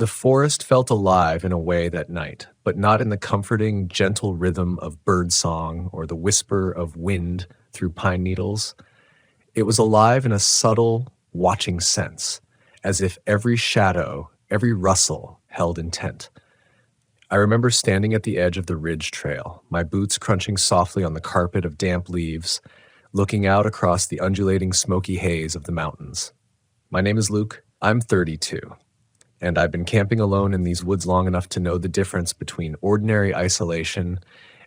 The forest felt alive in a way that night, but not in the comforting, gentle rhythm of birdsong or the whisper of wind through pine needles. It was alive in a subtle, watching sense, as if every shadow, every rustle held intent. I remember standing at the edge of the ridge trail, my boots crunching softly on the carpet of damp leaves, looking out across the undulating smoky haze of the mountains. My name is Luke. I'm 32. And I've been camping alone in these woods long enough to know the difference between ordinary isolation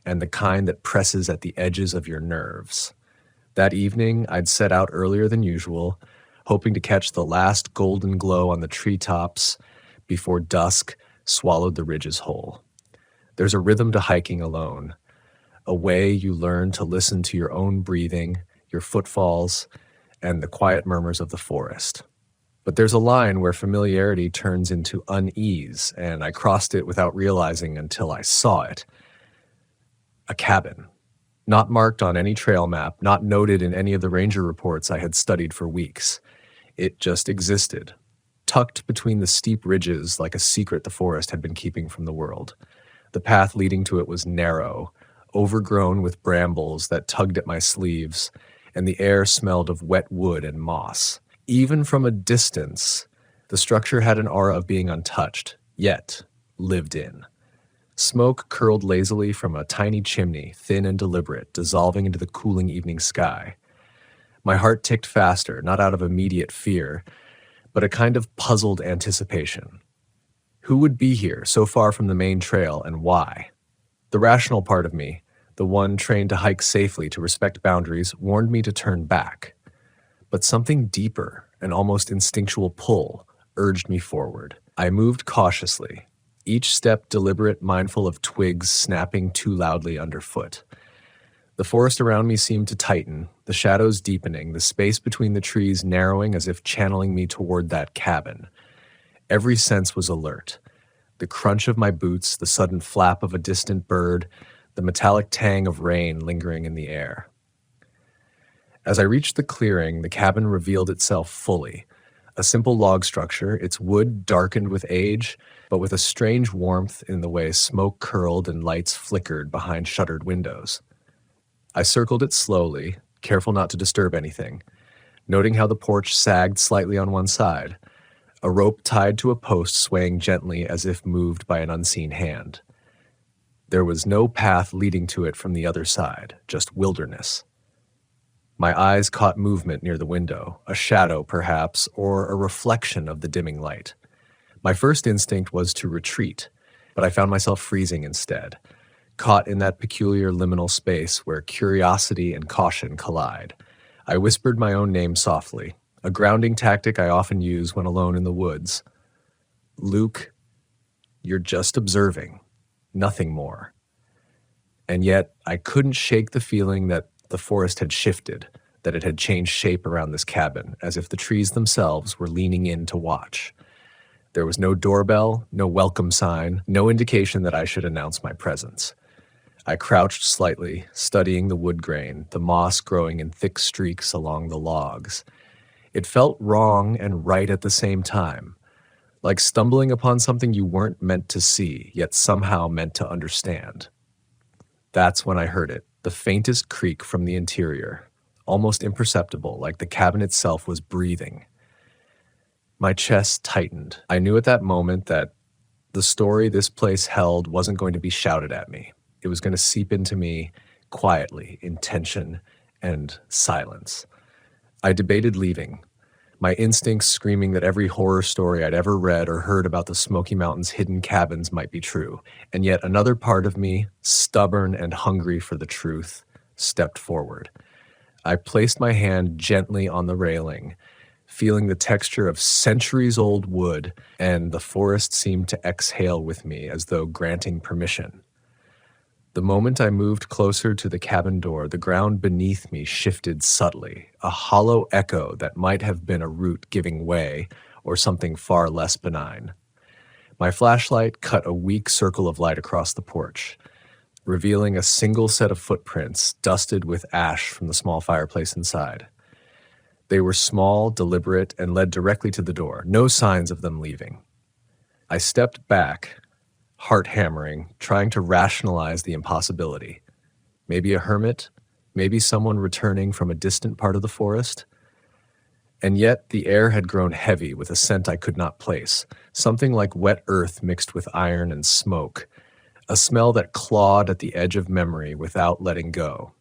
and the kind that presses at the edges of your nerves. That evening, I'd set out earlier than usual, hoping to catch the last golden glow on the treetops before dusk swallowed the ridges whole. There's a rhythm to hiking alone, a way you learn to listen to your own breathing, your footfalls, and the quiet murmurs of the forest. But there's a line where familiarity turns into unease, and I crossed it without realizing until I saw it. A cabin. Not marked on any trail map, not noted in any of the ranger reports I had studied for weeks. It just existed, tucked between the steep ridges like a secret the forest had been keeping from the world. The path leading to it was narrow, overgrown with brambles that tugged at my sleeves, and the air smelled of wet wood and moss. Even from a distance, the structure had an aura of being untouched, yet lived in. Smoke curled lazily from a tiny chimney, thin and deliberate, dissolving into the cooling evening sky. My heart ticked faster, not out of immediate fear, but a kind of puzzled anticipation. Who would be here, so far from the main trail, and why? The rational part of me, the one trained to hike safely, to respect boundaries, warned me to turn back. But something deeper, an almost instinctual pull, urged me forward. I moved cautiously, each step deliberate, mindful of twigs snapping too loudly underfoot. The forest around me seemed to tighten, the shadows deepening, the space between the trees narrowing as if channeling me toward that cabin. Every sense was alert. The crunch of my boots, the sudden flap of a distant bird, the metallic tang of rain lingering in the air. As I reached the clearing, the cabin revealed itself fully. A simple log structure, its wood darkened with age, but with a strange warmth in the way smoke curled and lights flickered behind shuttered windows. I circled it slowly, careful not to disturb anything, noting how the porch sagged slightly on one side, a rope tied to a post swaying gently as if moved by an unseen hand. There was no path leading to it from the other side, just wilderness. My eyes caught movement near the window, a shadow perhaps, or a reflection of the dimming light. My first instinct was to retreat, but I found myself freezing instead, caught in that peculiar liminal space where curiosity and caution collide. I whispered my own name softly, a grounding tactic I often use when alone in the woods. Luke, you're just observing, nothing more. And yet, I couldn't shake the feeling that the forest had shifted, that it had changed shape around this cabin, as if the trees themselves were leaning in to watch. There was no doorbell, no welcome sign, no indication that I should announce my presence. I crouched slightly, studying the wood grain, the moss growing in thick streaks along the logs. It felt wrong and right at the same time, like stumbling upon something you weren't meant to see, yet somehow meant to understand. That's when I heard it, the faintest creak from the interior, almost imperceptible, like the cabin itself was breathing. My chest tightened. I knew at that moment that the story this place held wasn't going to be shouted at me. It was going to seep into me quietly, in tension and silence. I debated leaving, my instincts screaming that every horror story I'd ever read or heard about the Smoky Mountains' hidden cabins might be true, and yet another part of me, stubborn and hungry for the truth, stepped forward. I placed my hand gently on the railing, feeling the texture of centuries-old wood, and the forest seemed to exhale with me as though granting permission. The moment I moved closer to the cabin door, the ground beneath me shifted subtly, a hollow echo that might have been a root giving way or something far less benign. My flashlight cut a weak circle of light across the porch, revealing a single set of footprints dusted with ash from the small fireplace inside. They were small, deliberate, and led directly to the door, no signs of them leaving. I stepped back, heart hammering, trying to rationalize the impossibility. Maybe a hermit, maybe someone returning from a distant part of the forest. And yet the air had grown heavy with a scent I could not place, something like wet earth mixed with iron and smoke, a smell that clawed at the edge of memory without letting go.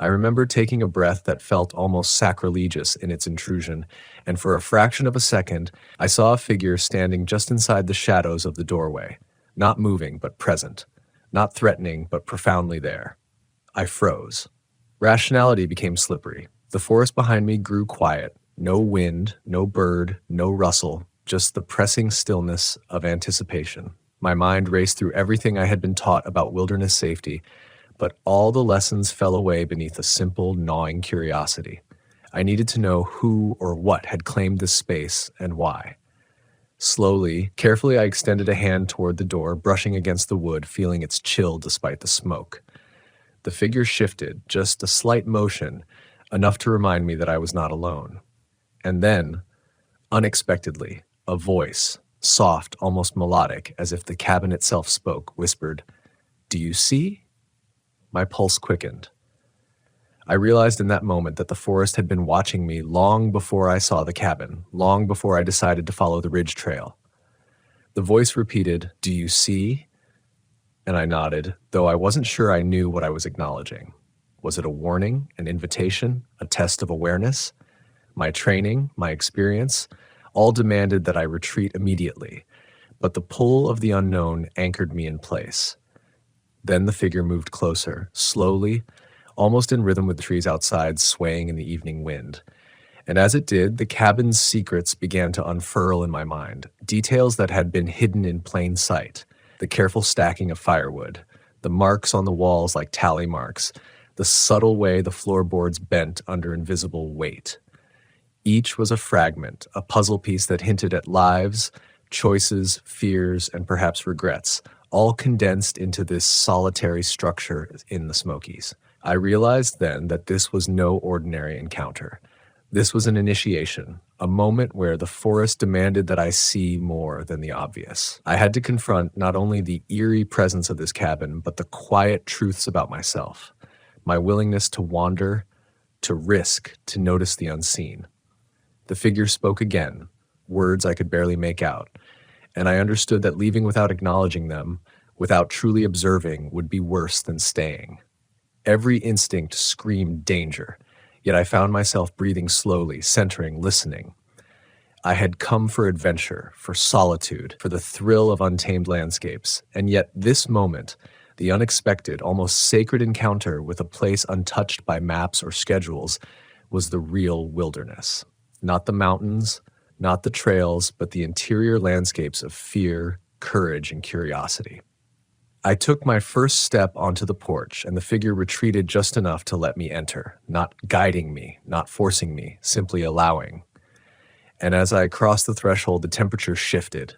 I remember taking a breath that felt almost sacrilegious in its intrusion, and for a fraction of a second, I saw a figure standing just inside the shadows of the doorway, not moving but present, not threatening but profoundly there. I froze. Rationality became slippery. The forest behind me grew quiet. No wind, no bird, no rustle, just the pressing stillness of anticipation. My mind raced through everything I had been taught about wilderness safety, but all the lessons fell away beneath a simple, gnawing curiosity. I needed to know who or what had claimed this space and why. Slowly, carefully, I extended a hand toward the door, brushing against the wood, feeling its chill despite the smoke. The figure shifted, just a slight motion, enough to remind me that I was not alone. And then, unexpectedly, a voice, soft, almost melodic, as if the cabin itself spoke, whispered, "Do you see?" My pulse quickened. I realized in that moment that the forest had been watching me long before I saw the cabin, long before I decided to follow the ridge trail. The voice repeated, "Do you see?" And I nodded, though I wasn't sure I knew what I was acknowledging. Was it a warning, an invitation, a test of awareness? My training, my experience, all demanded that I retreat immediately, but the pull of the unknown anchored me in place. Then the figure moved closer, slowly, almost in rhythm with the trees outside swaying in the evening wind. And as it did, the cabin's secrets began to unfurl in my mind, details that had been hidden in plain sight. The careful stacking of firewood, the marks on the walls like tally marks, the subtle way the floorboards bent under invisible weight. Each was a fragment, a puzzle piece that hinted at lives, choices, fears, and perhaps regrets, all condensed into this solitary structure in the Smokies. I realized then that this was no ordinary encounter. This was an initiation, a moment where the forest demanded that I see more than the obvious. I had to confront not only the eerie presence of this cabin, but the quiet truths about myself, my willingness to wander, to risk, to notice the unseen. The figure spoke again, words I could barely make out, and I understood that leaving without acknowledging them, without truly observing, would be worse than staying. Every instinct screamed danger, yet I found myself breathing slowly, centering, listening. I had come for adventure, for solitude, for the thrill of untamed landscapes, and yet this moment, the unexpected, almost sacred encounter with a place untouched by maps or schedules, was the real wilderness. Not the mountains, not the trails, but the interior landscapes of fear, courage, and curiosity. I took my first step onto the porch, and the figure retreated just enough to let me enter, not guiding me, not forcing me, simply allowing. And as I crossed the threshold, the temperature shifted.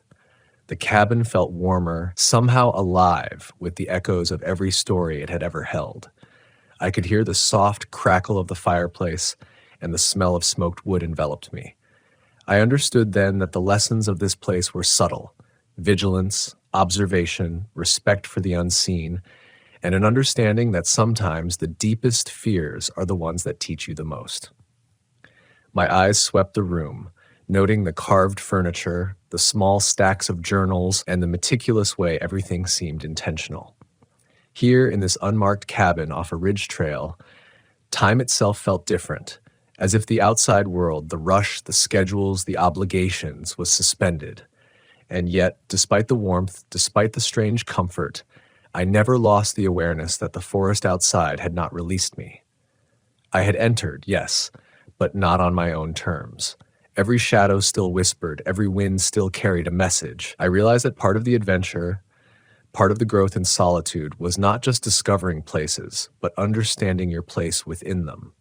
The cabin felt warmer, somehow alive with the echoes of every story it had ever held. I could hear the soft crackle of the fireplace, and the smell of smoked wood enveloped me. I understood then that the lessons of this place were subtle: vigilance, observation, respect for the unseen, and an understanding that sometimes the deepest fears are the ones that teach you the most. My eyes swept the room, noting the carved furniture, the small stacks of journals, and the meticulous way everything seemed intentional. Here in this unmarked cabin off a ridge trail, time itself felt different, as if the outside world, the rush, the schedules, the obligations, was suspended. And yet, despite the warmth, despite the strange comfort, I never lost the awareness that the forest outside had not released me. I had entered, yes, but not on my own terms. Every shadow still whispered, every wind still carried a message. I realized that part of the adventure, part of the growth in solitude, was not just discovering places, but understanding your place within them.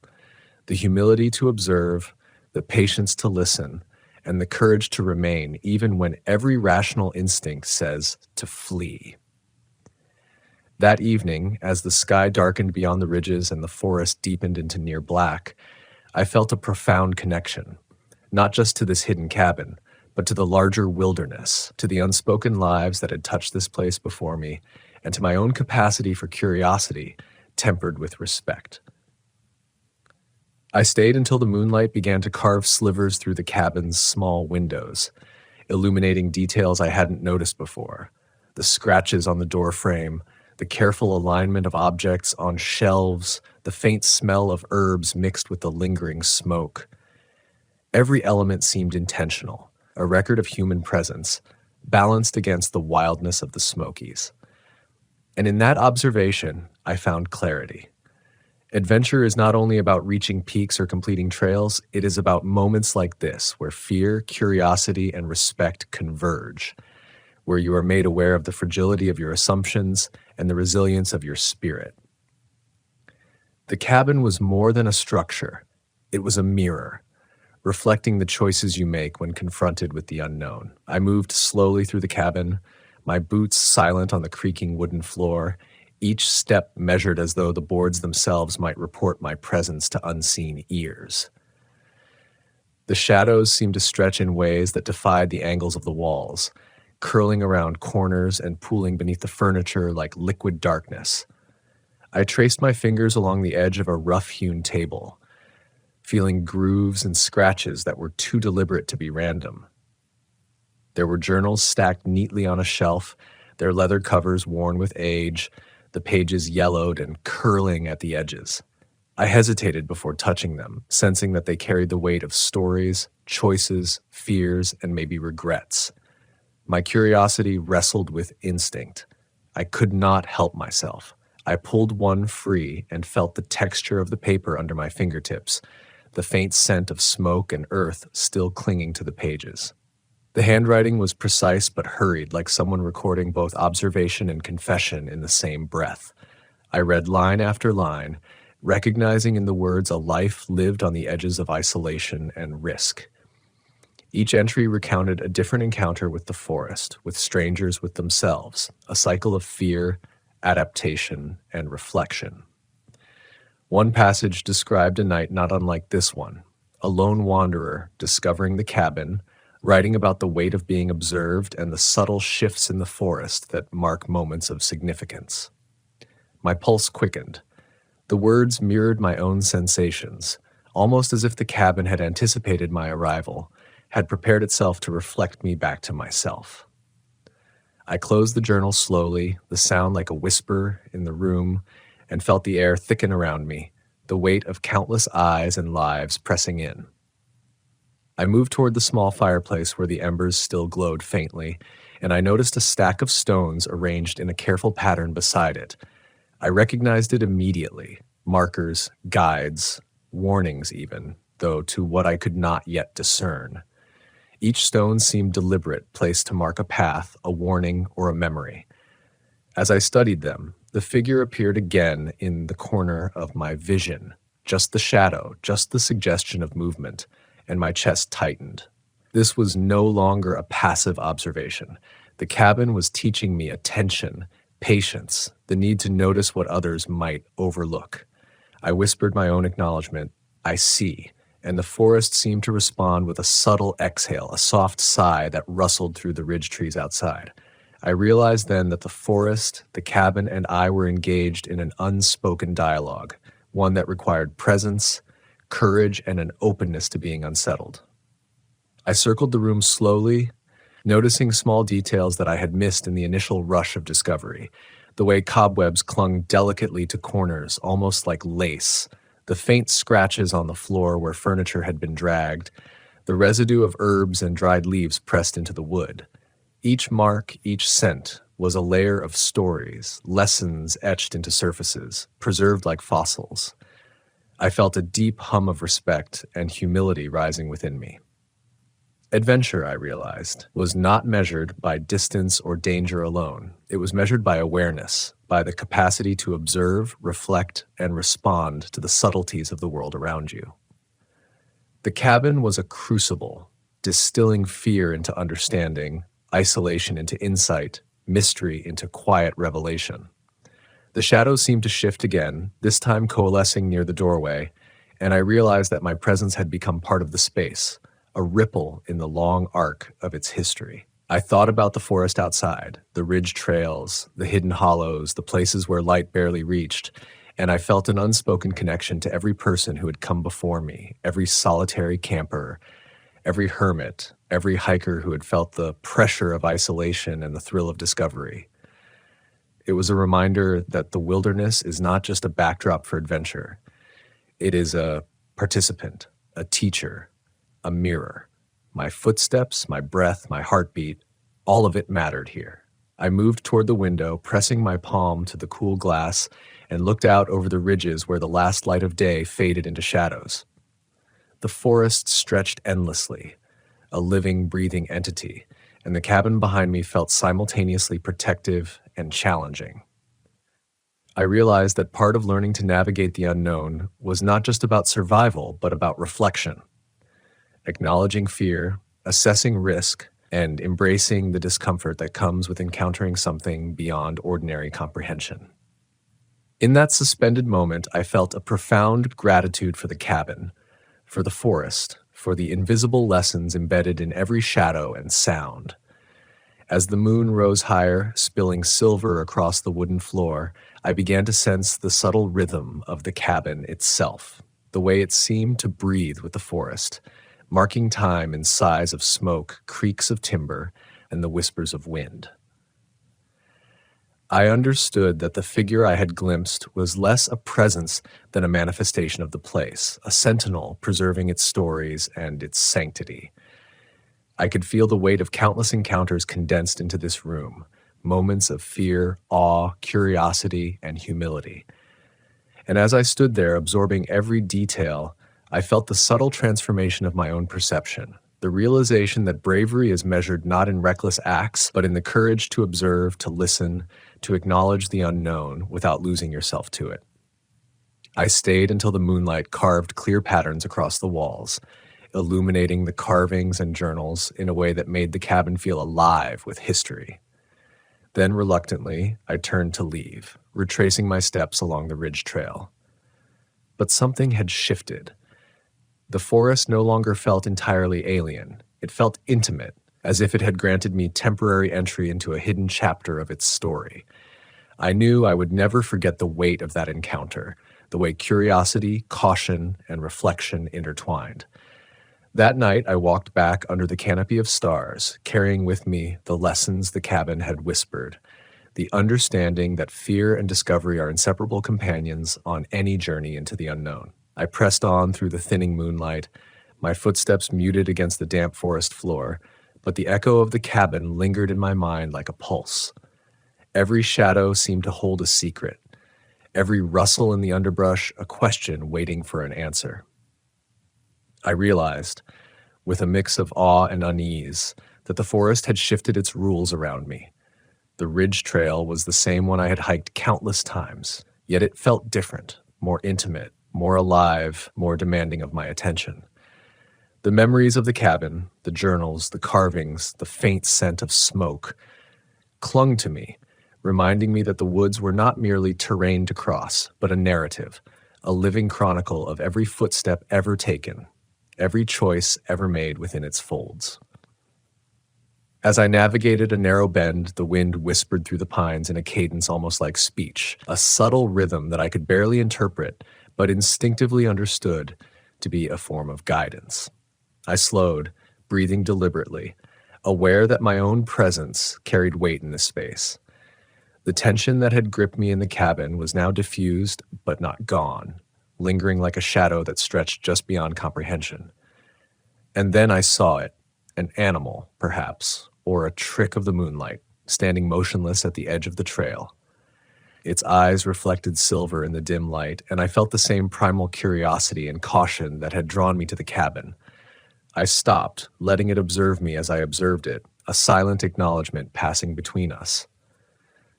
The humility to observe, the patience to listen, and the courage to remain even when every rational instinct says to flee. That evening, as the sky darkened beyond the ridges and the forest deepened into near black, I felt a profound connection, not just to this hidden cabin, but to the larger wilderness, to the unspoken lives that had touched this place before me, and to my own capacity for curiosity, tempered with respect. I stayed until the moonlight began to carve slivers through the cabin's small windows, illuminating details I hadn't noticed before. The scratches on the door frame, the careful alignment of objects on shelves, the faint smell of herbs mixed with the lingering smoke. Every element seemed intentional, a record of human presence, balanced against the wildness of the Smokies. And in that observation, I found clarity. Adventure is not only about reaching peaks or completing trails, it is about moments like this, where fear, curiosity, and respect converge, where you are made aware of the fragility of your assumptions and the resilience of your spirit. The cabin was more than a structure. It was a mirror, reflecting the choices you make when confronted with the unknown. I moved slowly through the cabin, my boots silent on the creaking wooden floor, each step measured as though the boards themselves might report my presence to unseen ears. The shadows seemed to stretch in ways that defied the angles of the walls, curling around corners and pooling beneath the furniture like liquid darkness. I traced my fingers along the edge of a rough-hewn table, feeling grooves and scratches that were too deliberate to be random. There were journals stacked neatly on a shelf, their leather covers worn with age, the pages yellowed and curling at the edges. I hesitated before touching them, sensing that they carried the weight of stories, choices, fears, and maybe regrets. My curiosity wrestled with instinct. I could not help myself. I pulled one free and felt the texture of the paper under my fingertips, the faint scent of smoke and earth still clinging to the pages. The handwriting was precise but hurried, like someone recording both observation and confession in the same breath. I read line after line, recognizing in the words a life lived on the edges of isolation and risk. Each entry recounted a different encounter with the forest, with strangers, with themselves, a cycle of fear, adaptation, and reflection. One passage described a night not unlike this one, a lone wanderer discovering the cabin, writing about the weight of being observed and the subtle shifts in the forest that mark moments of significance. My pulse quickened. The words mirrored my own sensations, almost as if the cabin had anticipated my arrival, had prepared itself to reflect me back to myself. I closed the journal slowly, the sound like a whisper in the room, and felt the air thicken around me, the weight of countless eyes and lives pressing in. I moved toward the small fireplace where the embers still glowed faintly, and I noticed a stack of stones arranged in a careful pattern beside it. I recognized it immediately. Markers, guides, warnings even, though to what I could not yet discern. Each stone seemed deliberate, placed to mark a path, a warning, or a memory. As I studied them, the figure appeared again in the corner of my vision, just the shadow, just the suggestion of movement, and my chest tightened. This was no longer a passive observation. The cabin was teaching me attention, patience, the need to notice what others might overlook. I whispered my own acknowledgement, "I see," and the forest seemed to respond with a subtle exhale, a soft sigh that rustled through the ridge trees outside. I realized then that the forest, the cabin, and I were engaged in an unspoken dialogue, one that required presence, courage, and an openness to being unsettled. I circled the room slowly, noticing small details that I had missed in the initial rush of discovery, the way cobwebs clung delicately to corners, almost like lace, the faint scratches on the floor where furniture had been dragged, the residue of herbs and dried leaves pressed into the wood. Each mark, each scent, was a layer of stories, lessons etched into surfaces, preserved like fossils. I felt a deep hum of respect and humility rising within me. Adventure, I realized, was not measured by distance or danger alone. It was measured by awareness, by the capacity to observe, reflect, and respond to the subtleties of the world around you. The cabin was a crucible, distilling fear into understanding, isolation into insight, mystery into quiet revelation. The shadows seemed to shift again, this time coalescing near the doorway, and I realized that my presence had become part of the space, a ripple in the long arc of its history. I thought about the forest outside, the ridge trails, the hidden hollows, the places where light barely reached, and I felt an unspoken connection to every person who had come before me, every solitary camper, every hermit, every hiker who had felt the pressure of isolation and the thrill of discovery. It was a reminder that the wilderness is not just a backdrop for adventure. It is a participant, a teacher, a mirror. My footsteps, my breath, my heartbeat, all of it mattered here. I moved toward the window, pressing my palm to the cool glass, and looked out over the ridges where the last light of day faded into shadows. The forest stretched endlessly, a living, breathing entity, and the cabin behind me felt simultaneously protective and challenging. I realized that part of learning to navigate the unknown was not just about survival, but about reflection. Acknowledging fear, assessing risk, and embracing the discomfort that comes with encountering something beyond ordinary comprehension. In that suspended moment, I felt a profound gratitude for the cabin, for the forest, for the invisible lessons embedded in every shadow and sound. As the moon rose higher, spilling silver across the wooden floor, I began to sense the subtle rhythm of the cabin itself, the way it seemed to breathe with the forest, marking time in sighs of smoke, creaks of timber, and the whispers of wind. I understood that the figure I had glimpsed was less a presence than a manifestation of the place, a sentinel preserving its stories and its sanctity. I could feel the weight of countless encounters condensed into this room, moments of fear, awe, curiosity, and humility. And as I stood there absorbing every detail, I felt the subtle transformation of my own perception, the realization that bravery is measured not in reckless acts, but in the courage to observe, to listen, to acknowledge the unknown without losing yourself to it. I stayed until the moonlight carved clear patterns across the walls, illuminating the carvings and journals in a way that made the cabin feel alive with history. Then, reluctantly, I turned to leave, retracing my steps along the ridge trail. But something had shifted. The forest no longer felt entirely alien. It felt intimate, as if it had granted me temporary entry into a hidden chapter of its story. I knew I would never forget the weight of that encounter, the way curiosity, caution, and reflection intertwined. That night, I walked back under the canopy of stars, carrying with me the lessons the cabin had whispered, the understanding that fear and discovery are inseparable companions on any journey into the unknown. I pressed on through the thinning moonlight, my footsteps muted against the damp forest floor, but the echo of the cabin lingered in my mind like a pulse. Every shadow seemed to hold a secret, every rustle in the underbrush a question waiting for an answer. I realized, with a mix of awe and unease, that the forest had shifted its rules around me. The ridge trail was the same one I had hiked countless times, yet it felt different, more intimate, more alive, more demanding of my attention. The memories of the cabin, the journals, the carvings, the faint scent of smoke, clung to me, reminding me that the woods were not merely terrain to cross, but a narrative, a living chronicle of every footstep ever taken, every choice ever made within its folds. As I navigated a narrow bend, the wind whispered through the pines in a cadence almost like speech, a subtle rhythm that I could barely interpret, but instinctively understood to be a form of guidance. I slowed, breathing deliberately, aware that my own presence carried weight in this space. The tension that had gripped me in the cabin was now diffused, but not gone, lingering like a shadow that stretched just beyond comprehension. And then I saw it, an animal, perhaps, or a trick of the moonlight, standing motionless at the edge of the trail. Its eyes reflected silver in the dim light, and I felt the same primal curiosity and caution that had drawn me to the cabin. I stopped, letting it observe me as I observed it, a silent acknowledgement passing between us.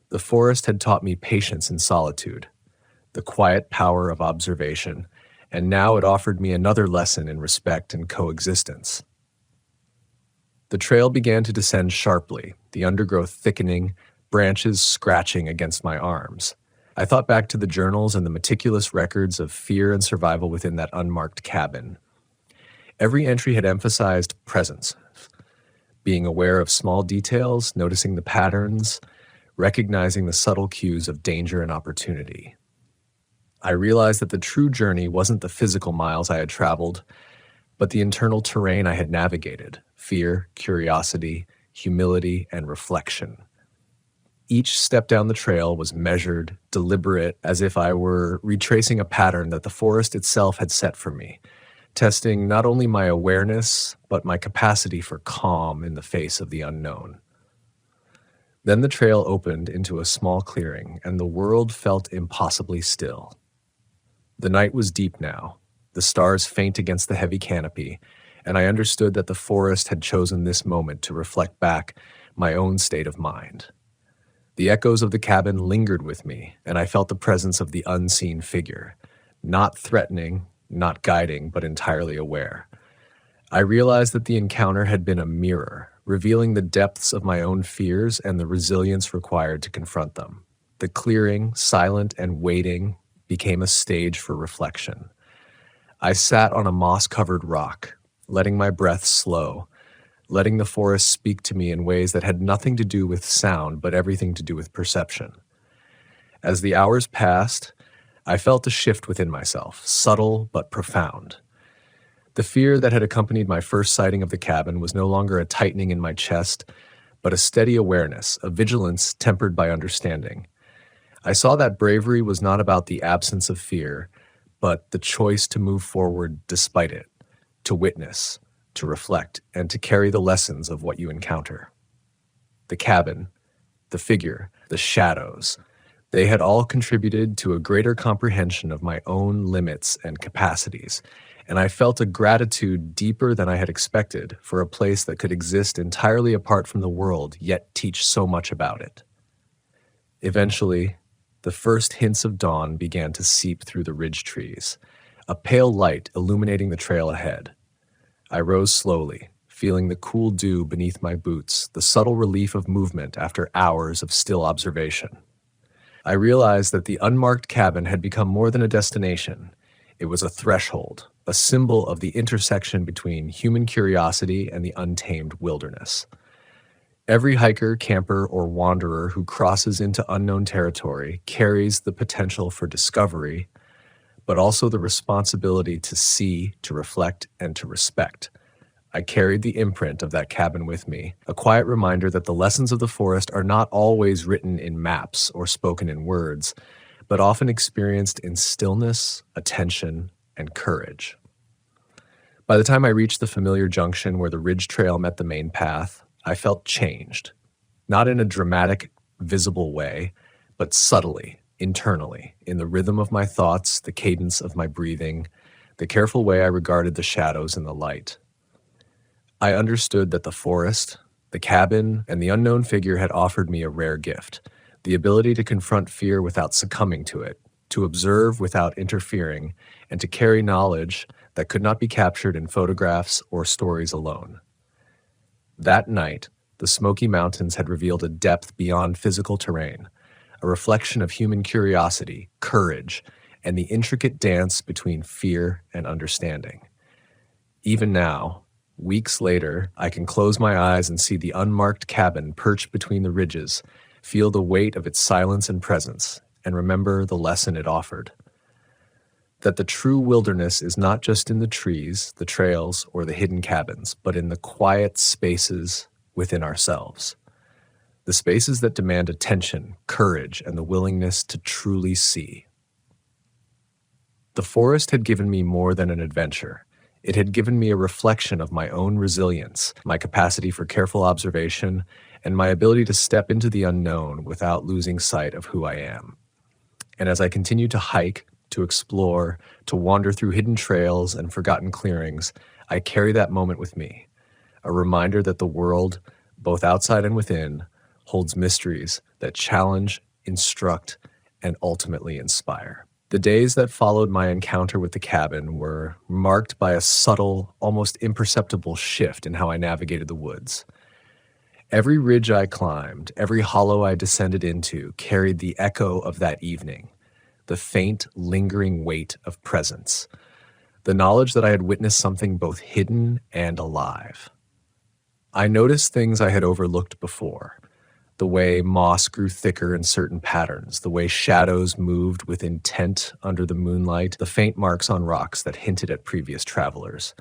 The forest had taught me patience in solitude, the quiet power of observation, and now it offered me another lesson in respect and coexistence. The trail began to descend sharply, the undergrowth thickening, branches scratching against my arms. I thought back to the journals and the meticulous records of fear and survival within that unmarked cabin. Every entry had emphasized presence, being aware of small details, noticing the patterns, recognizing the subtle cues of danger and opportunity. I realized that the true journey wasn't the physical miles I had traveled, but the internal terrain I had navigated: fear, curiosity, humility, and reflection. Each step down the trail was measured, deliberate, as if I were retracing a pattern that the forest itself had set for me, testing not only my awareness, but my capacity for calm in the face of the unknown. Then the trail opened into a small clearing, and the world felt impossibly still. The night was deep now, the stars faint against the heavy canopy, and I understood that the forest had chosen this moment to reflect back my own state of mind. The echoes of the cabin lingered with me, and I felt the presence of the unseen figure, not threatening, not guiding, but entirely aware. I realized that the encounter had been a mirror, revealing the depths of my own fears and the resilience required to confront them. The clearing, silent and waiting, became a stage for reflection. I sat on a moss-covered rock, letting my breath slow, letting the forest speak to me in ways that had nothing to do with sound, but everything to do with perception. As the hours passed, I felt a shift within myself, subtle but profound. The fear that had accompanied my first sighting of the cabin was no longer a tightening in my chest, but a steady awareness, a vigilance tempered by understanding. I saw that bravery was not about the absence of fear, but the choice to move forward despite it, to witness, to reflect, and to carry the lessons of what you encounter. The cabin, the figure, the shadows, they had all contributed to a greater comprehension of my own limits and capacities, and I felt a gratitude deeper than I had expected for a place that could exist entirely apart from the world, yet teach so much about it. Eventually, the first hints of dawn began to seep through the ridge trees, a pale light illuminating the trail ahead. I rose slowly, feeling the cool dew beneath my boots, the subtle relief of movement after hours of still observation. I realized that the unmarked cabin had become more than a destination. It was a threshold, a symbol of the intersection between human curiosity and the untamed wilderness. Every hiker, camper, or wanderer who crosses into unknown territory carries the potential for discovery, but also the responsibility to see, to reflect, and to respect. I carried the imprint of that cabin with me, a quiet reminder that the lessons of the forest are not always written in maps or spoken in words, but often experienced in stillness, attention, and courage. By the time I reached the familiar junction where the ridge trail met the main path, I felt changed, not in a dramatic, visible way, but subtly, internally, in the rhythm of my thoughts, the cadence of my breathing, the careful way I regarded the shadows and the light. I understood that the forest, the cabin, and the unknown figure had offered me a rare gift, the ability to confront fear without succumbing to it, to observe without interfering, and to carry knowledge that could not be captured in photographs or stories alone. That night, the Smoky Mountains had revealed a depth beyond physical terrain, a reflection of human curiosity, courage, and the intricate dance between fear and understanding. Even now, weeks later, I can close my eyes and see the unmarked cabin perched between the ridges, feel the weight of its silence and presence, and remember the lesson it offered. That the true wilderness is not just in the trees, the trails, or the hidden cabins, but in the quiet spaces within ourselves. The spaces that demand attention, courage, and the willingness to truly see. The forest had given me more than an adventure. It had given me a reflection of my own resilience, my capacity for careful observation, and my ability to step into the unknown without losing sight of who I am. And as I continued to hike, to explore, to wander through hidden trails and forgotten clearings, I carry that moment with me, a reminder that the world, both outside and within, holds mysteries that challenge, instruct, and ultimately inspire. The days that followed my encounter with the cabin were marked by a subtle, almost imperceptible shift in how I navigated the woods. Every ridge I climbed, every hollow I descended into carried the echo of that evening, the faint, lingering weight of presence. the knowledge that I had witnessed something both hidden and alive. I noticed things I had overlooked before. The way moss grew thicker in certain patterns, the way shadows moved with intent under the moonlight, the faint marks on rocks that hinted at previous travelers.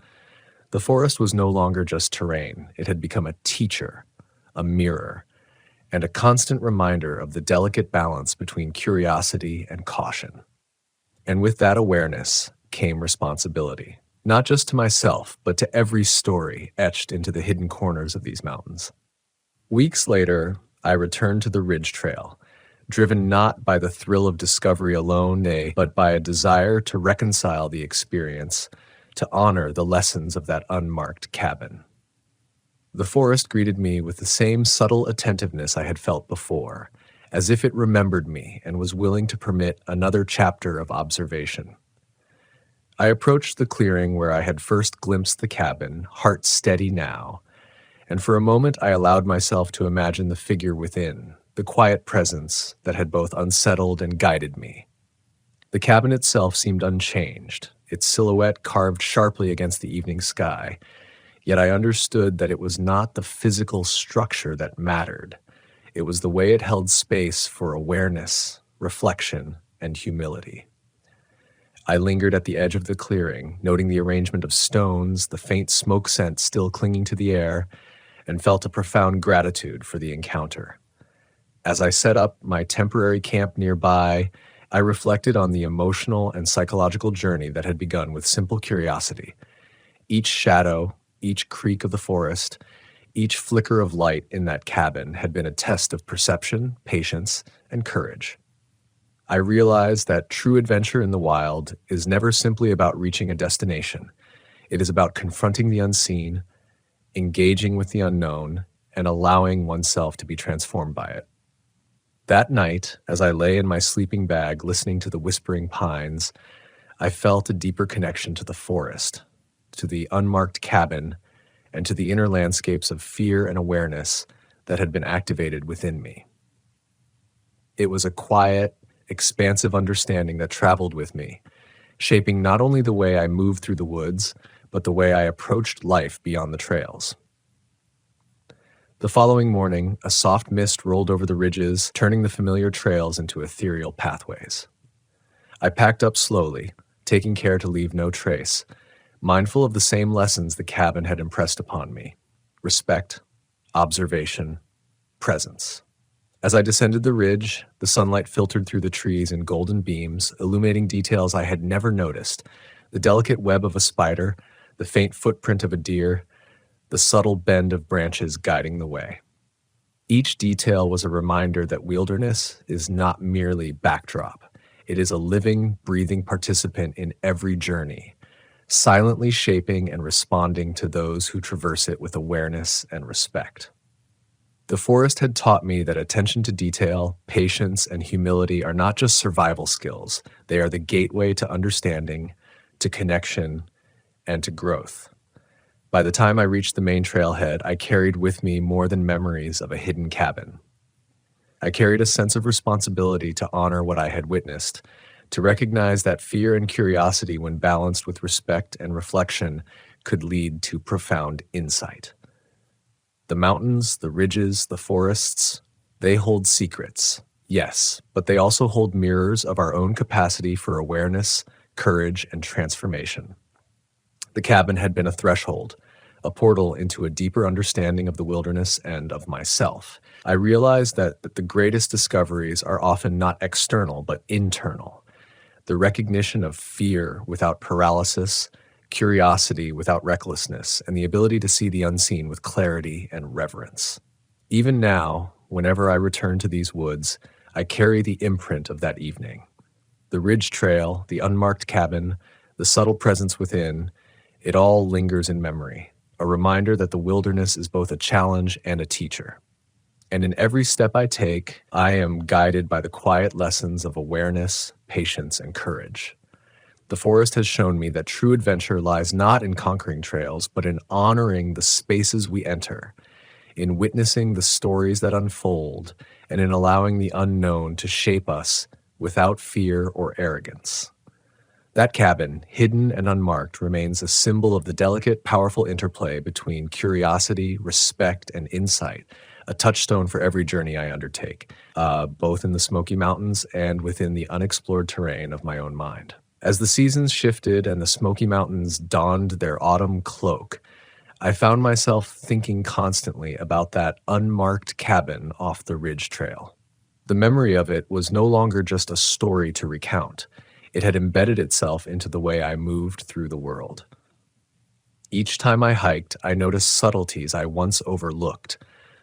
The forest was no longer just terrain. It had become a teacher, a mirror, and a constant reminder of the delicate balance between curiosity and caution. And with that awareness came responsibility, not just to myself, but to every story etched into the hidden corners of these mountains. Weeks later, I returned to the Ridge Trail, driven not by the thrill of discovery alone, nay, but by a desire to reconcile the experience, to honor the lessons of that unmarked cabin. The forest greeted me with the same subtle attentiveness I had felt before, as if it remembered me and was willing to permit another chapter of observation. I approached the clearing where I had first glimpsed the cabin, heart steady now, and for a moment I allowed myself to imagine the figure within, the quiet presence that had both unsettled and guided me. The cabin itself seemed unchanged, its silhouette carved sharply against the evening sky, yet I understood that it was not the physical structure that mattered. It was the way it held space for awareness, reflection, and humility. I lingered at the edge of the clearing, noting the arrangement of stones, the faint smoke scent still clinging to the air, and felt a profound gratitude for the encounter. As I set up my temporary camp nearby, I reflected on the emotional and psychological journey that had begun with simple curiosity. Each shadow, each creak of the forest, each flicker of light in that cabin had been a test of perception, patience, and courage. I realized that true adventure in the wild is never simply about reaching a destination. It is about confronting the unseen, engaging with the unknown, and allowing oneself to be transformed by it. That night, as I lay in my sleeping bag listening to the whispering pines, I felt a deeper connection to the forest, to the unmarked cabin, and to the inner landscapes of fear and awareness that had been activated within me. It was a quiet, expansive understanding that traveled with me, shaping not only the way I moved through the woods, but the way I approached life beyond the trails. The following morning, a soft mist rolled over the ridges, turning the familiar trails into ethereal pathways. I packed up slowly, taking care to leave no trace, mindful of the same lessons the cabin had impressed upon me: respect, observation, presence. As I descended the ridge, the sunlight filtered through the trees in golden beams, illuminating details I had never noticed: the delicate web of a spider, the faint footprint of a deer, the subtle bend of branches guiding the way. Each detail was a reminder that wilderness is not merely backdrop. It is a living, breathing participant in every journey, silently shaping and responding to those who traverse it with awareness and respect. The forest had taught me that attention to detail, patience, and humility are not just survival skills. They are the gateway to understanding, to connection, and to growth. By the time I reached the main trailhead, I carried with me more than memories of a hidden cabin. I carried a sense of responsibility to honor what I had witnessed, to recognize that fear and curiosity, when balanced with respect and reflection, could lead to profound insight. The mountains, the ridges, the forests, they hold secrets, yes, but they also hold mirrors of our own capacity for awareness, courage, and transformation. The cabin had been a threshold, a portal into a deeper understanding of the wilderness and of myself. I realized that the greatest discoveries are often not external, but internal. The recognition of fear without paralysis, curiosity without recklessness, and the ability to see the unseen with clarity and reverence. Even now, whenever I return to these woods, I carry the imprint of that evening. The ridge trail, the unmarked cabin, the subtle presence within, it all lingers in memory, a reminder that the wilderness is both a challenge and a teacher. And in every step I take, I am guided by the quiet lessons of awareness, patience, and courage. The forest has shown me that true adventure lies not in conquering trails, but in honoring the spaces we enter, in witnessing the stories that unfold, and in allowing the unknown to shape us without fear or arrogance. That cabin, hidden and unmarked, remains a symbol of the delicate, powerful interplay between curiosity, respect, and insight, a touchstone for every journey I undertake, both in the Smoky Mountains and within the unexplored terrain of my own mind. As the seasons shifted and the Smoky Mountains donned their autumn cloak, I found myself thinking constantly about that unmarked cabin off the Ridge Trail. The memory of it was no longer just a story to recount. It had embedded itself into the way I moved through the world. Each time I hiked, I noticed subtleties I once overlooked.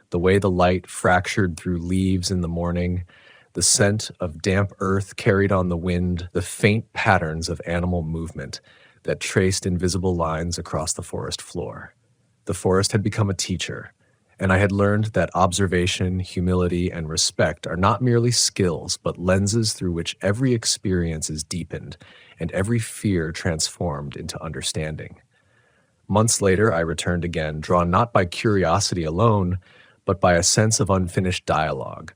The way the light fractured through leaves in the morning, the scent of damp earth carried on the wind, the faint patterns of animal movement that traced invisible lines across the forest floor. The forest had become a teacher, and I had learned that observation, humility, and respect are not merely skills, but lenses through which every experience is deepened and every fear transformed into understanding. Months later, I returned again, drawn not by curiosity alone, but by a sense of unfinished dialogue.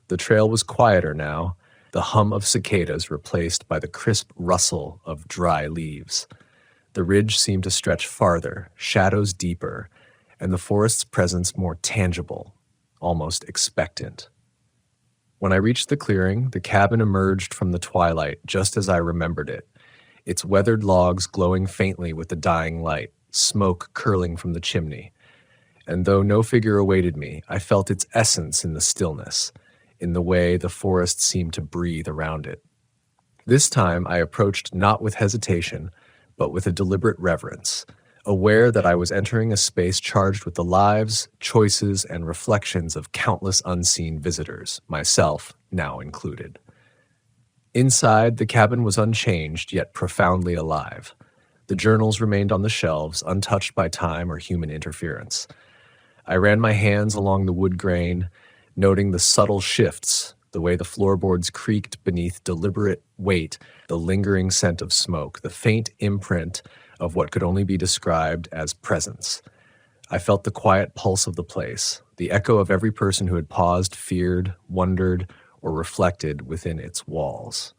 The trail was quieter now, the hum of cicadas replaced by the crisp rustle of dry leaves. The ridge seemed to stretch farther, shadows deeper, and the forest's presence more tangible, almost expectant. When I reached the clearing, the cabin emerged from the twilight just as I remembered it, its weathered logs glowing faintly with the dying light, smoke curling from the chimney. And though no figure awaited me, I felt its essence in the stillness, in the way the forest seemed to breathe around it. This time I approached not with hesitation, but with a deliberate reverence, aware that I was entering a space charged with the lives, choices, and reflections of countless unseen visitors, myself now included. Inside, the cabin was unchanged, yet profoundly alive. The journals remained on the shelves, untouched by time or human interference. I ran my hands along the wood grain, noting the subtle shifts, the way the floorboards creaked beneath deliberate weight, the lingering scent of smoke, the faint imprint of what could only be described as presence. I felt the quiet pulse of the place, the echo of every person who had paused, feared, wondered, or reflected within its walls.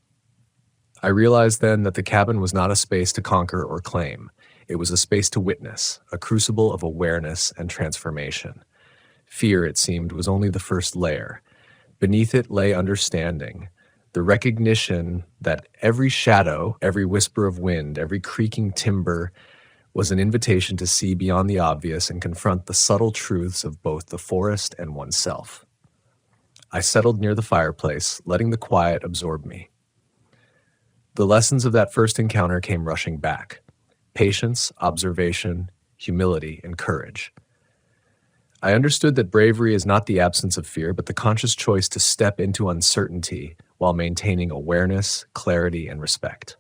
I realized then that the cabin was not a space to conquer or claim. It was a space to witness, a crucible of awareness and transformation. Fear, it seemed, was only the first layer. Beneath it lay understanding, the recognition that every shadow, every whisper of wind, every creaking timber was an invitation to see beyond the obvious and confront the subtle truths of both the forest and oneself. I settled near the fireplace, letting the quiet absorb me. The lessons of that first encounter came rushing back: patience, observation, humility, and courage. I understood that bravery is not the absence of fear, but the conscious choice to step into uncertainty while maintaining awareness, clarity, and respect.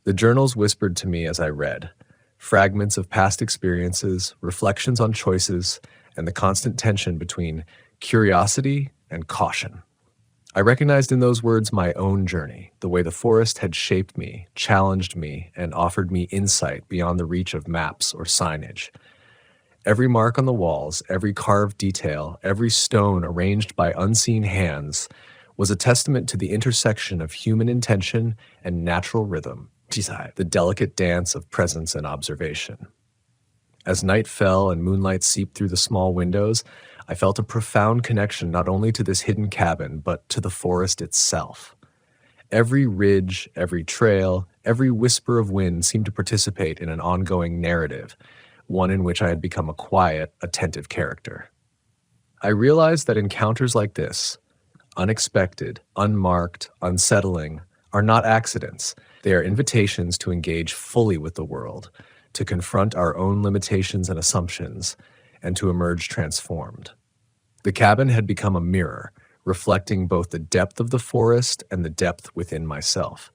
The journals whispered to me as I read, fragments of past experiences, reflections on choices, and the constant tension between curiosity and caution. I recognized in those words my own journey, the way the forest had shaped me, challenged me, and offered me insight beyond the reach of maps or signage. Every mark on the walls, every carved detail, every stone arranged by unseen hands was a testament to the intersection of human intention and natural rhythm, the delicate dance of presence and observation. As night fell and moonlight seeped through the small windows, I felt a profound connection not only to this hidden cabin, but to the forest itself. Every ridge, every trail, every whisper of wind seemed to participate in an ongoing narrative, one in which I had become a quiet, attentive character. I realized that encounters like this, unexpected, unmarked, unsettling, are not accidents. They are invitations to engage fully with the world, to confront our own limitations and assumptions, and to emerge transformed. The cabin had become a mirror, reflecting both the depth of the forest and the depth within myself.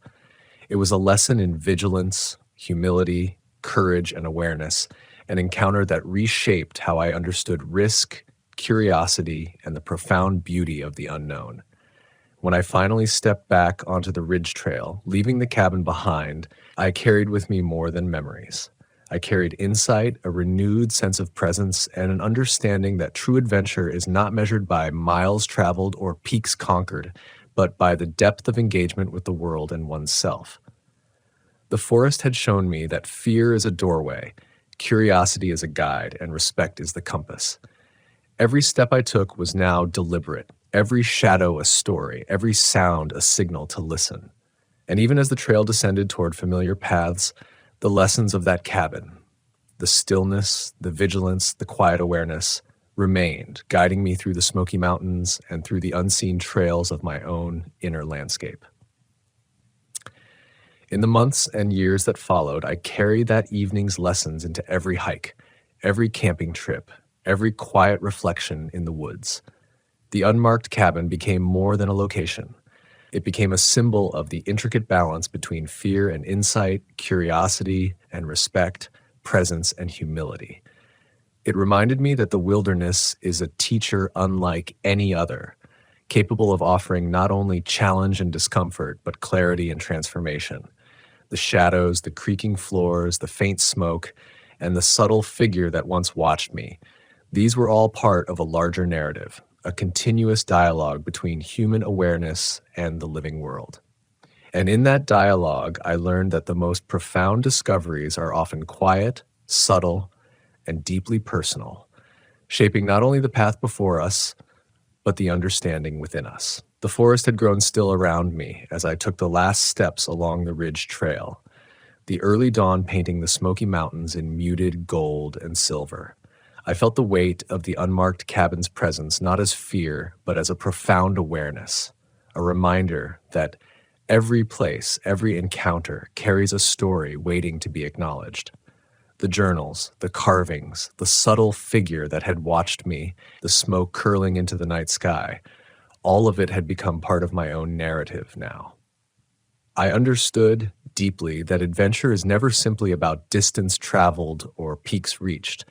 It was a lesson in vigilance, humility, courage, and awareness, an encounter that reshaped how I understood risk, curiosity, and the profound beauty of the unknown. When I finally stepped back onto the ridge trail, leaving the cabin behind, I carried with me more than memories. I carried insight, a renewed sense of presence, and an understanding that true adventure is not measured by miles traveled or peaks conquered, but by the depth of engagement with the world and oneself. The forest had shown me that fear is a doorway, curiosity is a guide, and respect is the compass. Every step I took was now deliberate, every shadow a story, every sound a signal to listen. And even as the trail descended toward familiar paths, the lessons of that cabin, the stillness, the vigilance, the quiet awareness, remained, guiding me through the Smoky Mountains and through the unseen trails of my own inner landscape. In the months and years that followed, I carried that evening's lessons into every hike, every camping trip, every quiet reflection in the woods. The unmarked cabin became more than a location. It became a symbol of the intricate balance between fear and insight, curiosity and respect, presence and humility. It reminded me that the wilderness is a teacher unlike any other, capable of offering not only challenge and discomfort, but clarity and transformation. The shadows, the creaking floors, the faint smoke, and the subtle figure that once watched me, these were all part of a larger narrative, a continuous dialogue between human awareness and the living world. And in that dialogue, I learned that the most profound discoveries are often quiet, subtle, and deeply personal, shaping not only the path before us, but the understanding within us. The forest had grown still around me as I took the last steps along the ridge trail, the early dawn painting the Smoky Mountains in muted gold and silver. I felt the weight of the unmarked cabin's presence not as fear, but as a profound awareness, a reminder that every place, every encounter carries a story waiting to be acknowledged. The journals, the carvings, the subtle figure that had watched me, the smoke curling into the night sky, all of it had become part of my own narrative now. I understood deeply that adventure is never simply about distance traveled or peaks reached.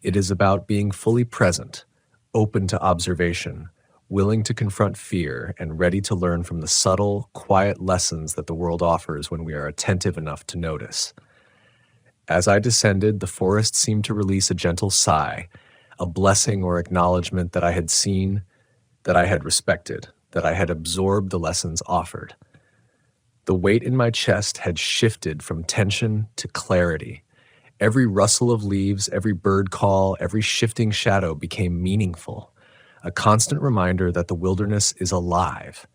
It is about being fully present, open to observation, willing to confront fear, and ready to learn from the subtle, quiet lessons that the world offers when we are attentive enough to notice. As I descended, the forest seemed to release a gentle sigh, a blessing or acknowledgement that I had seen, that I had respected, that I had absorbed the lessons offered. The weight in my chest had shifted from tension to clarity. Every rustle of leaves, every bird call, every shifting shadow became meaningful, a constant reminder that the wilderness is alive,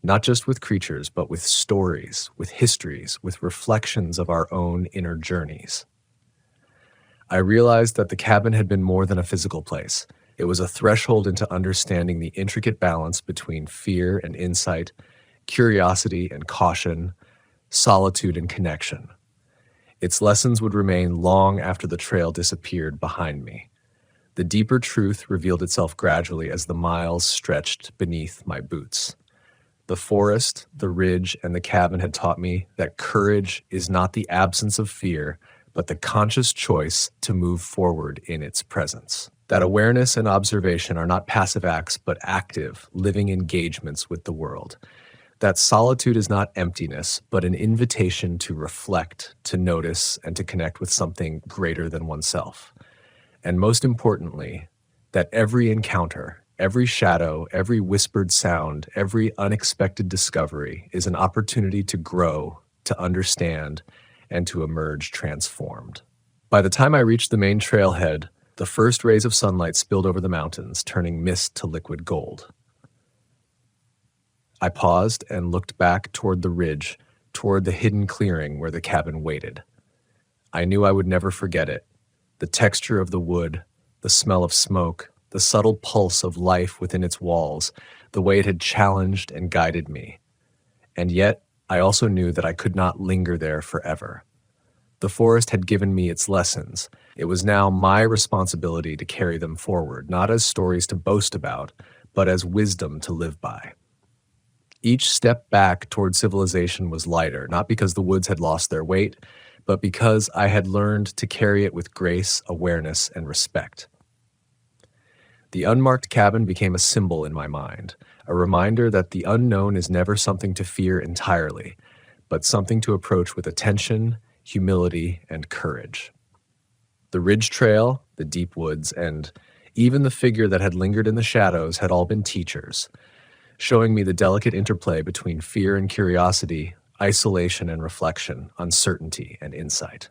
not just with creatures, but with stories, with histories, with reflections of our own inner journeys. I realized that the cabin had been more than a physical place. It was a threshold into understanding the intricate balance between fear and insight, curiosity and caution, solitude and connection. Its lessons would remain long after the trail disappeared behind me. The deeper truth revealed itself gradually as the miles stretched beneath my boots. The forest, the ridge, and the cabin had taught me that courage is not the absence of fear, but the conscious choice to move forward in its presence. That awareness and observation are not passive acts, but active, living engagements with the world. That solitude is not emptiness, but an invitation to reflect, to notice, and to connect with something greater than oneself. And most importantly, that every encounter, every shadow, every whispered sound, every unexpected discovery is an opportunity to grow, to understand, and to emerge transformed. By the time I reached the main trailhead, the first rays of sunlight spilled over the mountains, turning mist to liquid gold. I paused and looked back toward the ridge, toward the hidden clearing where the cabin waited. I knew I would never forget it. The texture of the wood, the smell of smoke, the subtle pulse of life within its walls, the way it had challenged and guided me. And yet, I also knew that I could not linger there forever. The forest had given me its lessons. It was now my responsibility to carry them forward, not as stories to boast about, but as wisdom to live by. Each step back toward civilization was lighter, not because the woods had lost their weight, but because I had learned to carry it with grace, awareness, and respect. The unmarked cabin became a symbol in my mind, a reminder that the unknown is never something to fear entirely, but something to approach with attention, humility, and courage. The ridge trail, the deep woods, and even the figure that had lingered in the shadows had all been teachers, showing me the delicate interplay between fear and curiosity, isolation and reflection, uncertainty and insight.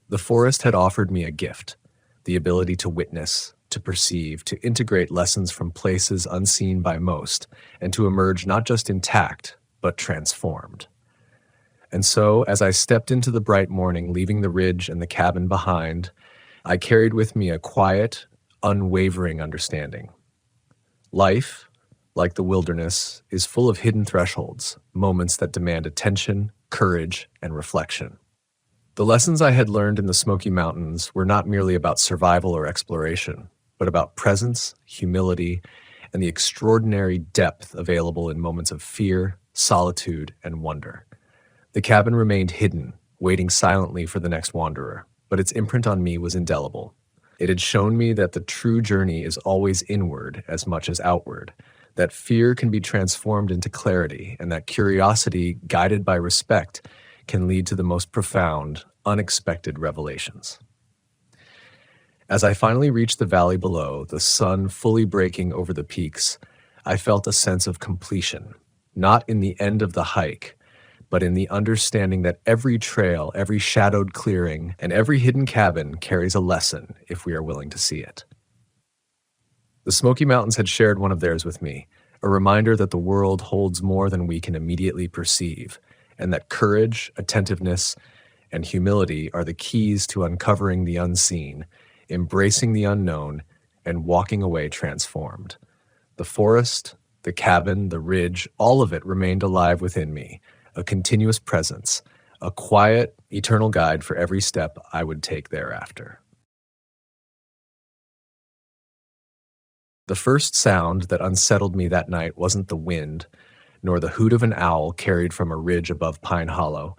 The forest had offered me a gift, the ability to witness, to perceive, to integrate lessons from places unseen by most, and to emerge not just intact, but transformed. And so, as I stepped into the bright morning, leaving the ridge and the cabin behind, I carried with me a quiet, unwavering understanding. Life, like the wilderness, is full of hidden thresholds, moments that demand attention, courage, and reflection. The lessons I had learned in the Smoky Mountains were not merely about survival or exploration, but about presence, humility, and the extraordinary depth available in moments of fear, solitude, and wonder. The cabin remained hidden, waiting silently for the next wanderer, but its imprint on me was indelible. It had shown me that the true journey is always inward as much as outward, that fear can be transformed into clarity, and that curiosity, guided by respect, can lead to the most profound, unexpected revelations. As I finally reached the valley below, the sun fully breaking over the peaks, I felt a sense of completion, not in the end of the hike, but in the understanding that every trail, every shadowed clearing, and every hidden cabin carries a lesson if we are willing to see it. The Smoky Mountains had shared one of theirs with me, a reminder that the world holds more than we can immediately perceive, and that courage, attentiveness, and humility are the keys to uncovering the unseen, embracing the unknown, and walking away transformed. The forest, the cabin, the ridge, all of it remained alive within me, a continuous presence, a quiet, eternal guide for every step I would take thereafter. The first sound that unsettled me that night wasn't the wind, nor the hoot of an owl carried from a ridge above Pine Hollow.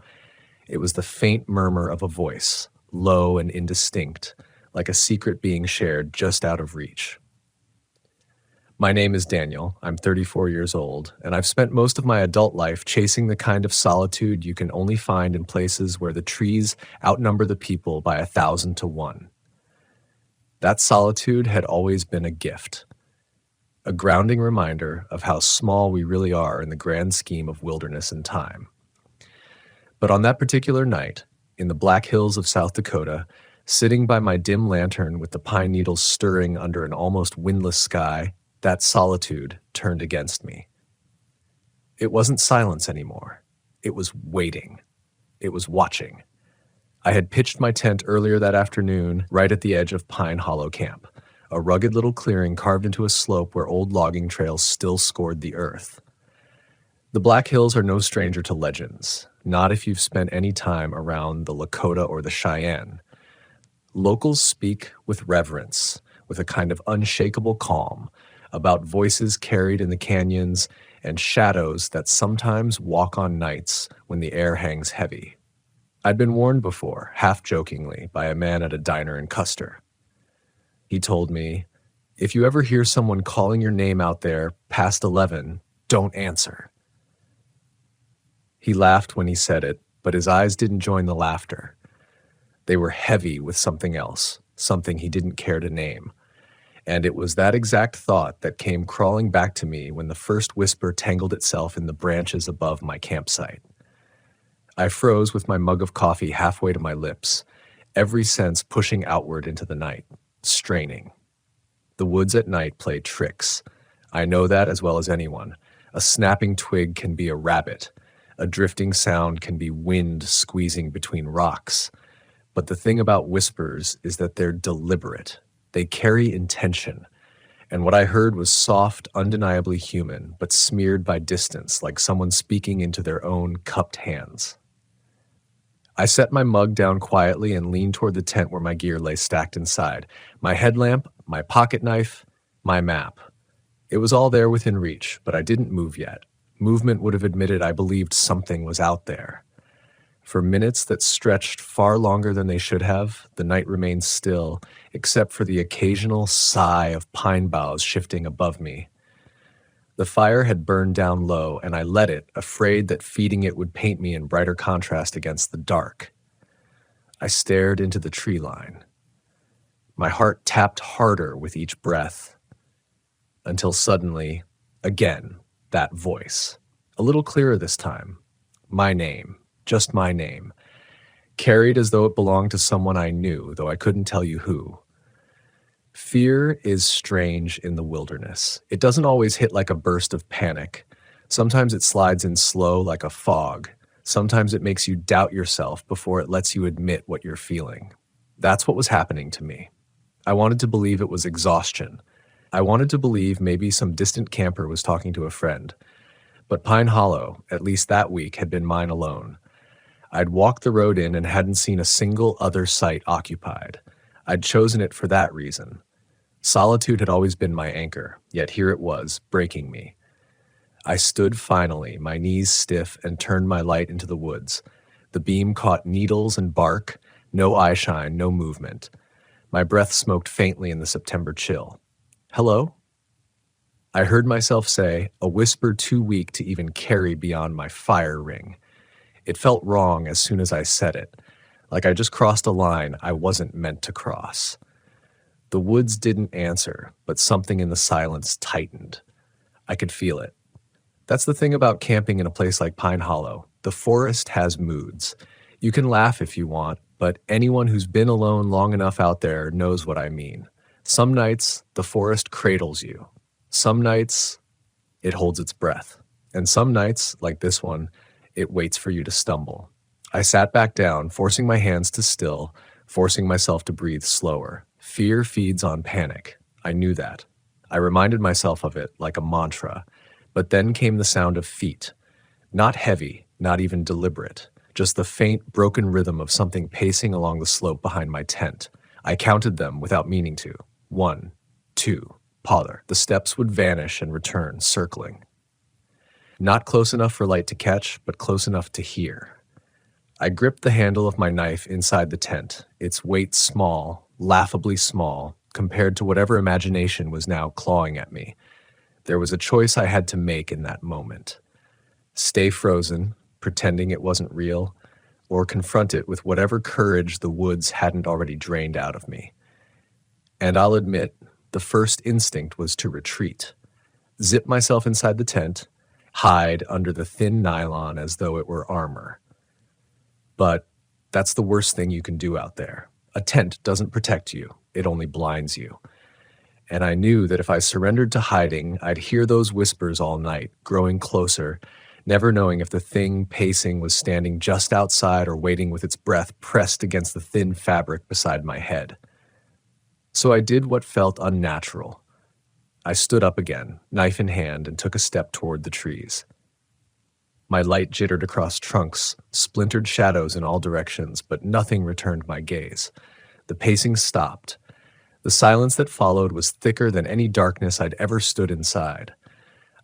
It was the faint murmur of a voice, low and indistinct, like a secret being shared just out of reach. My name is Daniel. I'm 34 years old, and I've spent most of my adult life chasing the kind of solitude you can only find in places where the trees outnumber the people by 1,000 to 1. That solitude had always been a gift, a grounding reminder of how small we really are in the grand scheme of wilderness and time. But on that particular night, in the Black Hills of South Dakota, sitting by my dim lantern with the pine needles stirring under an almost windless sky, that solitude turned against me. It wasn't silence anymore. It was waiting. It was watching. I had pitched my tent earlier that afternoon right at the edge of Pine Hollow Camp, a rugged little clearing carved into a slope where old logging trails still scored the earth. The Black Hills are no stranger to legends, not if you've spent any time around the Lakota or the Cheyenne. Locals speak with reverence, with a kind of unshakable calm, about voices carried in the canyons and shadows that sometimes walk on nights when the air hangs heavy. I'd been warned before, half-jokingly, by a man at a diner in Custer. He told me, "If you ever hear someone calling your name out there past 11, don't answer." He laughed when he said it, but his eyes didn't join the laughter. They were heavy with something else, something he didn't care to name. And it was that exact thought that came crawling back to me when the first whisper tangled itself in the branches above my campsite. I froze with my mug of coffee halfway to my lips, every sense pushing outward into the night, straining. The woods at night play tricks. I know that as well as anyone. A snapping twig can be a rabbit. A drifting sound can be wind squeezing between rocks. But the thing about whispers is that they're deliberate. They carry intention, and what I heard was soft, undeniably human, but smeared by distance, like someone speaking into their own cupped hands. I set my mug down quietly and leaned toward the tent where my gear lay stacked inside. My headlamp, my pocket knife, my map. It was all there within reach, but I didn't move yet. Movement would have admitted I believed something was out there. For minutes that stretched far longer than they should have, the night remained still, except for the occasional sigh of pine boughs shifting above me. The fire had burned down low, and I let it, afraid that feeding it would paint me in brighter contrast against the dark. I stared into the tree line. My heart tapped harder with each breath, until suddenly, again, that voice. A little clearer this time. My name, just my name, carried as though it belonged to someone I knew, though I couldn't tell you who. Fear is strange in the wilderness. It doesn't always hit like a burst of panic. Sometimes it slides in slow like a fog. Sometimes it makes you doubt yourself before it lets you admit what you're feeling. That's what was happening to me. I wanted to believe it was exhaustion. I wanted to believe maybe some distant camper was talking to a friend. But Pine Hollow, at least that week, had been mine alone. I'd walked the road in and hadn't seen a single other site occupied. I'd chosen it for that reason. Solitude had always been my anchor, yet here it was, breaking me. I stood finally, my knees stiff, and turned my light into the woods. The beam caught needles and bark, no eyeshine, no movement. My breath smoked faintly in the September chill. Hello? I heard myself say, a whisper too weak to even carry beyond my fire ring. It felt wrong as soon as I said it, like I just crossed a line I wasn't meant to cross. The woods didn't answer, but something in the silence tightened. I could feel it. That's the thing about camping in a place like Pine Hollow. The forest has moods. You can laugh if you want, but anyone who's been alone long enough out there knows what I mean. Some nights, the forest cradles you. Some nights, it holds its breath. And some nights, like this one, it waits for you to stumble. I sat back down, forcing my hands to still, forcing myself to breathe slower. Fear feeds on panic. I knew that. I reminded myself of it like a mantra. But then came the sound of feet. Not heavy, not even deliberate. Just the faint, broken rhythm of something pacing along the slope behind my tent. I counted them without meaning to. 1, 2, pother. The steps would vanish and return, circling. Not close enough for light to catch, but close enough to hear. I gripped the handle of my knife inside the tent, its weight small, laughably small, compared to whatever imagination was now clawing at me. There was a choice I had to make in that moment. Stay frozen, pretending it wasn't real, or confront it with whatever courage the woods hadn't already drained out of me. And I'll admit, the first instinct was to retreat. Zip myself inside the tent, hide under the thin nylon as though it were armor. But that's the worst thing you can do out there. A tent doesn't protect you, it only blinds you. And I knew that if I surrendered to hiding, I'd hear those whispers all night, growing closer, never knowing if the thing pacing was standing just outside or waiting with its breath pressed against the thin fabric beside my head. So I did what felt unnatural. I stood up again, knife in hand, and took a step toward the trees. My light jittered across trunks, splintered shadows in all directions, but nothing returned my gaze. The pacing stopped. The silence that followed was thicker than any darkness I'd ever stood inside.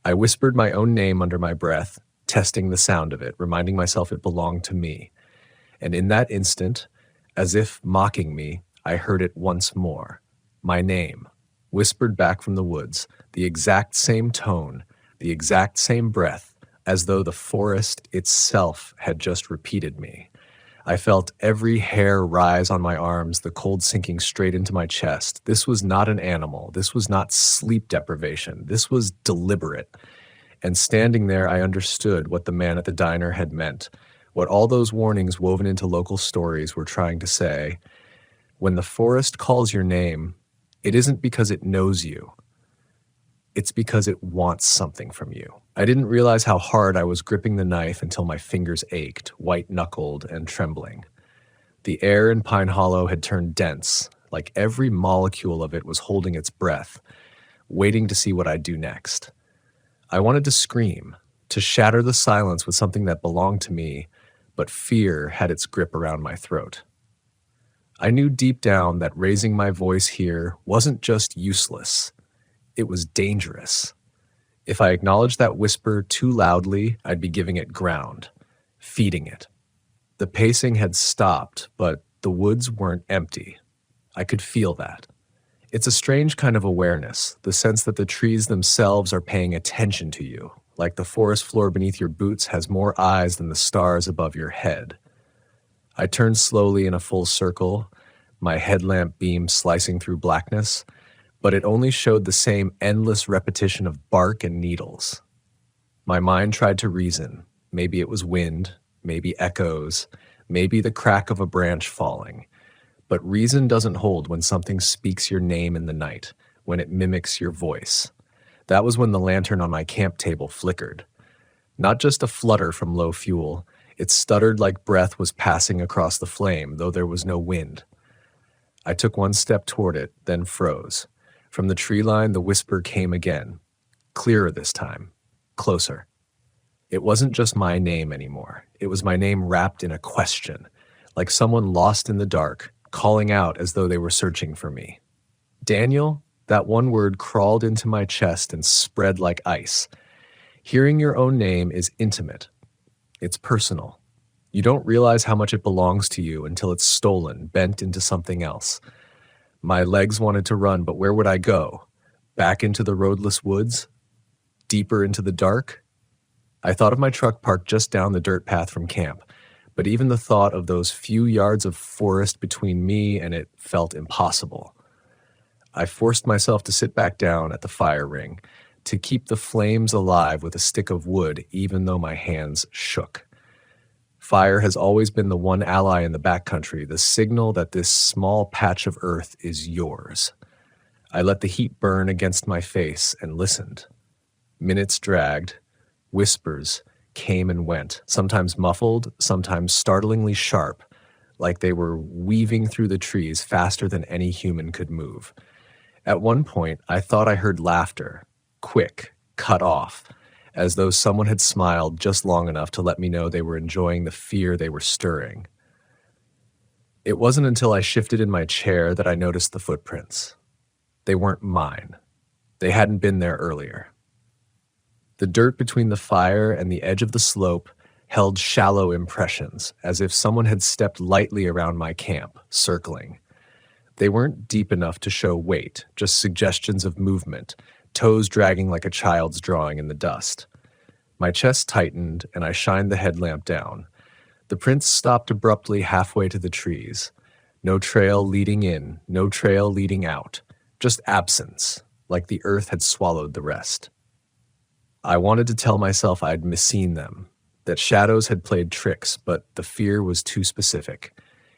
I whispered my own name under my breath, testing the sound of it, reminding myself it belonged to me. And in that instant, as if mocking me, I heard it once more. My name, whispered back from the woods, the exact same tone, the exact same breath, as though the forest itself had just repeated me. I felt every hair rise on my arms, the cold sinking straight into my chest. This was not an animal. This was not sleep deprivation. This was deliberate. And standing there, I understood what the man at the diner had meant, what all those warnings woven into local stories were trying to say. When the forest calls your name, it isn't because it knows you. It's because it wants something from you. I didn't realize how hard I was gripping the knife until my fingers ached, white-knuckled and trembling. The air in Pine Hollow had turned dense, like every molecule of it was holding its breath, waiting to see what I'd do next. I wanted to scream, to shatter the silence with something that belonged to me, but fear had its grip around my throat. I knew deep down that raising my voice here wasn't just useless. It was dangerous. If I acknowledged that whisper too loudly, I'd be giving it ground, feeding it. The pacing had stopped, but the woods weren't empty. I could feel that. It's a strange kind of awareness, the sense that the trees themselves are paying attention to you, like the forest floor beneath your boots has more eyes than the stars above your head. I turned slowly in a full circle, my headlamp beam slicing through blackness, but it only showed the same endless repetition of bark and needles. My mind tried to reason. Maybe it was wind, maybe echoes, maybe the crack of a branch falling. But reason doesn't hold when something speaks your name in the night, when it mimics your voice. That was when the lantern on my camp table flickered. Not just a flutter from low fuel, it stuttered like breath was passing across the flame, though there was no wind. I took one step toward it, then froze. From the tree line, the whisper came again. Clearer this time. Closer. It wasn't just my name anymore. It was my name wrapped in a question, like someone lost in the dark, calling out as though they were searching for me. Daniel, that one word crawled into my chest and spread like ice. Hearing your own name is intimate. It's personal. You don't realize how much it belongs to you until it's stolen, bent into something else. My legs wanted to run, but where would I go? Back into the roadless woods? Deeper into the dark? I thought of my truck parked just down the dirt path from camp, but even the thought of those few yards of forest between me and it felt impossible. I forced myself to sit back down at the fire ring, to keep the flames alive with a stick of wood, even though my hands shook. Fire has always been the one ally in the backcountry, the signal that this small patch of earth is yours. I let the heat burn against my face and listened. Minutes dragged. Whispers came and went, sometimes muffled, sometimes startlingly sharp, like they were weaving through the trees faster than any human could move. At one point, I thought I heard laughter, quick, cut off, as though someone had smiled just long enough to let me know they were enjoying the fear they were stirring. It wasn't until I shifted in my chair that I noticed the footprints. They weren't mine. They hadn't been there earlier. The dirt between the fire and the edge of the slope held shallow impressions, as if someone had stepped lightly around my camp, circling. They weren't deep enough to show weight, just suggestions of movement, toes dragging like a child's drawing in the dust. My chest tightened, and I shined the headlamp down. The prints stopped abruptly halfway to the trees. No trail leading in, no trail leading out. Just absence, like the earth had swallowed the rest. I wanted to tell myself I'd misseen them, that shadows had played tricks, but the fear was too specific.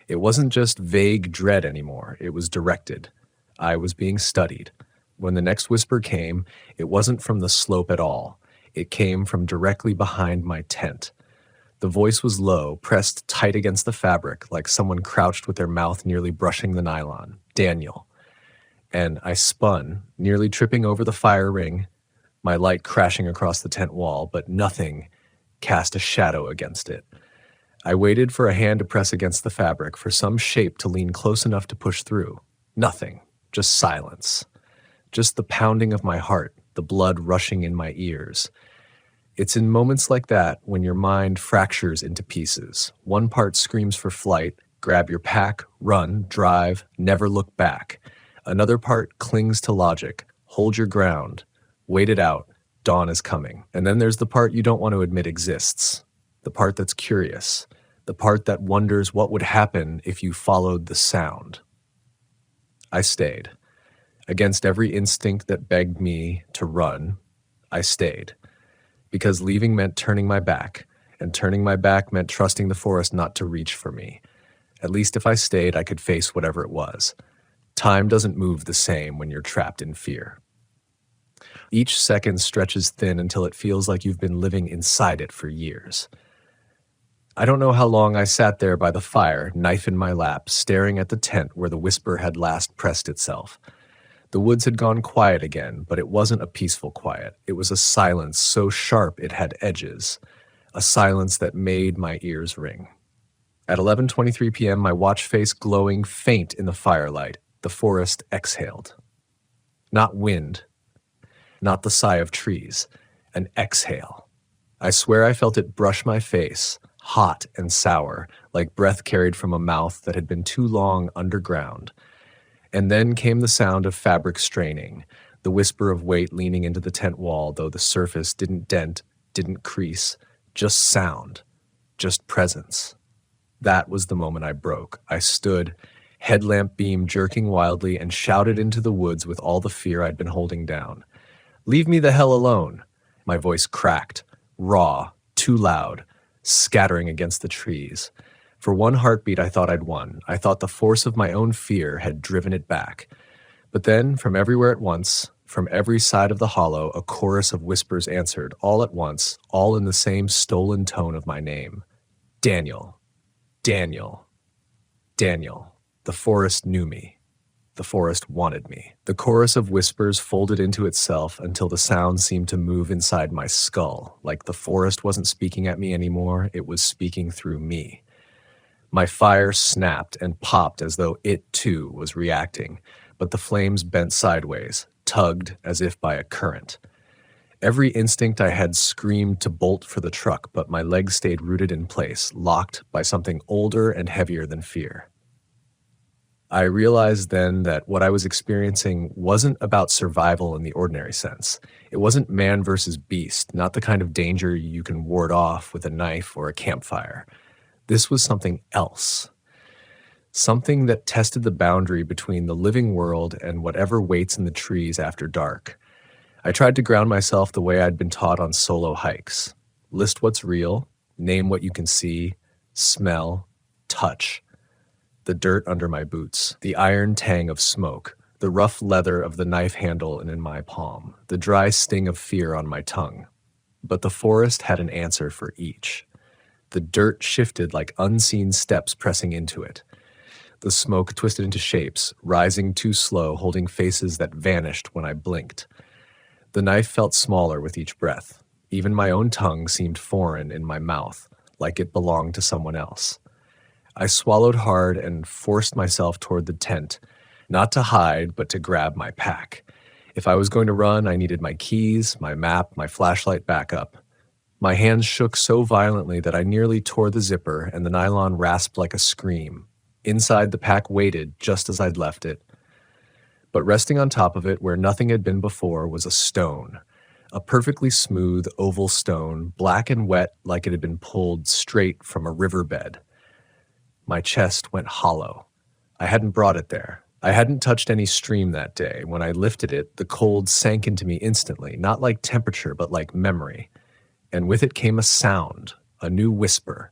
It wasn't just vague dread anymore, it was directed. I was being studied. When the next whisper came, it wasn't from the slope at all. It came from directly behind my tent. The voice was low, pressed tight against the fabric, like someone crouched with their mouth nearly brushing the nylon. Daniel. And I spun, nearly tripping over the fire ring, my light crashing across the tent wall, but nothing cast a shadow against it. I waited for a hand to press against the fabric, for some shape to lean close enough to push through. Nothing, just silence. Just the pounding of my heart, the blood rushing in my ears. It's in moments like that when your mind fractures into pieces. One part screams for flight, grab your pack, run, drive, never look back. Another part clings to logic, hold your ground, wait it out, dawn is coming. And then there's the part you don't want to admit exists, the part that's curious, the part that wonders what would happen if you followed the sound. I stayed. Against every instinct that begged me to run, I stayed. Because leaving meant turning my back, and turning my back meant trusting the forest not to reach for me. At least if I stayed, I could face whatever it was. Time doesn't move the same when you're trapped in fear. Each second stretches thin until it feels like you've been living inside it for years. I don't know how long I sat there by the fire, knife in my lap, staring at the tent where the whisper had last pressed itself. The woods had gone quiet again, but it wasn't a peaceful quiet. It was a silence so sharp it had edges, a silence that made my ears ring. At 11:23 p.m., my watch face glowing faint in the firelight, the forest exhaled. Not wind, not the sigh of trees, an exhale. I swear I felt it brush my face, hot and sour, like breath carried from a mouth that had been too long underground. And then came the sound of fabric straining, the whisper of weight leaning into the tent wall, though the surface didn't dent, didn't crease, just sound, just presence. That was the moment I broke. I stood, headlamp beam jerking wildly, and shouted into the woods with all the fear I'd been holding down. "Leave me the hell alone!" My voice cracked, raw, too loud, scattering against the trees. For one heartbeat, I thought I'd won. I thought the force of my own fear had driven it back. But then, from everywhere at once, from every side of the hollow, a chorus of whispers answered, all at once, all in the same stolen tone of my name. Daniel. Daniel. Daniel. The forest knew me. The forest wanted me. The chorus of whispers folded into itself until the sound seemed to move inside my skull, like the forest wasn't speaking at me anymore, it was speaking through me. My fire snapped and popped as though it, too, was reacting, but the flames bent sideways, tugged as if by a current. Every instinct I had screamed to bolt for the truck, but my legs stayed rooted in place, locked by something older and heavier than fear. I realized then that what I was experiencing wasn't about survival in the ordinary sense. It wasn't man versus beast, not the kind of danger you can ward off with a knife or a campfire. This was something else. Something that tested the boundary between the living world and whatever waits in the trees after dark. I tried to ground myself the way I'd been taught on solo hikes. List what's real, name what you can see, smell, touch. The dirt under my boots, the iron tang of smoke, the rough leather of the knife handle in my palm, the dry sting of fear on my tongue. But the forest had an answer for each. The dirt shifted like unseen steps pressing into it. The smoke twisted into shapes, rising too slow, holding faces that vanished when I blinked. The knife felt smaller with each breath. Even my own tongue seemed foreign in my mouth, like it belonged to someone else. I swallowed hard and forced myself toward the tent, not to hide, but to grab my pack. If I was going to run, I needed my keys, my map, my flashlight backup. My hands shook so violently that I nearly tore the zipper, and the nylon rasped like a scream. Inside, the pack waited just as I'd left it. But resting on top of it, where nothing had been before, was a stone. A perfectly smooth, oval stone, black and wet like it had been pulled straight from a riverbed. My chest went hollow. I hadn't brought it there. I hadn't touched any stream that day. When I lifted it, the cold sank into me instantly, not like temperature, but like memory. And with it came a sound, a new whisper,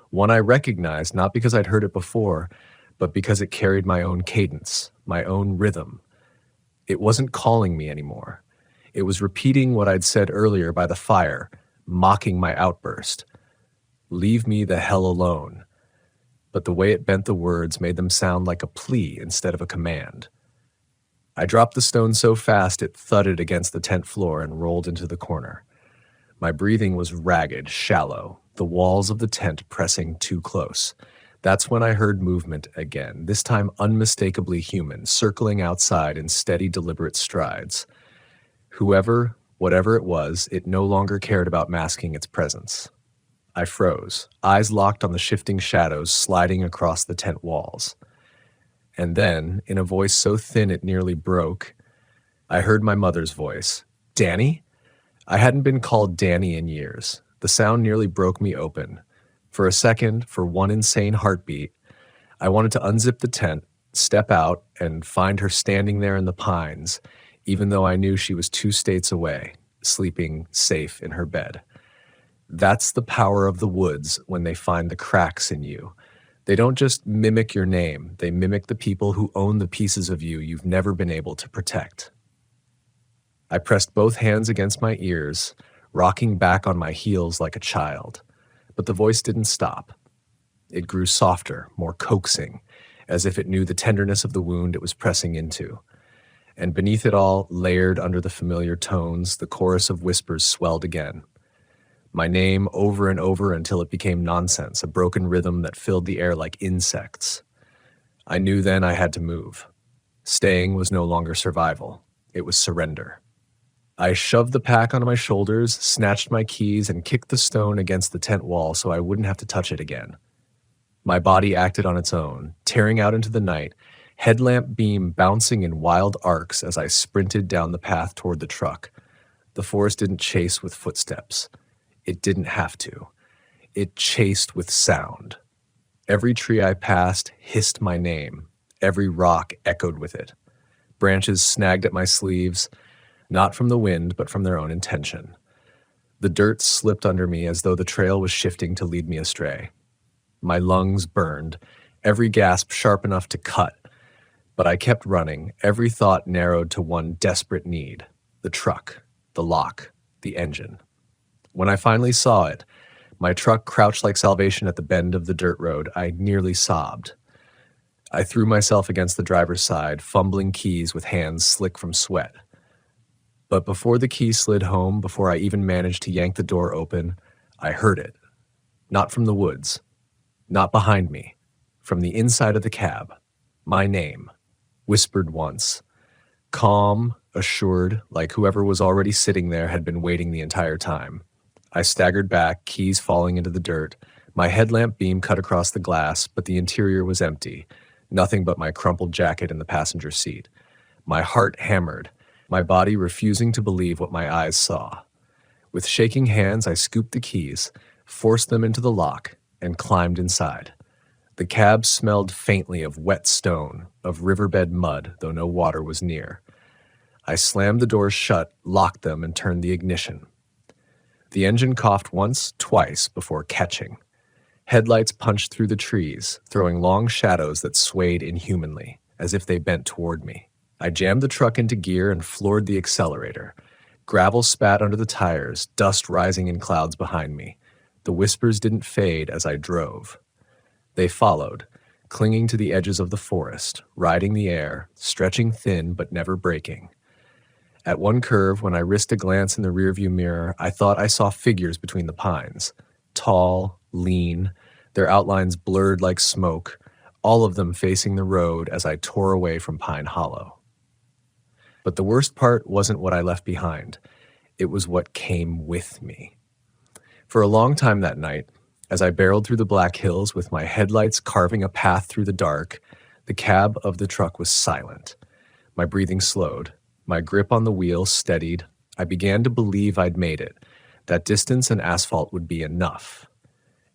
one I recognized not because I'd heard it before, but because it carried my own cadence, my own rhythm. It wasn't calling me anymore. It was repeating what I'd said earlier by the fire, mocking my outburst. Leave me the hell alone. But the way it bent the words made them sound like a plea instead of a command. I dropped the stone so fast it thudded against the tent floor and rolled into the corner. My breathing was ragged, shallow, the walls of the tent pressing too close. That's when I heard movement again, this time unmistakably human, circling outside in steady, deliberate strides. Whoever, whatever it was, it no longer cared about masking its presence. I froze, eyes locked on the shifting shadows sliding across the tent walls. And then, in a voice so thin it nearly broke, I heard my mother's voice. Danny? I hadn't been called Danny in years. The sound nearly broke me open. For a second, for one insane heartbeat, I wanted to unzip the tent, step out, and find her standing there in the pines, even though I knew she was 2 states away, sleeping safe in her bed. That's the power of the woods when they find the cracks in you. They don't just mimic your name, they mimic the people who own the pieces of you you've never been able to protect. I pressed both hands against my ears, rocking back on my heels like a child. But the voice didn't stop. It grew softer, more coaxing, as if it knew the tenderness of the wound it was pressing into. And beneath it all, layered under the familiar tones, the chorus of whispers swelled again. My name over and over until it became nonsense, a broken rhythm that filled the air like insects. I knew then I had to move. Staying was no longer survival. It was surrender. I shoved the pack onto my shoulders, snatched my keys, and kicked the stone against the tent wall so I wouldn't have to touch it again. My body acted on its own, tearing out into the night, headlamp beam bouncing in wild arcs as I sprinted down the path toward the truck. The forest didn't chase with footsteps. It didn't have to. It chased with sound. Every tree I passed hissed my name. Every rock echoed with it. Branches snagged at my sleeves, not from the wind, but from their own intention. The dirt slipped under me as though the trail was shifting to lead me astray. My lungs burned, every gasp sharp enough to cut, but I kept running, every thought narrowed to one desperate need: the truck, the lock, the engine. When I finally saw it, my truck crouched like salvation at the bend of the dirt road, I nearly sobbed. I threw myself against the driver's side, fumbling keys with hands slick from sweat. But before the key slid home, before I even managed to yank the door open, I heard it. Not from the woods, not behind me, from the inside of the cab. My name, whispered once. Calm, assured, like whoever was already sitting there had been waiting the entire time. I staggered back, keys falling into the dirt. My headlamp beam cut across the glass, but the interior was empty. Nothing but my crumpled jacket in the passenger seat. My heart hammered, my body refusing to believe what my eyes saw. With shaking hands, I scooped the keys, forced them into the lock, and climbed inside. The cab smelled faintly of wet stone, of riverbed mud, though no water was near. I slammed the doors shut, locked them, and turned the ignition. The engine coughed once, twice, before catching. Headlights punched through the trees, throwing long shadows that swayed inhumanly, as if they bent toward me. I jammed the truck into gear and floored the accelerator. Gravel spat under the tires, dust rising in clouds behind me. The whispers didn't fade as I drove. They followed, clinging to the edges of the forest, riding the air, stretching thin but never breaking. At one curve, when I risked a glance in the rearview mirror, I thought I saw figures between the pines. Tall, lean, their outlines blurred like smoke, all of them facing the road as I tore away from Pine Hollow. But the worst part wasn't what I left behind. It was what came with me. For a long time that night, as I barreled through the Black Hills with my headlights carving a path through the dark, the cab of the truck was silent. My breathing slowed. My grip on the wheel steadied. I began to believe I'd made it, that distance and asphalt would be enough.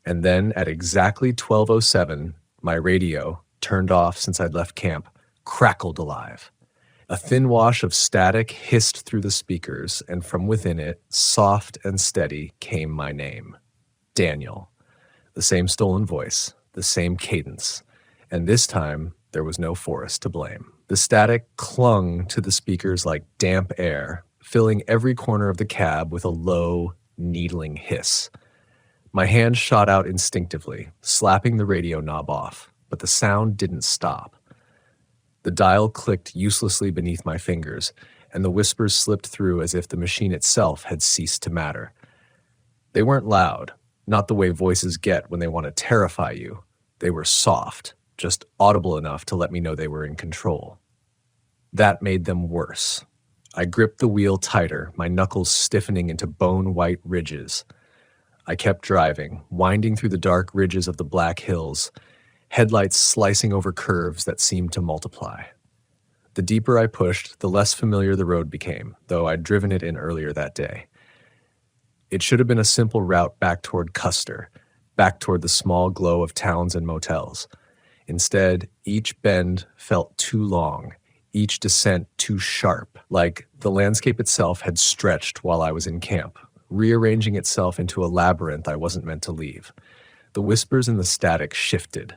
And then at exactly 12:07, my radio, turned off since I'd left camp, crackled alive. A thin wash of static hissed through the speakers, and from within it, soft and steady, came my name. Daniel. The same stolen voice, the same cadence, and this time there was no Forrest to blame. The static clung to the speakers like damp air, filling every corner of the cab with a low, needling hiss. My hand shot out instinctively, slapping the radio knob off, but the sound didn't stop. The dial clicked uselessly beneath my fingers, and the whispers slipped through as if the machine itself had ceased to matter. They weren't loud, not the way voices get when they want to terrify you. They were soft, just audible enough to let me know they were in control. That made them worse. I gripped the wheel tighter, my knuckles stiffening into bone-white ridges. I kept driving, winding through the dark ridges of the Black Hills, headlights slicing over curves that seemed to multiply. The deeper I pushed, the less familiar the road became, though I'd driven it in earlier that day. It should have been a simple route back toward Custer, back toward the small glow of towns and motels. Instead, each bend felt too long, each descent too sharp, like the landscape itself had stretched while I was in camp, rearranging itself into a labyrinth I wasn't meant to leave. The whispers and the static shifted.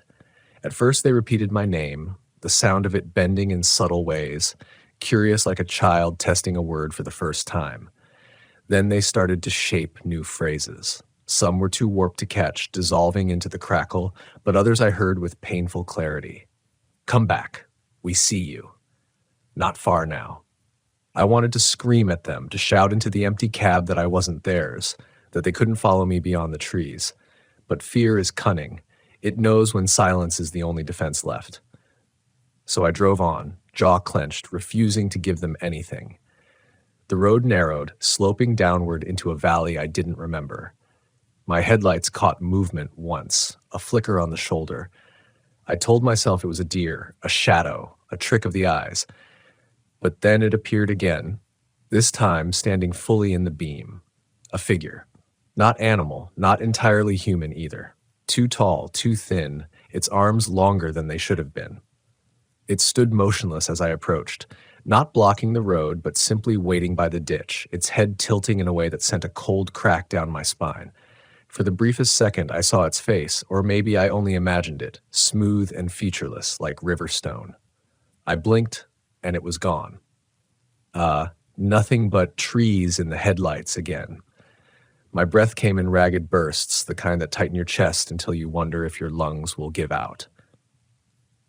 At first they repeated my name, the sound of it bending in subtle ways, curious like a child testing a word for the first time. Then they started to shape new phrases. Some were too warped to catch, dissolving into the crackle, but others I heard with painful clarity. Come back. We see you. Not far now. I wanted to scream at them, to shout into the empty cab that I wasn't theirs, that they couldn't follow me beyond the trees. But fear is cunning. It knows when silence is the only defense left. So I drove on, jaw clenched, refusing to give them anything. The road narrowed, sloping downward into a valley I didn't remember. My headlights caught movement once, a flicker on the shoulder. I told myself it was a deer, a shadow, a trick of the eyes. But then it appeared again, this time standing fully in the beam. A figure. Not animal, not entirely human either. Too tall, too thin, its arms longer than they should have been. It stood motionless as I approached, not blocking the road, but simply waiting by the ditch, its head tilting in a way that sent a cold crack down my spine. For the briefest second, I saw its face, or maybe I only imagined it, smooth and featureless like river stone. I blinked, and it was gone. Nothing but trees in the headlights again. My breath came in ragged bursts, the kind that tighten your chest until you wonder if your lungs will give out.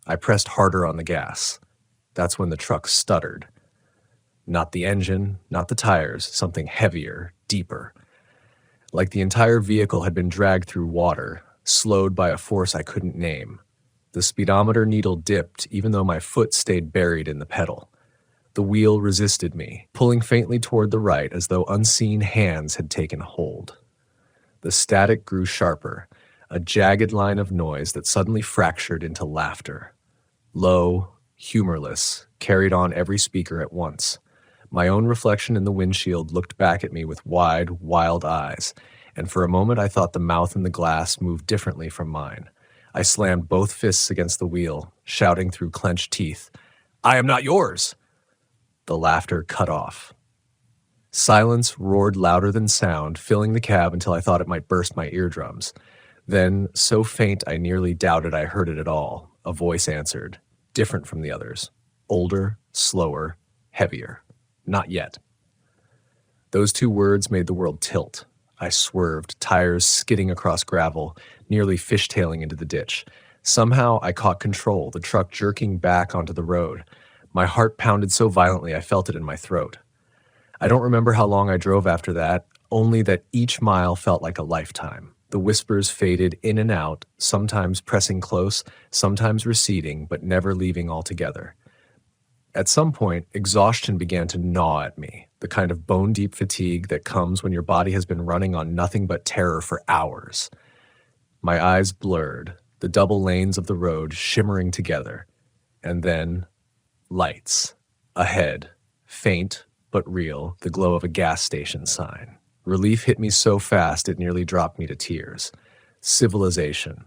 I pressed harder on the gas. That's when the truck stuttered. Not the engine, not the tires, something heavier, deeper. Like the entire vehicle had been dragged through water, slowed by a force I couldn't name. The speedometer needle dipped even though my foot stayed buried in the pedal. The wheel resisted me, pulling faintly toward the right as though unseen hands had taken hold. The static grew sharper, a jagged line of noise that suddenly fractured into laughter. Low, humorless, carried on every speaker at once. My own reflection in the windshield looked back at me with wide, wild eyes, and for a moment I thought the mouth in the glass moved differently from mine. I slammed both fists against the wheel, shouting through clenched teeth, "I am not yours!" The laughter cut off. Silence roared louder than sound, filling the cab until I thought it might burst my eardrums. Then, so faint I nearly doubted I heard it at all, a voice answered, different from the others. Older, slower, heavier. Not yet. Those two words made the world tilt. I swerved, tires skidding across gravel, nearly fishtailing into the ditch. Somehow I caught control, the truck jerking back onto the road. My heart pounded so violently I felt it in my throat. I don't remember how long I drove after that, only that each mile felt like a lifetime. The whispers faded in and out, sometimes pressing close, sometimes receding, but never leaving altogether. At some point, exhaustion began to gnaw at me, the kind of bone-deep fatigue that comes when your body has been running on nothing but terror for hours. My eyes blurred, the double lanes of the road shimmering together, and then lights. Ahead, faint but real, the glow of a gas station sign. Relief hit me so fast it nearly dropped me to tears. Civilization.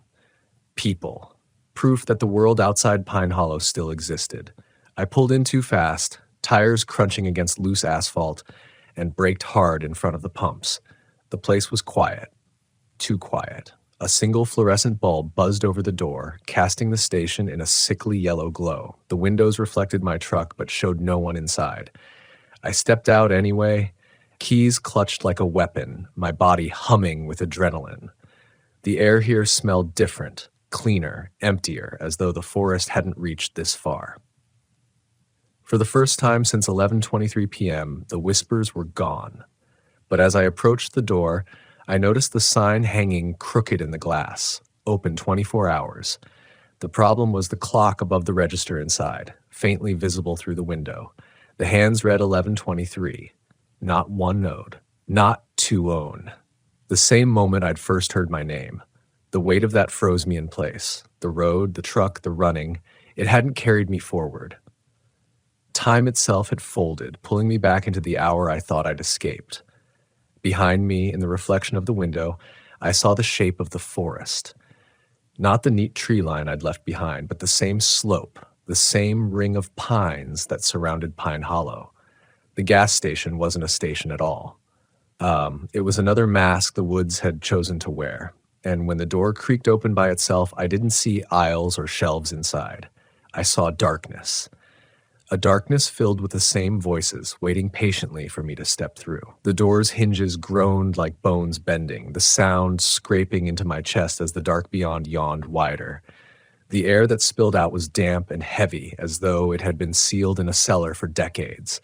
People. Proof that the world outside Pine Hollow still existed. I pulled in too fast, tires crunching against loose asphalt, and braked hard in front of the pumps. The place was quiet. Too quiet. A single fluorescent bulb buzzed over the door, casting the station in a sickly yellow glow. The windows reflected my truck, but showed no one inside. I stepped out anyway, keys clutched like a weapon, my body humming with adrenaline. The air here smelled different, cleaner, emptier, as though the forest hadn't reached this far. For the first time since 11:23 p.m., the whispers were gone. But as I approached the door, I noticed the sign hanging crooked in the glass, open 24 hours. The problem was the clock above the register inside, faintly visible through the window. The hands read 11:23. Not one node. Not two own. The same moment I'd first heard my name. The weight of that froze me in place. The road, the truck, the running. It hadn't carried me forward. Time itself had folded, pulling me back into the hour I thought I'd escaped. Behind me, in the reflection of the window, I saw the shape of the forest. Not the neat tree line I'd left behind, but the same slope, the same ring of pines that surrounded Pine Hollow. The gas station wasn't a station at all. It was another mask the woods had chosen to wear. And when the door creaked open by itself, I didn't see aisles or shelves inside. I saw darkness. A darkness filled with the same voices, waiting patiently for me to step through. The door's hinges groaned like bones bending, the sound scraping into my chest as the dark beyond yawned wider. The air that spilled out was damp and heavy, as though it had been sealed in a cellar for decades.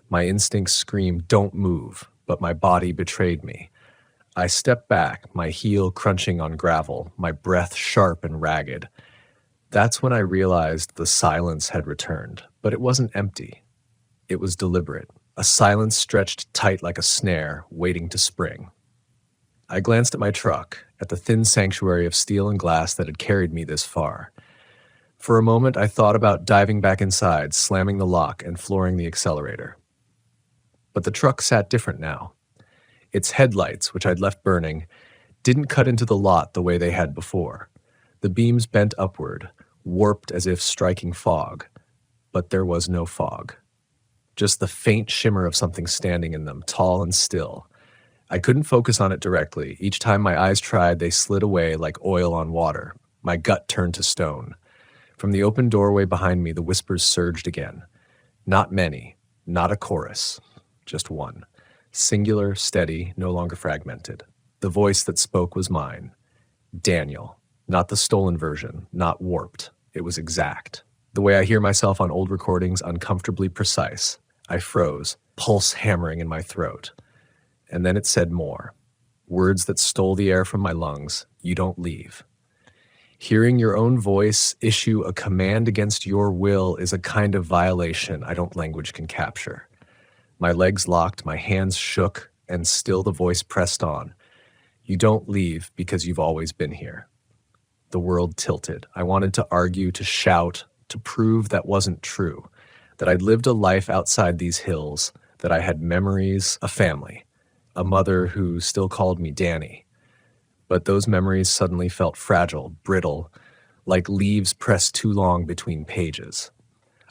My instincts screamed, "Don't move," but my body betrayed me. I stepped back, my heel crunching on gravel, my breath sharp and ragged. That's when I realized the silence had returned, but it wasn't empty. It was deliberate, a silence stretched tight like a snare, waiting to spring. I glanced at my truck, at the thin sanctuary of steel and glass that had carried me this far. For a moment, I thought about diving back inside, slamming the lock and flooring the accelerator. But the truck sat different now. Its headlights, which I'd left burning, didn't cut into the lot the way they had before. The beams bent upward, warped as if striking fog, but there was no fog. just the faint shimmer of something standing in them, tall and still. I couldn't focus on it directly. Each time my eyes tried, they slid away like oil on water. My gut turned to stone. From the open doorway behind me, the whispers surged again. Not many, not a chorus, just one. Singular, steady, no longer fragmented. The voice that spoke was mine. Daniel. Not the stolen version, not warped. It was exact. The way I hear myself on old recordings, uncomfortably precise. I froze, pulse hammering in my throat. And then it said more. Words that stole the air from my lungs. You don't leave. Hearing your own voice issue a command against your will is a kind of violation language can capture. My legs locked, my hands shook, and still the voice pressed on. You don't leave because you've always been here. The world tilted. I wanted to argue, to shout, to prove that wasn't true, that I'd lived a life outside these hills, that I had memories, a family, a mother who still called me Danny. But those memories suddenly felt fragile, brittle, like leaves pressed too long between pages.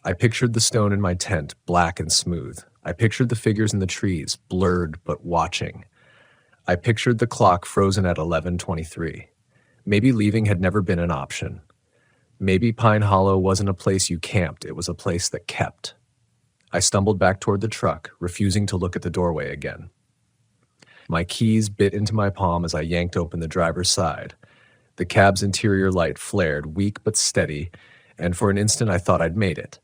I pictured the stone in my tent, black and smooth. I pictured the figures in the trees, blurred but watching. I pictured the clock frozen at 11:23. Maybe leaving had never been an option. Maybe Pine Hollow wasn't a place you camped, it was a place that kept. I stumbled back toward the truck, refusing to look at the doorway again. My keys bit into my palm as I yanked open the driver's side. The cab's interior light flared, weak but steady, and for an instant I thought I'd made it.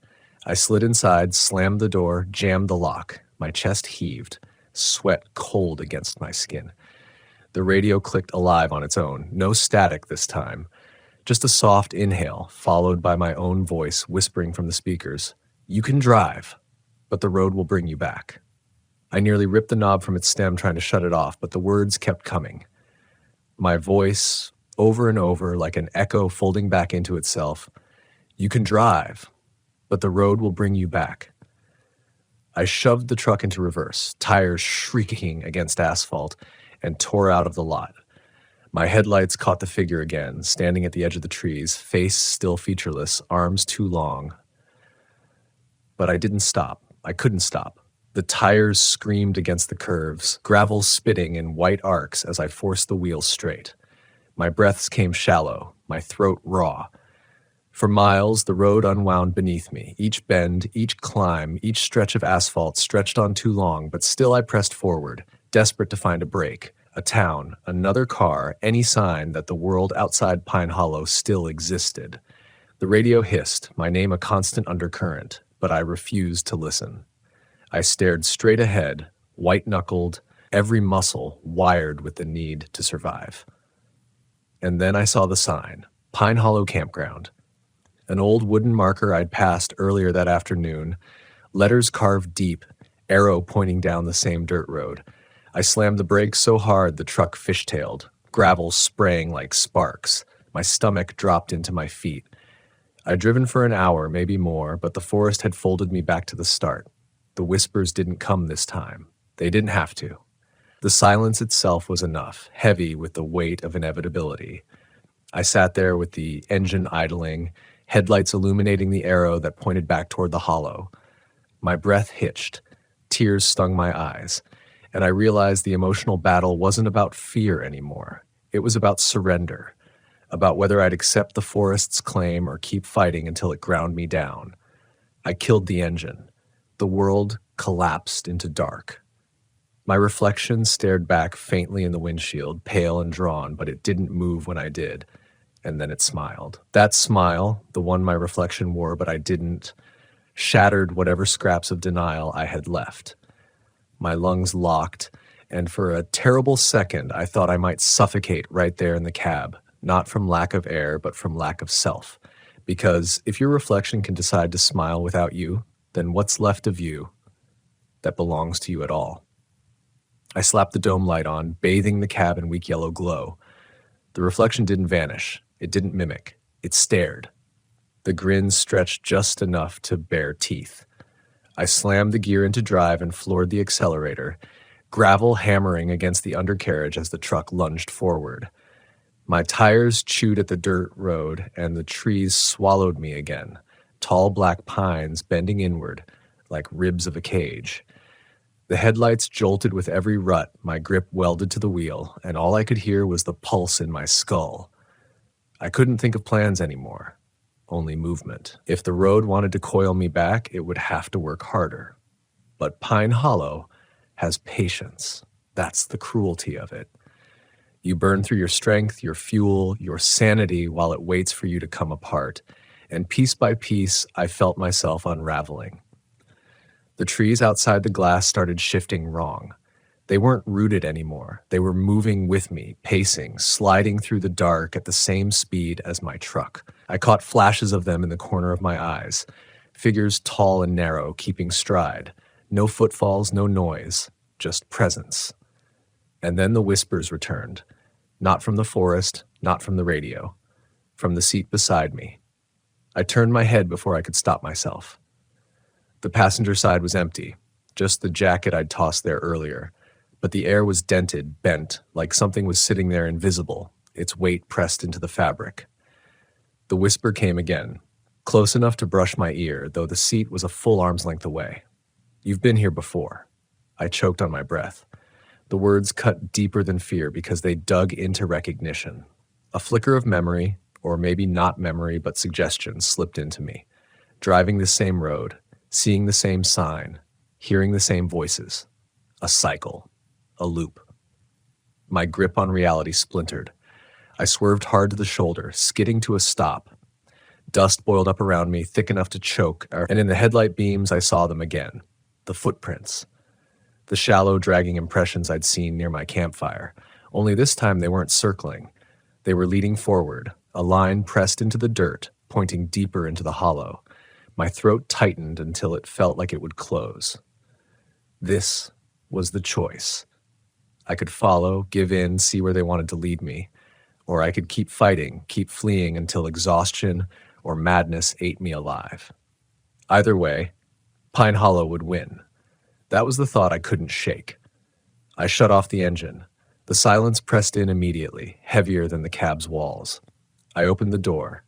I slid inside, slammed the door, jammed the lock. My chest heaved, sweat cold against my skin. The radio clicked alive on its own, no static this time. Just a soft inhale, followed by my own voice whispering from the speakers, "You can drive, but the road will bring you back." I nearly ripped the knob from its stem trying to shut it off, but the words kept coming. My voice, over and over, like an echo folding back into itself, "You can drive, but the road will bring you back." I shoved the truck into reverse, tires shrieking against asphalt, and tore out of the lot. My headlights caught the figure again, standing at the edge of the trees, face still featureless, arms too long. But I didn't stop. I couldn't stop. The tires screamed against the curves, gravel spitting in white arcs as I forced the wheels straight. My breaths came shallow, my throat raw. For miles, the road unwound beneath me. Each bend, each climb, each stretch of asphalt stretched on too long, but still I pressed forward, desperate to find a break, a town, another car, any sign that the world outside Pine Hollow still existed. The radio hissed, my name a constant undercurrent, but I refused to listen. I stared straight ahead, white-knuckled, every muscle wired with the need to survive. And then I saw the sign, Pine Hollow Campground. An old wooden marker I'd passed earlier that afternoon, letters carved deep, arrow pointing down the same dirt road. I slammed the brakes so hard the truck fishtailed, gravel spraying like sparks. My stomach dropped into my feet. I'd driven for an hour, maybe more, but the forest had folded me back to the start. The whispers didn't come this time. They didn't have to. The silence itself was enough, heavy with the weight of inevitability. I sat there with the engine idling, headlights illuminating the arrow that pointed back toward the hollow. My breath hitched. Tears stung my eyes. And I realized the emotional battle wasn't about fear anymore. It was about surrender, about whether I'd accept the forest's claim or keep fighting until it ground me down. I killed the engine. The world collapsed into dark. My reflection stared back faintly in the windshield, pale and drawn, but it didn't move when I did. And then it smiled. That smile, the one my reflection wore but I didn't, shattered whatever scraps of denial I had left. My lungs locked, and for a terrible second I thought I might suffocate right there in the cab, not from lack of air, but from lack of self. Because if your reflection can decide to smile without you, then what's left of you that belongs to you at all? I slapped the dome light on, bathing the cab in weak yellow glow. The reflection didn't vanish. It didn't mimic. It stared. The grin stretched just enough to bare teeth. I slammed the gear into drive and floored the accelerator, gravel hammering against the undercarriage as the truck lunged forward. My tires chewed at the dirt road, and the trees swallowed me again, tall black pines bending inward, like ribs of a cage. The headlights jolted with every rut, my grip welded to the wheel, and all I could hear was the pulse in my skull. I couldn't think of plans anymore, only movement. If the road wanted to coil me back, it would have to work harder. But Pine Hollow has patience. That's the cruelty of it. You burn through your strength, your fuel, your sanity while it waits for you to come apart. And piece by piece, I felt myself unraveling. The trees outside the glass started shifting wrong. They weren't rooted anymore. They were moving with me, pacing, sliding through the dark at the same speed as my truck. I caught flashes of them in the corner of my eyes. Figures tall and narrow, keeping stride. No footfalls, no noise, just presence. And then the whispers returned. Not from the forest, not from the radio. From the seat beside me. I turned my head before I could stop myself. The passenger side was empty, just the jacket I'd tossed there earlier. But the air was dented, bent, like something was sitting there invisible, its weight pressed into the fabric. The whisper came again, close enough to brush my ear, though the seat was a full arm's length away. "You've been here before." I choked on my breath. The words cut deeper than fear because they dug into recognition. A flicker of memory, or maybe not memory but suggestion, slipped into me. Driving the same road, seeing the same sign, hearing the same voices. A cycle. A loop. My grip on reality splintered. I swerved hard to the shoulder, skidding to a stop. Dust boiled up around me, thick enough to choke, and in the headlight beams I saw them again. The footprints. The shallow, dragging impressions I'd seen near my campfire. Only this time they weren't circling. They were leading forward, a line pressed into the dirt, pointing deeper into the hollow. My throat tightened until it felt like it would close. This was the choice. I could follow, give in, see where they wanted to lead me. Or I could keep fighting, keep fleeing until exhaustion or madness ate me alive. Either way, Pine Hollow would win. That was the thought I couldn't shake. I shut off the engine. The silence pressed in immediately, heavier than the cab's walls. I opened the door.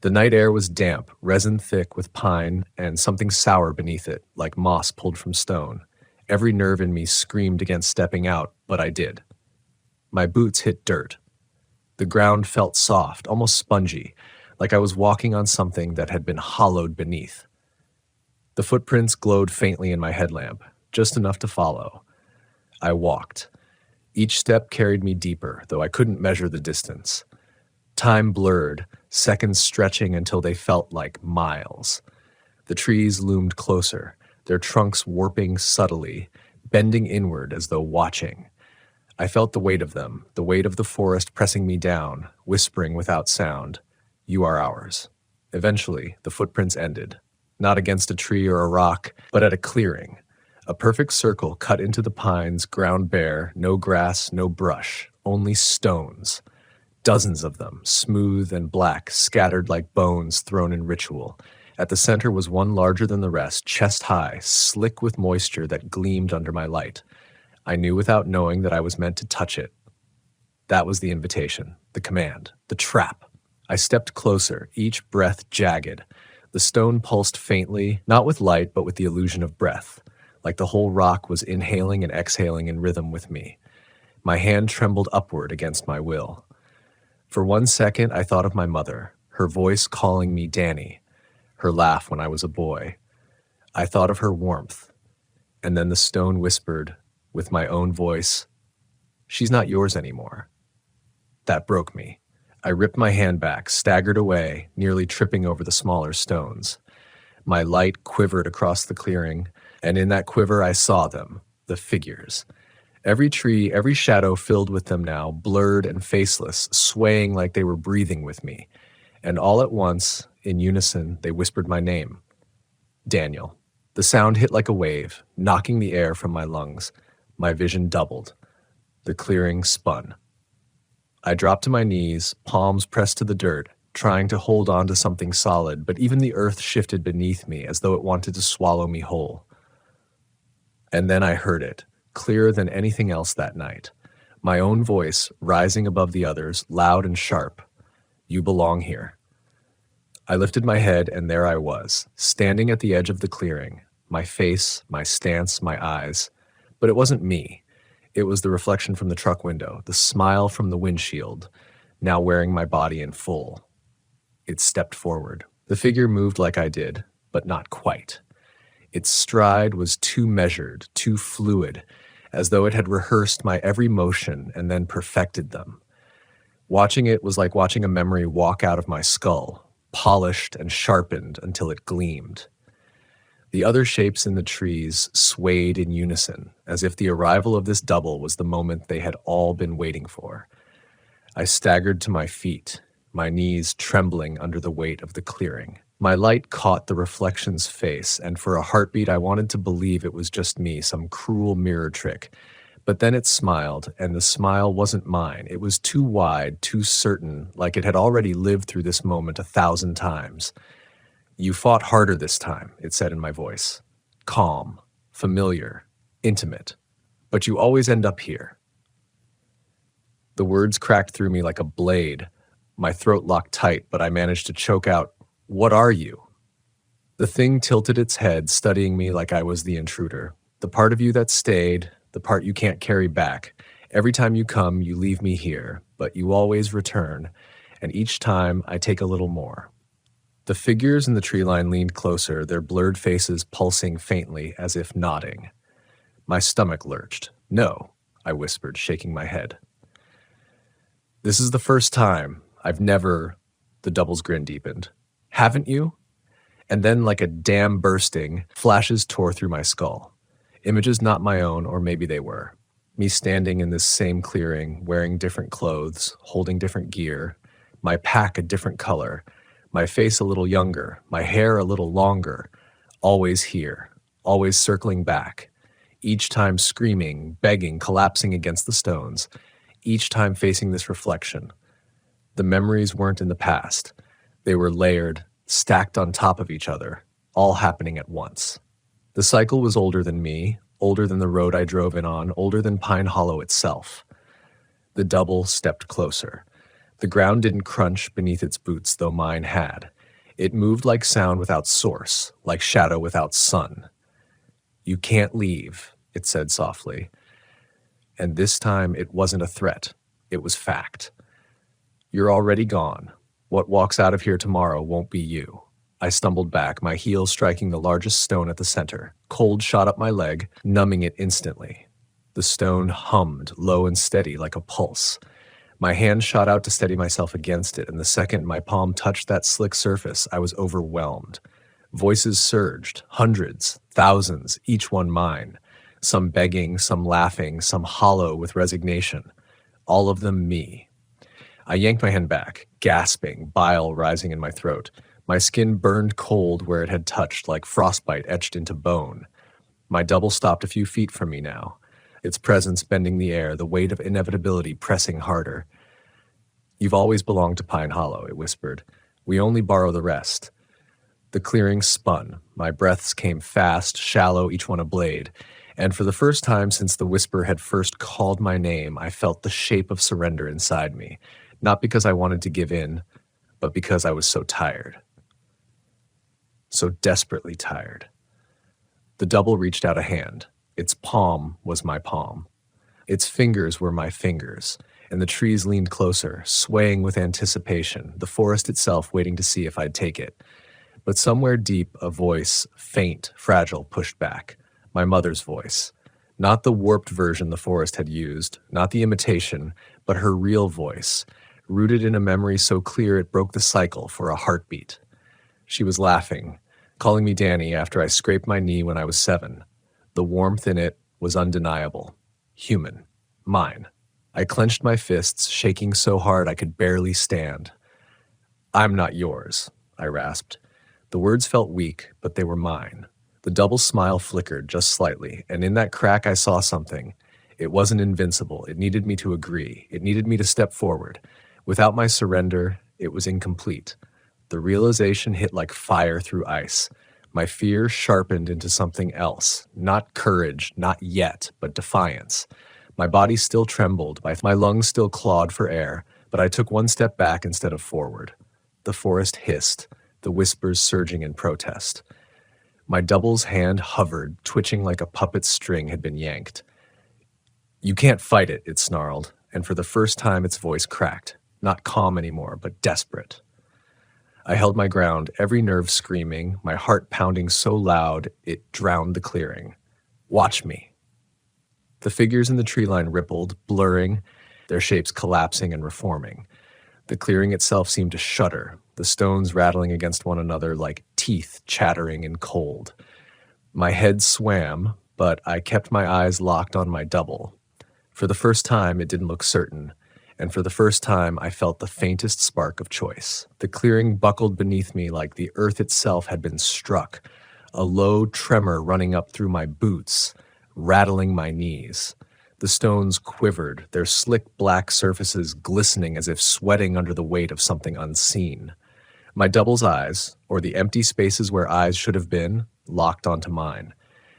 The night air was damp, resin thick with pine, and something sour beneath it, like moss pulled from stone. Every nerve in me screamed against stepping out, but I did. My boots hit dirt. The ground felt soft, almost spongy, like I was walking on something that had been hollowed beneath. The footprints glowed faintly in my headlamp, just enough to follow. I walked. Each step carried me deeper, though I couldn't measure the distance. Time blurred, seconds stretching until they felt like miles. The trees loomed closer, their trunks warping subtly, bending inward as though watching. I felt the weight of them, the weight of the forest pressing me down, whispering without sound, "You are ours." Eventually, the footprints ended, not against a tree or a rock, but at a clearing. A perfect circle cut into the pines, ground bare, no grass, no brush, only stones. Dozens of them, smooth and black, scattered like bones thrown in ritual. At the center was one larger than the rest, chest high, slick with moisture that gleamed under my light. I knew without knowing that I was meant to touch it. That was the invitation, the command, the trap. I stepped closer, each breath jagged. The stone pulsed faintly, not with light, but with the illusion of breath, like the whole rock was inhaling and exhaling in rhythm with me. My hand trembled upward against my will. For 1 second, I thought of my mother, her voice calling me Danny, her laugh when I was a boy. I thought of her warmth, and then the stone whispered, with my own voice, "She's not yours anymore." That broke me. I ripped my hand back, staggered away, nearly tripping over the smaller stones. My light quivered across the clearing, and in that quiver I saw them, the figures. Every tree, every shadow filled with them now, blurred and faceless, swaying like they were breathing with me. And all at once, in unison, they whispered my name. Daniel. The sound hit like a wave, knocking the air from my lungs. My vision doubled. The clearing spun. I dropped to my knees, palms pressed to the dirt, trying to hold on to something solid, but even the earth shifted beneath me as though it wanted to swallow me whole. And then I heard it, clearer than anything else that night. My own voice, rising above the others, loud and sharp. "You belong here." I lifted my head, and there I was, standing at the edge of the clearing, my face, my stance, my eyes. But it wasn't me. It was the reflection from the truck window, the smile from the windshield, now wearing my body in full. It stepped forward. The figure moved like I did, but not quite. Its stride was too measured, too fluid, as though it had rehearsed my every motion and then perfected them. Watching it was like watching a memory walk out of my skull, polished and sharpened until it gleamed. The other shapes in the trees swayed in unison, as if the arrival of this double was the moment they had all been waiting for. I staggered to my feet, my knees trembling under the weight of the clearing. My light caught the reflection's face, and for a heartbeat I wanted to believe it was just me, some cruel mirror trick. But then it smiled, and the smile wasn't mine. It was too wide, too certain, like it had already lived through this moment 1,000 times. "You fought harder this time," it said in my voice. Calm, familiar, intimate. "But you always end up here." The words cracked through me like a blade. My throat locked tight, but I managed to choke out, "What are you?" The thing tilted its head, studying me like I was the intruder. "The part of you that stayed, the part you can't carry back. Every time you come, you leave me here, but you always return, and each time I take a little more." The figures in the tree line leaned closer, their blurred faces pulsing faintly as if nodding. My stomach lurched. "No," I whispered, shaking my head. "This is the first time. I've never—" The double's grin deepened. "Haven't you?" And then, like a dam bursting, flashes tore through my skull. Images not my own, or maybe they were. Me standing in this same clearing, wearing different clothes, holding different gear, my pack a different color, my face a little younger, my hair a little longer, always here, always circling back, each time screaming, begging, collapsing against the stones, each time facing this reflection. The memories weren't in the past. They were layered, stacked on top of each other, all happening at once. The cycle was older than me, older than the road I drove in on, older than Pine Hollow itself. The double stepped closer. The ground didn't crunch beneath its boots, though mine had. It moved like sound without source, like shadow without sun. "You can't leave," it said softly. And this time it wasn't a threat. It was fact. "You're already gone. What walks out of here tomorrow won't be you." I stumbled back, my heel striking the largest stone at the center. Cold shot up my leg, numbing it instantly. The stone hummed, low and steady, like a pulse. My hand shot out to steady myself against it, and the second my palm touched that slick surface, I was overwhelmed. Voices surged, hundreds, thousands, each one mine. Some begging, some laughing, some hollow with resignation. All of them me. I yanked my hand back, gasping, bile rising in my throat. My skin burned cold where it had touched, like frostbite etched into bone. My double stopped a few feet from me now, its presence bending the air, the weight of inevitability pressing harder. "You've always belonged to Pine Hollow," it whispered. "We only borrow the rest." The clearing spun. My breaths came fast, shallow, each one a blade. And for the first time since the whisper had first called my name, I felt the shape of surrender inside me. Not because I wanted to give in, but because I was so tired. So desperately tired. The double reached out a hand. Its palm was my palm. Its fingers were my fingers, and the trees leaned closer, swaying with anticipation, the forest itself waiting to see if I'd take it. But somewhere deep, a voice, faint, fragile, pushed back. My mother's voice. Not the warped version the forest had used, not the imitation, but her real voice, rooted in a memory so clear it broke the cycle for a heartbeat. She was laughing, calling me Danny after I scraped my knee when I was 7. The warmth in it was undeniable. Human. Mine. I clenched my fists, shaking so hard I could barely stand. "I'm not yours," I rasped. The words felt weak, but they were mine. The double smile flickered just slightly, and in that crack I saw something. It wasn't invincible. It needed me to agree. It needed me to step forward. Without my surrender, it was incomplete. The realization hit like fire through ice. My fear sharpened into something else. Not courage, not yet, but defiance. My body still trembled, my lungs still clawed for air, but I took one step back instead of forward. The forest hissed, the whispers surging in protest. My double's hand hovered, twitching like a puppet's string had been yanked. "You can't fight it," it snarled, and for the first time its voice cracked, not calm anymore, but desperate. I held my ground, every nerve screaming, my heart pounding so loud it drowned the clearing. "Watch me." The figures in the tree line rippled, blurring, their shapes collapsing and reforming. The clearing itself seemed to shudder, the stones rattling against one another like teeth chattering in cold. My head swam, but I kept my eyes locked on my double. For the first time, it didn't look certain, and for the first time, I felt the faintest spark of choice. The clearing buckled beneath me like the earth itself had been struck, a low tremor running up through my boots, rattling my knees. The stones quivered, their slick black surfaces glistening as if sweating under the weight of something unseen. My double's eyes, or the empty spaces where eyes should have been, locked onto mine.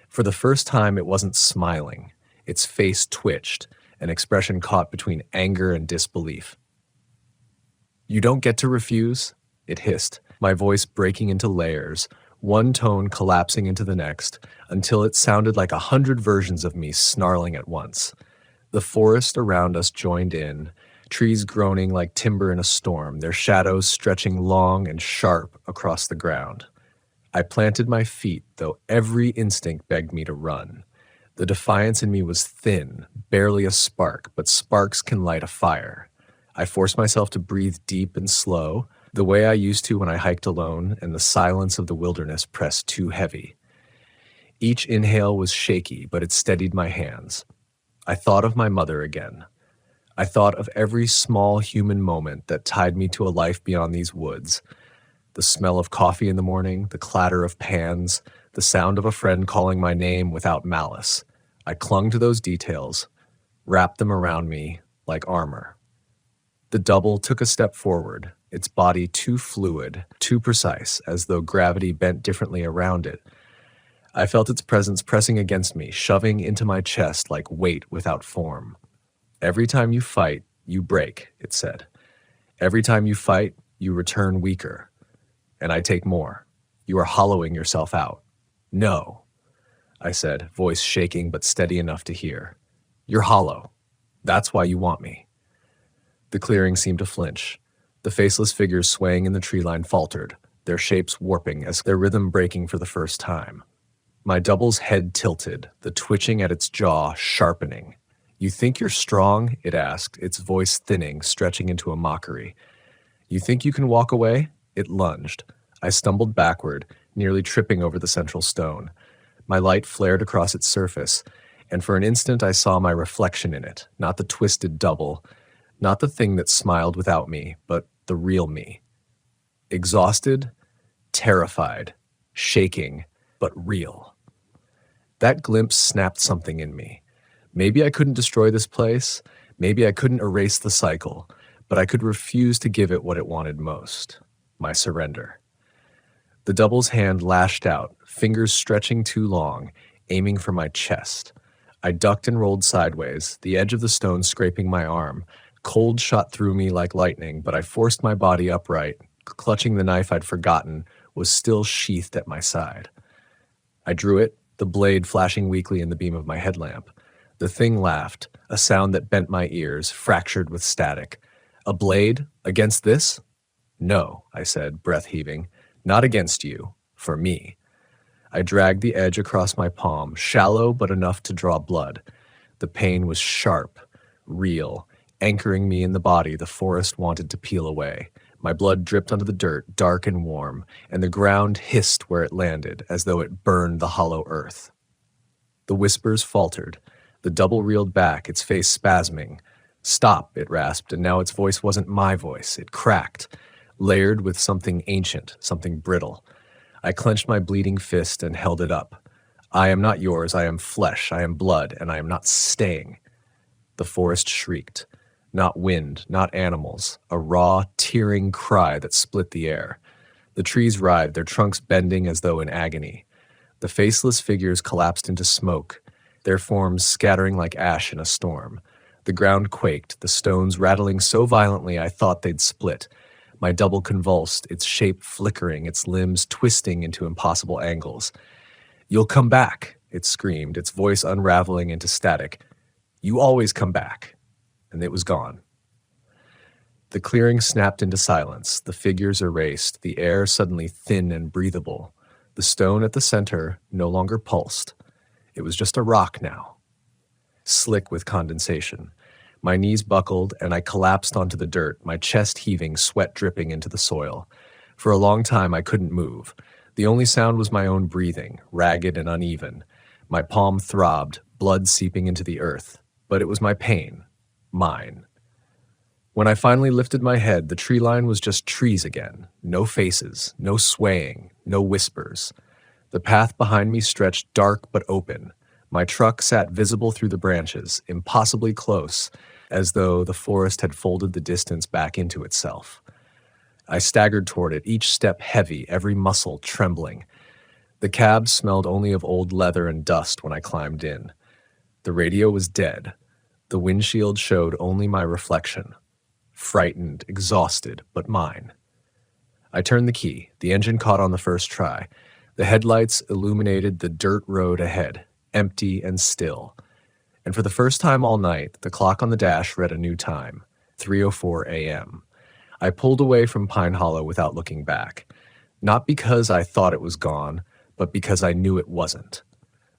For the first time, it wasn't smiling. Its face twitched, an expression caught between anger and disbelief. "You don't get to refuse," it hissed, my voice breaking into layers, one tone collapsing into the next, until it sounded like 100 versions of me snarling at once. The forest around us joined in, trees groaning like timber in a storm, their shadows stretching long and sharp across the ground. I planted my feet, though every instinct begged me to run. The defiance in me was thin, barely a spark, but sparks can light a fire. I forced myself to breathe deep and slow, the way I used to when I hiked alone and the silence of the wilderness pressed too heavy. Each inhale was shaky, but it steadied my hands. I thought of my mother again. I thought of every small human moment that tied me to a life beyond these woods. The smell of coffee in the morning, the clatter of pans, the sound of a friend calling my name without malice. I clung to those details, wrapped them around me like armor. The double took a step forward, its body too fluid, too precise, as though gravity bent differently around it. I felt its presence pressing against me, shoving into my chest like weight without form. "Every time you fight, you break," it said. "Every time you fight, you return weaker. And I take more. You are hollowing yourself out." "No," I said, voice shaking but steady enough to hear. "You're hollow. That's why you want me." The clearing seemed to flinch. The faceless figures swaying in the tree line faltered, their shapes warping as their rhythm breaking for the first time. My double's head tilted, the twitching at its jaw sharpening. "You think you're strong?" it asked, its voice thinning, stretching into a mockery. "You think you can walk away?" It lunged. I stumbled backward, nearly tripping over the central stone. My light flared across its surface, and for an instant I saw my reflection in it, not the twisted double, not the thing that smiled without me, but the real me. Exhausted, terrified, shaking, but real. That glimpse snapped something in me. Maybe I couldn't destroy this place, maybe I couldn't erase the cycle, but I could refuse to give it what it wanted most, my surrender. The double's hand lashed out, fingers stretching too long, aiming for my chest. I ducked and rolled sideways, the edge of the stone scraping my arm. Cold shot through me like lightning, but I forced my body upright, clutching the knife I'd forgotten was still sheathed at my side. I drew it, the blade flashing weakly in the beam of my headlamp. The thing laughed, a sound that bent my ears, fractured with static. "A blade? Against this?" "No," I said, breath heaving. "Not against you. For me." I dragged the edge across my palm, shallow but enough to draw blood. The pain was sharp, real, anchoring me in the body the forest wanted to peel away. My blood dripped onto the dirt, dark and warm, and the ground hissed where it landed, as though it burned the hollow earth. The whispers faltered. The double reeled back, its face spasming. "Stop," it rasped, and now its voice wasn't my voice. It cracked, layered with something ancient, something brittle. I clenched my bleeding fist and held it up. "I am not yours. I am flesh. I am blood, and I am not staying." The forest shrieked. Not wind, not animals, a raw, tearing cry that split the air. The trees writhed, their trunks bending as though in agony. The faceless figures collapsed into smoke, their forms scattering like ash in a storm. The ground quaked, the stones rattling so violently I thought they'd split. My double convulsed, its shape flickering, its limbs twisting into impossible angles. "You'll come back," it screamed, its voice unraveling into static. "You always come back." And it was gone. The clearing snapped into silence, the figures erased, the air suddenly thin and breathable. The stone at the center no longer pulsed. It was just a rock now, slick with condensation. My knees buckled, and I collapsed onto the dirt, my chest heaving, sweat dripping into the soil. For a long time, I couldn't move. The only sound was my own breathing, ragged and uneven. My palm throbbed, blood seeping into the earth. But it was my pain. Mine. When I finally lifted my head, the tree line was just trees again. No faces, no swaying, no whispers. The path behind me stretched dark but open. My truck sat visible through the branches, impossibly close, as though the forest had folded the distance back into itself. I staggered toward it, each step heavy, every muscle trembling. The cab smelled only of old leather and dust when I climbed in. The radio was dead. The windshield showed only my reflection. Frightened, exhausted, but mine. I turned the key. The engine caught on the first try. The headlights illuminated the dirt road ahead, empty and still. And for the first time all night, the clock on the dash read a new time, 3:04 a.m. I pulled away from Pine Hollow without looking back. Not because I thought it was gone, but because I knew it wasn't.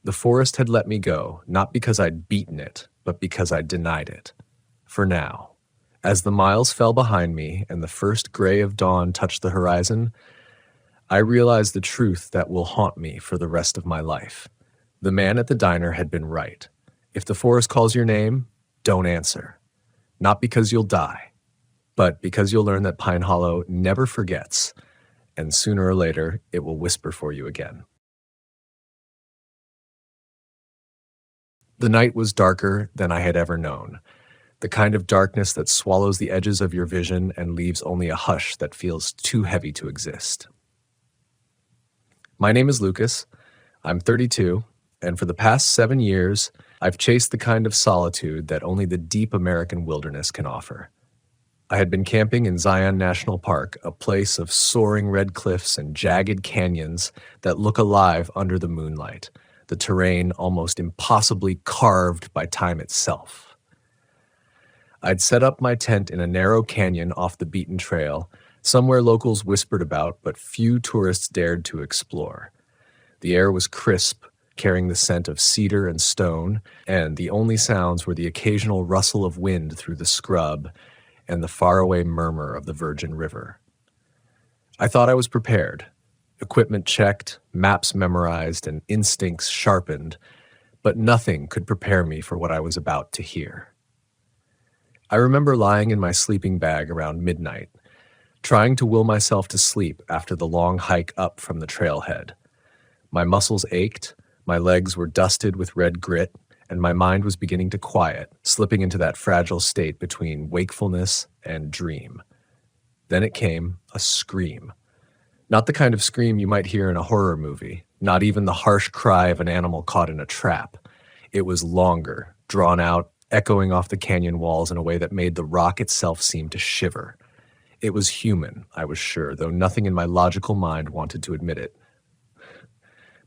The forest had let me go, not because I'd beaten it, but because I'd denied it. For now. As the miles fell behind me and the first gray of dawn touched the horizon, I realized the truth that will haunt me for the rest of my life. The man at the diner had been right. If the forest calls your name, don't answer. Not because you'll die, but because you'll learn that Pine Hollow never forgets, and sooner or later it will whisper for you again. The night was darker than I had ever known. The kind of darkness that swallows the edges of your vision and leaves only a hush that feels too heavy to exist. My name is Lucas. I'm 32, and for the past 7 years, I've chased the kind of solitude that only the deep American wilderness can offer. I had been camping in Zion National Park, a place of soaring red cliffs and jagged canyons that look alive under the moonlight, the terrain almost impossibly carved by time itself. I'd set up my tent in a narrow canyon off the beaten trail, somewhere locals whispered about but few tourists dared to explore. The air was crisp, carrying the scent of cedar and stone, and the only sounds were the occasional rustle of wind through the scrub and the faraway murmur of the Virgin River. I thought I was prepared, equipment checked, maps memorized, and instincts sharpened, but nothing could prepare me for what I was about to hear. I remember lying in my sleeping bag around midnight, trying to will myself to sleep after the long hike up from the trailhead. My muscles ached, my legs were dusted with red grit, and my mind was beginning to quiet, slipping into that fragile state between wakefulness and dream. Then it came, a scream. Not the kind of scream you might hear in a horror movie, not even the harsh cry of an animal caught in a trap. It was longer, drawn out, echoing off the canyon walls in a way that made the rock itself seem to shiver. It was human, I was sure, though nothing in my logical mind wanted to admit it.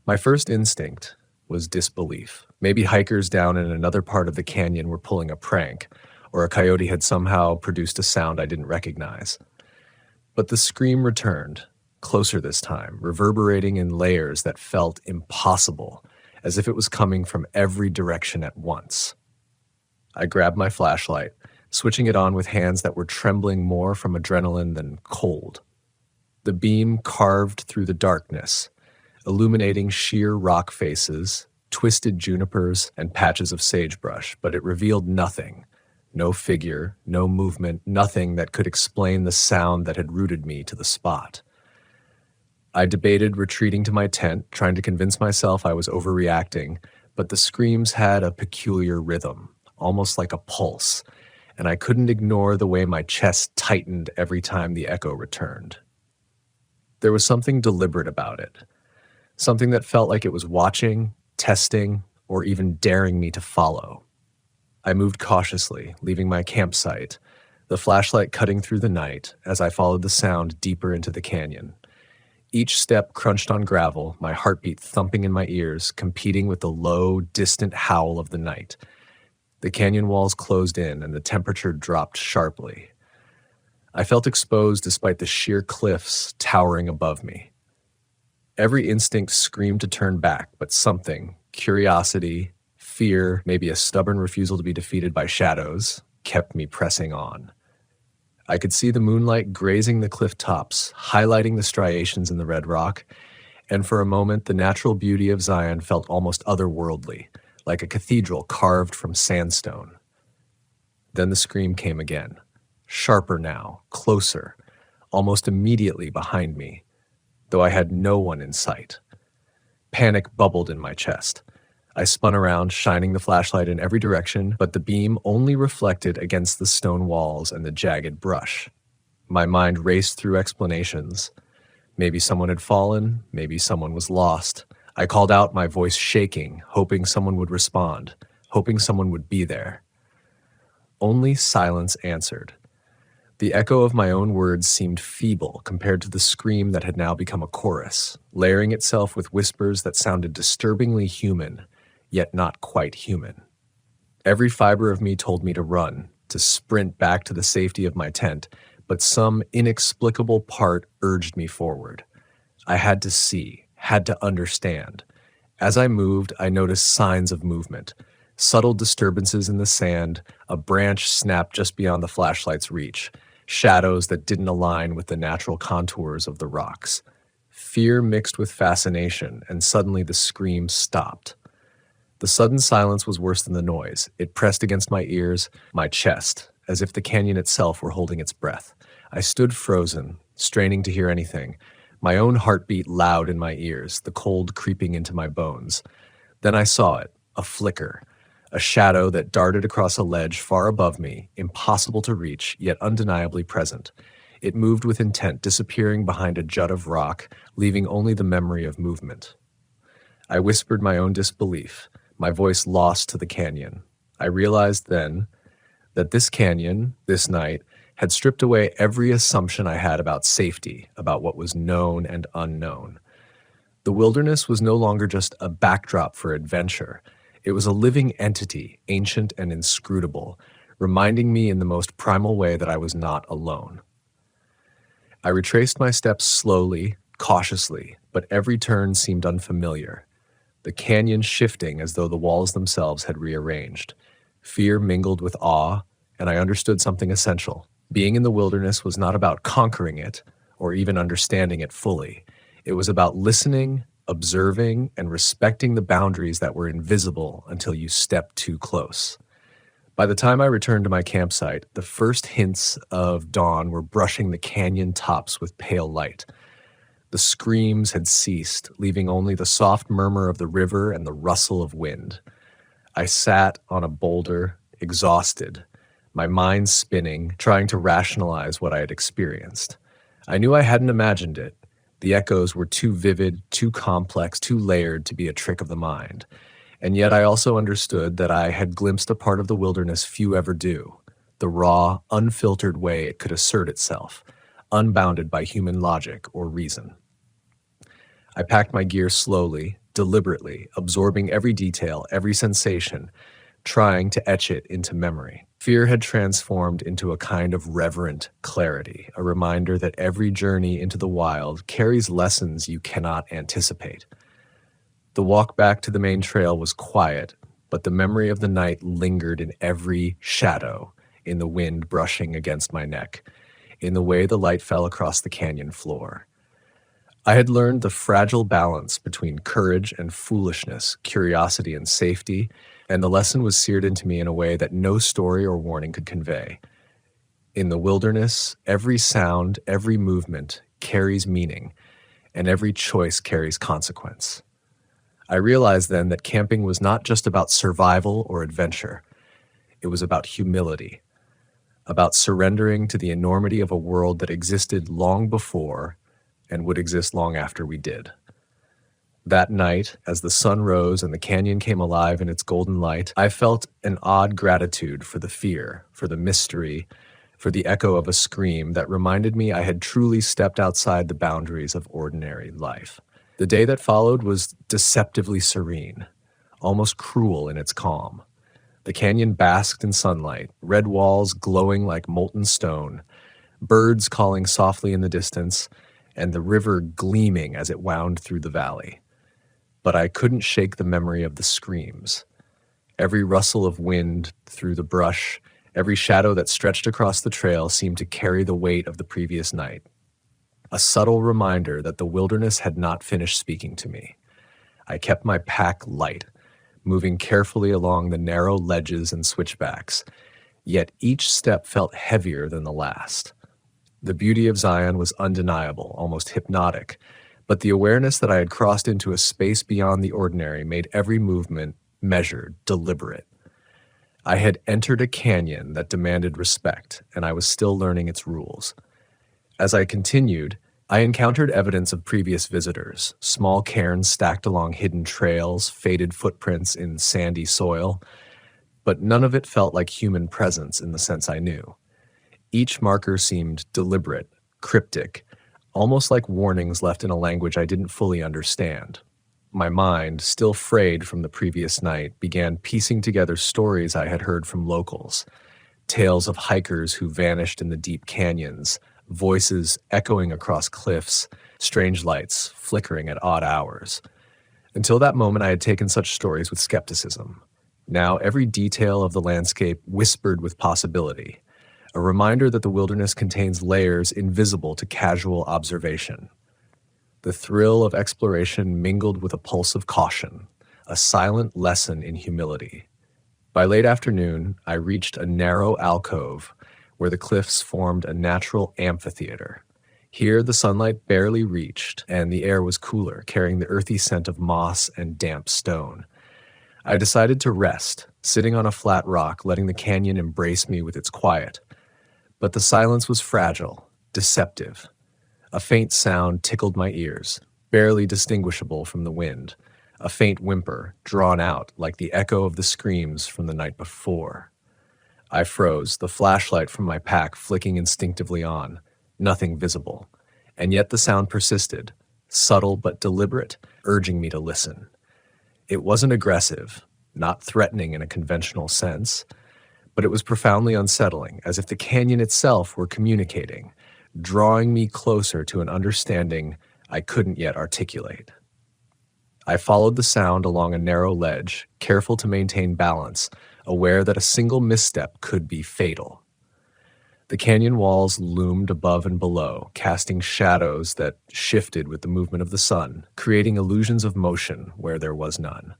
My first instinct was disbelief. Maybe hikers down in another part of the canyon were pulling a prank, or a coyote had somehow produced a sound I didn't recognize. But the scream returned, closer this time, reverberating in layers that felt impossible, as if it was coming from every direction at once. I grabbed my flashlight, switching it on with hands that were trembling more from adrenaline than cold. The beam carved through the darkness, illuminating sheer rock faces, twisted junipers, and patches of sagebrush, but it revealed nothing. No figure, no movement, nothing that could explain the sound that had rooted me to the spot. I debated retreating to my tent, trying to convince myself I was overreacting, but the screams had a peculiar rhythm, almost like a pulse, and I couldn't ignore the way my chest tightened every time the echo returned. There was something deliberate about it, something that felt like it was watching, testing, or even daring me to follow. I moved cautiously, leaving my campsite, the flashlight cutting through the night as I followed the sound deeper into the canyon. Each step crunched on gravel, my heartbeat thumping in my ears, competing with the low, distant howl of the night. The canyon walls closed in and the temperature dropped sharply. I felt exposed despite the sheer cliffs towering above me. Every instinct screamed to turn back, but something, curiosity, fear, maybe a stubborn refusal to be defeated by shadows, kept me pressing on. I could see the moonlight grazing the cliff tops, highlighting the striations in the red rock, and for a moment the natural beauty of Zion felt almost otherworldly, like a cathedral carved from sandstone. Then the scream came again, sharper now, closer, almost immediately behind me, though I had no one in sight. Panic bubbled in my chest. I spun around, shining the flashlight in every direction, but the beam only reflected against the stone walls and the jagged brush. My mind raced through explanations. Maybe someone had fallen, maybe someone was lost. I called out, my voice shaking, hoping someone would respond, hoping someone would be there. Only silence answered. The echo of my own words seemed feeble compared to the scream that had now become a chorus, layering itself with whispers that sounded disturbingly human, yet not quite human. Every fiber of me told me to run, to sprint back to the safety of my tent, but some inexplicable part urged me forward. I had to see, had to understand. As I moved, I noticed signs of movement, subtle disturbances in the sand, a branch snapped just beyond the flashlight's reach, shadows that didn't align with the natural contours of the rocks. Fear mixed with fascination, and suddenly the scream stopped. The sudden silence was worse than the noise. It pressed against my ears, my chest, as if the canyon itself were holding its breath. I stood frozen, straining to hear anything, my own heartbeat loud in my ears, the cold creeping into my bones. Then I saw it, a flicker, a shadow that darted across a ledge far above me, impossible to reach, yet undeniably present. It moved with intent, disappearing behind a jut of rock, leaving only the memory of movement. I whispered my own disbelief, my voice lost to the canyon. I realized then that this canyon, this night, had stripped away every assumption I had about safety, about what was known and unknown. The wilderness was no longer just a backdrop for adventure. It was a living entity, ancient and inscrutable, reminding me in the most primal way that I was not alone. I retraced my steps slowly, cautiously, but every turn seemed unfamiliar. The canyon shifting as though the walls themselves had rearranged. Fear mingled with awe, and I understood something essential. Being in the wilderness was not about conquering it, or even understanding it fully. It was about listening, observing, and respecting the boundaries that were invisible until you stepped too close. By the time I returned to my campsite, the first hints of dawn were brushing the canyon tops with pale light. The screams had ceased, leaving only the soft murmur of the river and the rustle of wind. I sat on a boulder, exhausted, my mind spinning, trying to rationalize what I had experienced. I knew I hadn't imagined it. The echoes were too vivid, too complex, too layered to be a trick of the mind. And yet I also understood that I had glimpsed a part of the wilderness few ever do, the raw, unfiltered way it could assert itself, unbounded by human logic or reason. I packed my gear slowly, deliberately, absorbing every detail, every sensation, trying to etch it into memory. Fear had transformed into a kind of reverent clarity, a reminder that every journey into the wild carries lessons you cannot anticipate. The walk back to the main trail was quiet, but the memory of the night lingered in every shadow, in the wind brushing against my neck, in the way the light fell across the canyon floor. I had learned the fragile balance between courage and foolishness, curiosity and safety, and the lesson was seared into me in a way that no story or warning could convey. In the wilderness, every sound, every movement carries meaning, and every choice carries consequence. I realized then that camping was not just about survival or adventure. It was about humility, about surrendering to the enormity of a world that existed long before and would exist long after we did. That night, as the sun rose and the canyon came alive in its golden light, I felt an odd gratitude for the fear, for the mystery, for the echo of a scream that reminded me I had truly stepped outside the boundaries of ordinary life. The day that followed was deceptively serene, almost cruel in its calm. The canyon basked in sunlight, red walls glowing like molten stone, birds calling softly in the distance, and the river gleaming as it wound through the valley. But I couldn't shake the memory of the screams. Every rustle of wind through the brush, every shadow that stretched across the trail seemed to carry the weight of the previous night. A subtle reminder that the wilderness had not finished speaking to me. I kept my pack light, moving carefully along the narrow ledges and switchbacks, yet each step felt heavier than the last. The beauty of Zion was undeniable, almost hypnotic, but the awareness that I had crossed into a space beyond the ordinary made every movement measured, deliberate. I had entered a canyon that demanded respect, and I was still learning its rules. As I continued, I encountered evidence of previous visitors, small cairns stacked along hidden trails, faded footprints in sandy soil, but none of it felt like human presence in the sense I knew. Each marker seemed deliberate, cryptic, almost like warnings left in a language I didn't fully understand. My mind, still frayed from the previous night, began piecing together stories I had heard from locals, tales of hikers who vanished in the deep canyons, voices echoing across cliffs, strange lights flickering at odd hours. Until that moment, I had taken such stories with skepticism. Now, every detail of the landscape whispered with possibility, a reminder that the wilderness contains layers invisible to casual observation. The thrill of exploration mingled with a pulse of caution, a silent lesson in humility. By late afternoon, I reached a narrow alcove where the cliffs formed a natural amphitheater. Here, the sunlight barely reached, and the air was cooler, carrying the earthy scent of moss and damp stone. I decided to rest, sitting on a flat rock, letting the canyon embrace me with its quiet. But the silence was fragile, deceptive. A faint sound tickled my ears, barely distinguishable from the wind, a faint whimper, drawn out like the echo of the screams from the night before. I froze, the flashlight from my pack flicking instinctively on, nothing visible, and yet the sound persisted, subtle but deliberate, urging me to listen. It wasn't aggressive, not threatening in a conventional sense, but it was profoundly unsettling, as if the canyon itself were communicating, drawing me closer to an understanding I couldn't yet articulate. I followed the sound along a narrow ledge, careful to maintain balance, aware that a single misstep could be fatal. The canyon walls loomed above and below, casting shadows that shifted with the movement of the sun, creating illusions of motion where there was none.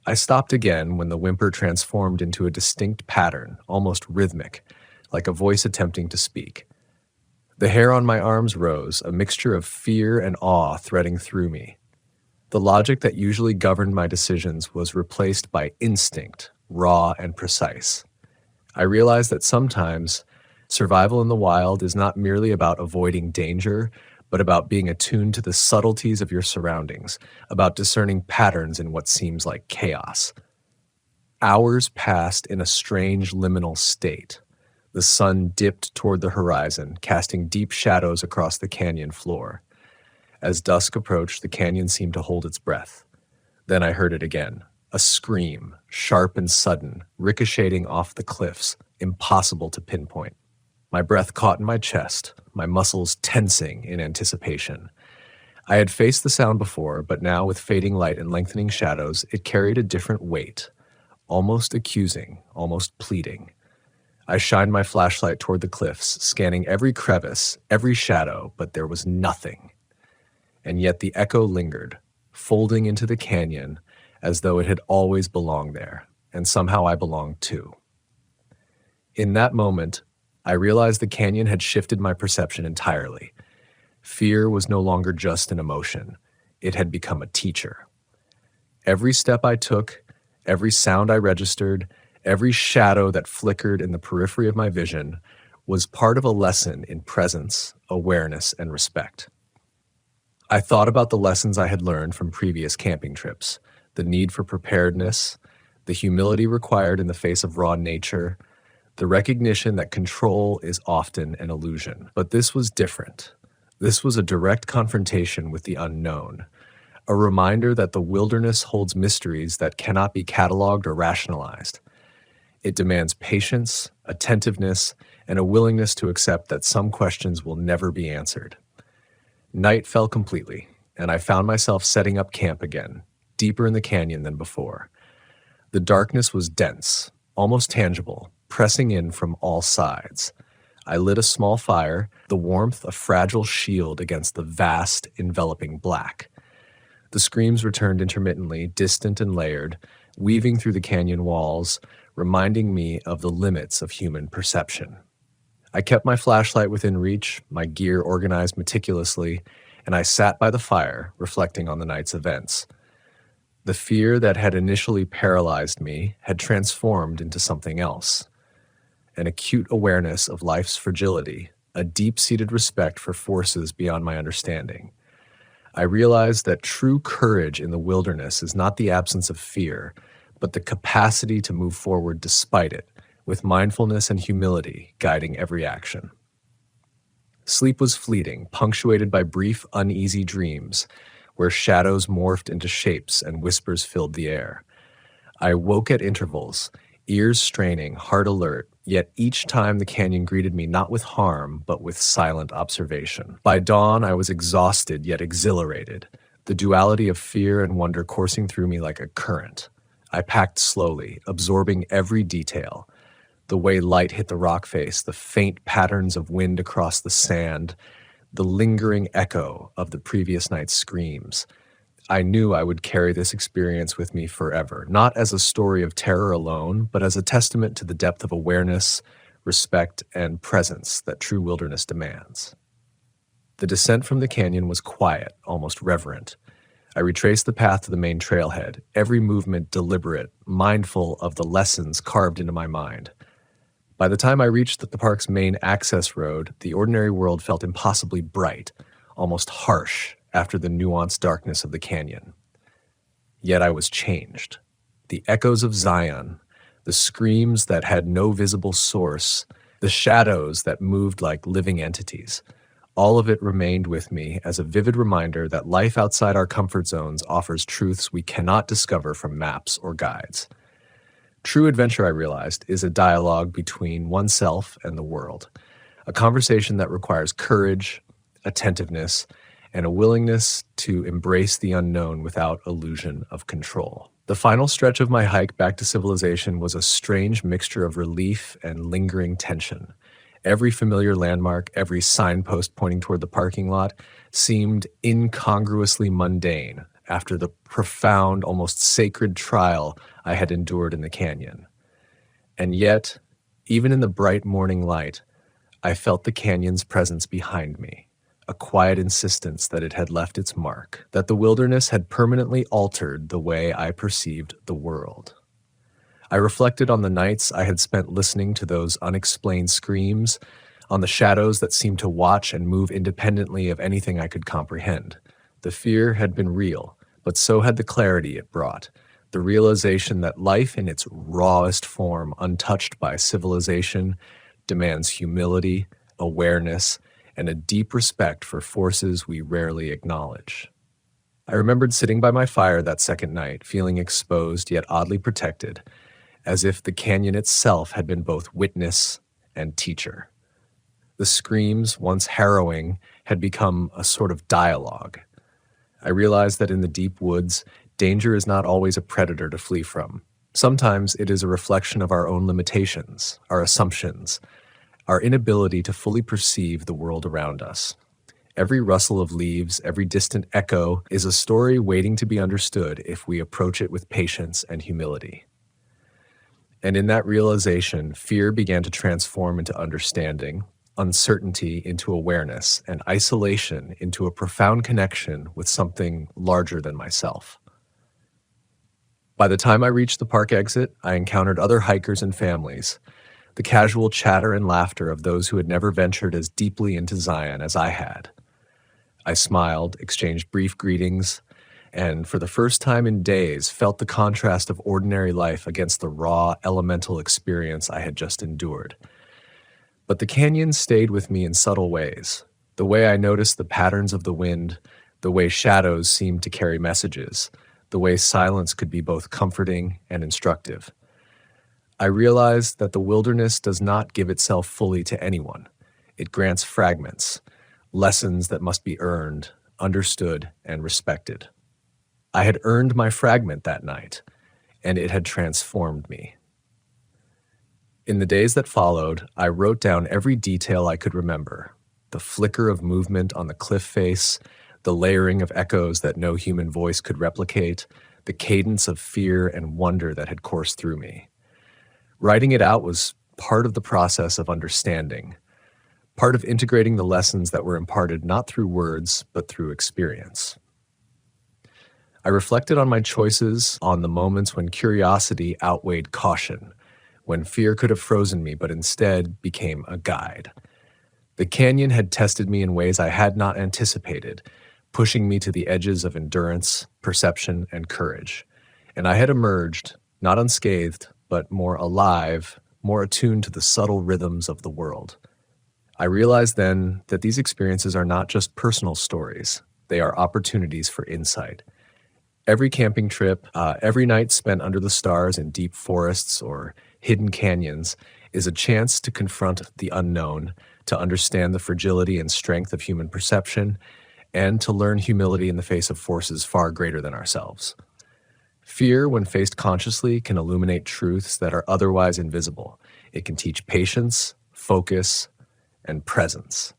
I stopped again when the whimper transformed into a distinct pattern, almost rhythmic, like a voice attempting to speak. The hair on my arms rose, a mixture of fear and awe threading through me. The logic that usually governed my decisions was replaced by instinct, raw and precise. I realized that sometimes survival in the wild is not merely about avoiding danger, but about being attuned to the subtleties of your surroundings, about discerning patterns in what seems like chaos. Hours passed in a strange liminal state. The sun dipped toward the horizon, casting deep shadows across the canyon floor. As dusk approached, the canyon seemed to hold its breath. Then I heard it again, a scream, sharp and sudden, ricocheting off the cliffs, impossible to pinpoint. My breath caught in my chest, my muscles tensing in anticipation. I had faced the sound before, but now with fading light and lengthening shadows, it carried a different weight, almost accusing, almost pleading. I shined my flashlight toward the cliffs, scanning every crevice, every shadow, but there was nothing. And yet the echo lingered, folding into the canyon as though it had always belonged there, and somehow I belonged too. In that moment, I realized the canyon had shifted my perception entirely. Fear was no longer just an emotion. It had become a teacher. Every step I took, every sound I registered, every shadow that flickered in the periphery of my vision was part of a lesson in presence, awareness, and respect. I thought about the lessons I had learned from previous camping trips, the need for preparedness, the humility required in the face of raw nature, the recognition that control is often an illusion. But this was different. This was a direct confrontation with the unknown, a reminder that the wilderness holds mysteries that cannot be cataloged or rationalized. It demands patience, attentiveness, and a willingness to accept that some questions will never be answered. Night fell completely, and I found myself setting up camp again, deeper in the canyon than before. The darkness was dense, almost tangible, pressing in from all sides. I lit a small fire, the warmth a fragile shield against the vast, enveloping black. The screams returned intermittently, distant and layered, weaving through the canyon walls, reminding me of the limits of human perception. I kept my flashlight within reach, my gear organized meticulously, and I sat by the fire, reflecting on the night's events. The fear that had initially paralyzed me had transformed into something else. An acute awareness of life's fragility, a deep-seated respect for forces beyond my understanding. I realized that true courage in the wilderness is not the absence of fear, but the capacity to move forward despite it, with mindfulness and humility guiding every action. Sleep was fleeting, punctuated by brief, uneasy dreams, where shadows morphed into shapes and whispers filled the air. I woke at intervals, ears straining, heart alert, yet each time the canyon greeted me not with harm, but with silent observation. By dawn, I was exhausted yet exhilarated, the duality of fear and wonder coursing through me like a current. I packed slowly, absorbing every detail. The way light hit the rock face, the faint patterns of wind across the sand, the lingering echo of the previous night's screams. I knew I would carry this experience with me forever, not as a story of terror alone, but as a testament to the depth of awareness, respect, and presence that true wilderness demands. The descent from the canyon was quiet, almost reverent. I retraced the path to the main trailhead, every movement deliberate, mindful of the lessons carved into my mind. By the time I reached the park's main access road, the ordinary world felt impossibly bright, almost harsh after the nuanced darkness of the canyon. Yet I was changed. The echoes of Zion, the screams that had no visible source, the shadows that moved like living entities, all of it remained with me as a vivid reminder that life outside our comfort zones offers truths we cannot discover from maps or guides. True adventure, I realized, is a dialogue between oneself and the world, a conversation that requires courage, attentiveness, and a willingness to embrace the unknown without illusion of control. The final stretch of my hike back to civilization was a strange mixture of relief and lingering tension. Every familiar landmark, every signpost pointing toward the parking lot seemed incongruously mundane after the profound, almost sacred trial I had endured in the canyon. And yet, even in the bright morning light, I felt the canyon's presence behind me, a quiet insistence that it had left its mark, that the wilderness had permanently altered the way I perceived the world. I reflected on the nights I had spent listening to those unexplained screams, on the shadows that seemed to watch and move independently of anything I could comprehend. The fear had been real, but so had the clarity it brought, the realization that life in its rawest form, untouched by civilization, demands humility, awareness, and a deep respect for forces we rarely acknowledge. I remembered sitting by my fire that second night, feeling exposed yet oddly protected, as if the canyon itself had been both witness and teacher. The screams, once harrowing, had become a sort of dialogue. I realized that in the deep woods, danger is not always a predator to flee from. Sometimes it is a reflection of our own limitations, our assumptions, our inability to fully perceive the world around us. Every rustle of leaves, every distant echo is a story waiting to be understood if we approach it with patience and humility. And in that realization, fear began to transform into understanding, uncertainty into awareness, and isolation into a profound connection with something larger than myself. By the time I reached the park exit, I encountered other hikers and families, the casual chatter and laughter of those who had never ventured as deeply into Zion as I had. I smiled, exchanged brief greetings, and for the first time in days felt the contrast of ordinary life against the raw, elemental experience I had just endured. But the canyon stayed with me in subtle ways. The way I noticed the patterns of the wind, the way shadows seemed to carry messages, the way silence could be both comforting and instructive. I realized that the wilderness does not give itself fully to anyone. It grants fragments, lessons that must be earned, understood, and respected. I had earned my fragment that night, and it had transformed me. In the days that followed, I wrote down every detail I could remember: the flicker of movement on the cliff face, the layering of echoes that no human voice could replicate, the cadence of fear and wonder that had coursed through me. Writing it out was part of the process of understanding, part of integrating the lessons that were imparted not through words, but through experience. I reflected on my choices, on the moments when curiosity outweighed caution, when fear could have frozen me but instead became a guide. The canyon had tested me in ways I had not anticipated, pushing me to the edges of endurance, perception, and courage. And I had emerged, not unscathed, but more alive, more attuned to the subtle rhythms of the world. I realized then that these experiences are not just personal stories, they are opportunities for insight. Every camping trip, every night spent under the stars in deep forests or hidden canyons is a chance to confront the unknown, to understand the fragility and strength of human perception, and to learn humility in the face of forces far greater than ourselves. Fear, when faced consciously, can illuminate truths that are otherwise invisible. It can teach patience, focus, and presence.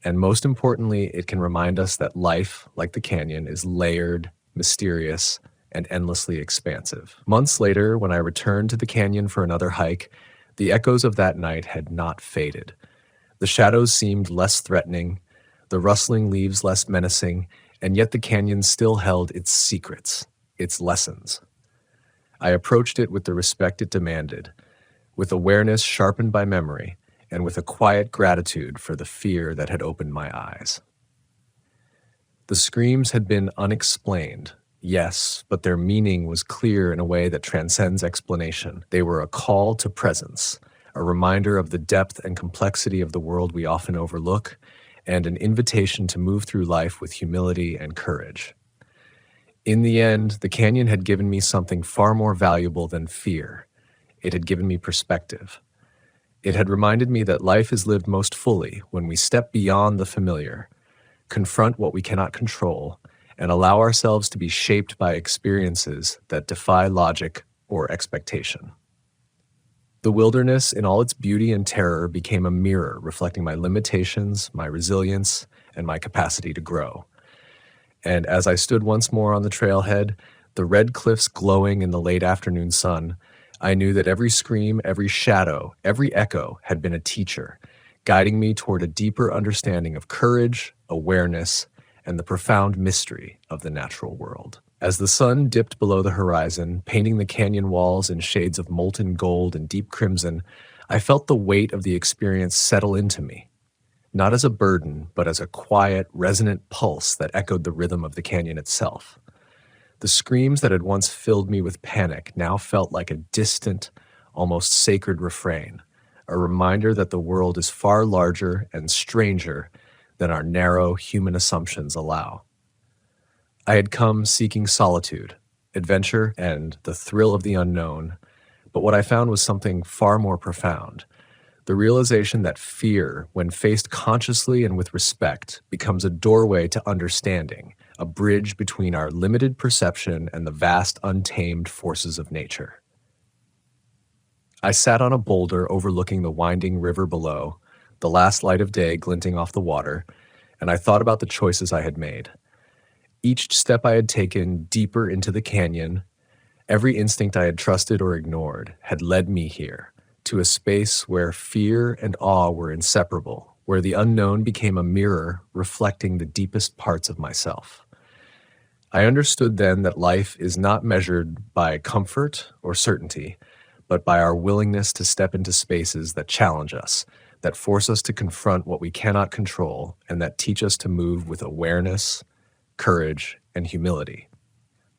And most importantly, it can remind us that life, like the canyon, is layered, mysterious, and endlessly expansive. Months later, when I returned to the canyon for another hike, the echoes of that night had not faded. The shadows seemed less threatening, the rustling leaves less menacing, and yet the canyon still held its secrets, its lessons. I approached it with the respect it demanded, with awareness sharpened by memory, and with a quiet gratitude for the fear that had opened my eyes. The screams had been unexplained, yes, but their meaning was clear in a way that transcends explanation. They were a call to presence, a reminder of the depth and complexity of the world we often overlook, and an invitation to move through life with humility and courage. In the end, the canyon had given me something far more valuable than fear. It had given me perspective. It had reminded me that life is lived most fully when we step beyond the familiar, confront what we cannot control, and allow ourselves to be shaped by experiences that defy logic or expectation. The wilderness, in all its beauty and terror, became a mirror reflecting my limitations, my resilience, and my capacity to grow. And as I stood once more on the trailhead, the red cliffs glowing in the late afternoon sun, I knew that every scream, every shadow, every echo had been a teacher, guiding me toward a deeper understanding of courage, awareness, and the profound mystery of the natural world. As the sun dipped below the horizon, painting the canyon walls in shades of molten gold and deep crimson, I felt the weight of the experience settle into me, not as a burden, but as a quiet, resonant pulse that echoed the rhythm of the canyon itself. The screams that had once filled me with panic now felt like a distant, almost sacred refrain, a reminder that the world is far larger and stranger than our narrow human assumptions allow. I had come seeking solitude, adventure, and the thrill of the unknown, but what I found was something far more profound: the realization that fear, when faced consciously and with respect, becomes a doorway to understanding, a bridge between our limited perception and the vast, untamed forces of nature. I sat on a boulder overlooking the winding river below, the last light of day glinting off the water, and I thought about the choices I had made. Each step I had taken deeper into the canyon, every instinct I had trusted or ignored, had led me here, to a space where fear and awe were inseparable, where the unknown became a mirror reflecting the deepest parts of myself. I understood then that life is not measured by comfort or certainty, but by our willingness to step into spaces that challenge us, that force us to confront what we cannot control, and that teach us to move with awareness, courage, and humility.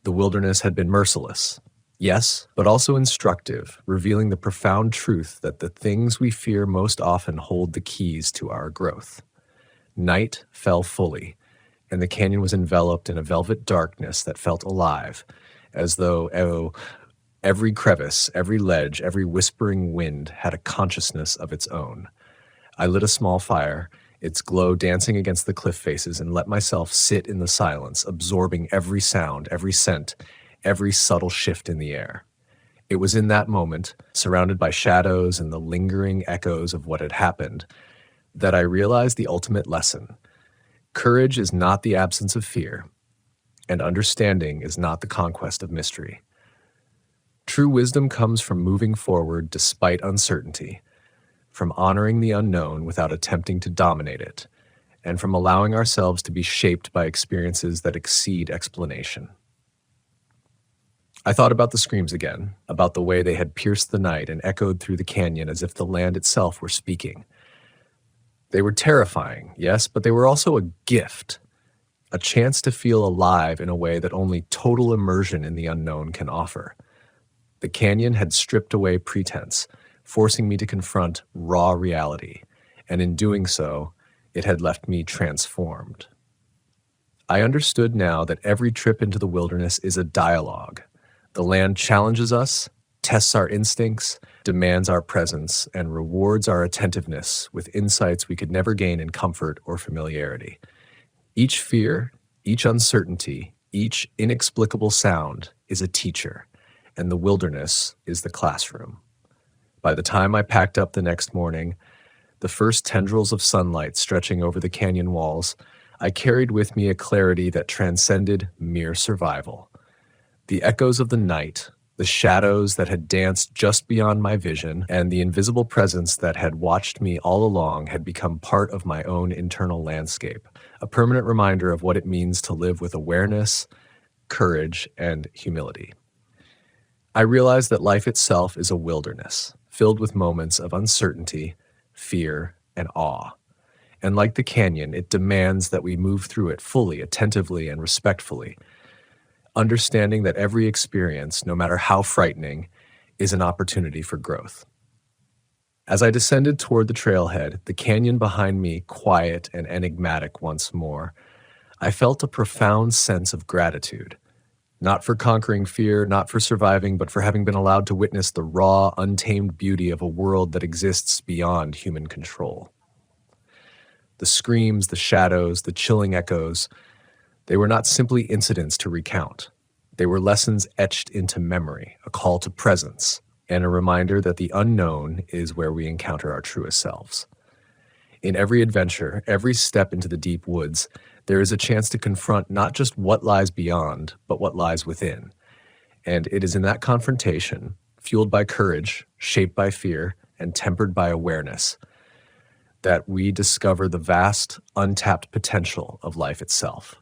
The wilderness had been merciless, yes, but also instructive, revealing the profound truth that the things we fear most often hold the keys to our growth. Night fell fully, and the canyon was enveloped in a velvet darkness that felt alive, as though every crevice, every ledge, every whispering wind had a consciousness of its own. I lit a small fire, its glow dancing against the cliff faces, and let myself sit in the silence, absorbing every sound, every scent, every subtle shift in the air. It was in that moment, surrounded by shadows and the lingering echoes of what had happened, that I realized the ultimate lesson. Courage is not the absence of fear, and understanding is not the conquest of mystery. True wisdom comes from moving forward despite uncertainty, from honoring the unknown without attempting to dominate it, and from allowing ourselves to be shaped by experiences that exceed explanation. I thought about the screams again, about the way they had pierced the night and echoed through the canyon as if the land itself were speaking. They were terrifying, yes, but they were also a gift, a chance to feel alive in a way that only total immersion in the unknown can offer. The canyon had stripped away pretense, forcing me to confront raw reality, and in doing so, it had left me transformed. I understood now that every trip into the wilderness is a dialogue. The land challenges us, tests our instincts, demands our presence, and rewards our attentiveness with insights we could never gain in comfort or familiarity. Each fear, each uncertainty, each inexplicable sound is a teacher, and the wilderness is the classroom. By the time I packed up the next morning, the first tendrils of sunlight stretching over the canyon walls, I carried with me a clarity that transcended mere survival. The echoes of the night, the shadows that had danced just beyond my vision, and the invisible presence that had watched me all along had become part of my own internal landscape, a permanent reminder of what it means to live with awareness, courage, and humility. I realized that life itself is a wilderness, filled with moments of uncertainty, fear, and awe. And like the canyon, it demands that we move through it fully, attentively, and respectfully, understanding that every experience, no matter how frightening, is an opportunity for growth. As I descended toward the trailhead, the canyon behind me quiet and enigmatic once more, I felt a profound sense of gratitude, not for conquering fear, not for surviving, but for having been allowed to witness the raw, untamed beauty of a world that exists beyond human control. The screams, the shadows, the chilling echoes, they were not simply incidents to recount. They were lessons etched into memory, a call to presence, and a reminder that the unknown is where we encounter our truest selves. In every adventure, every step into the deep woods, there is a chance to confront not just what lies beyond, but what lies within. And it is in that confrontation, fueled by courage, shaped by fear, and tempered by awareness, that we discover the vast, untapped potential of life itself.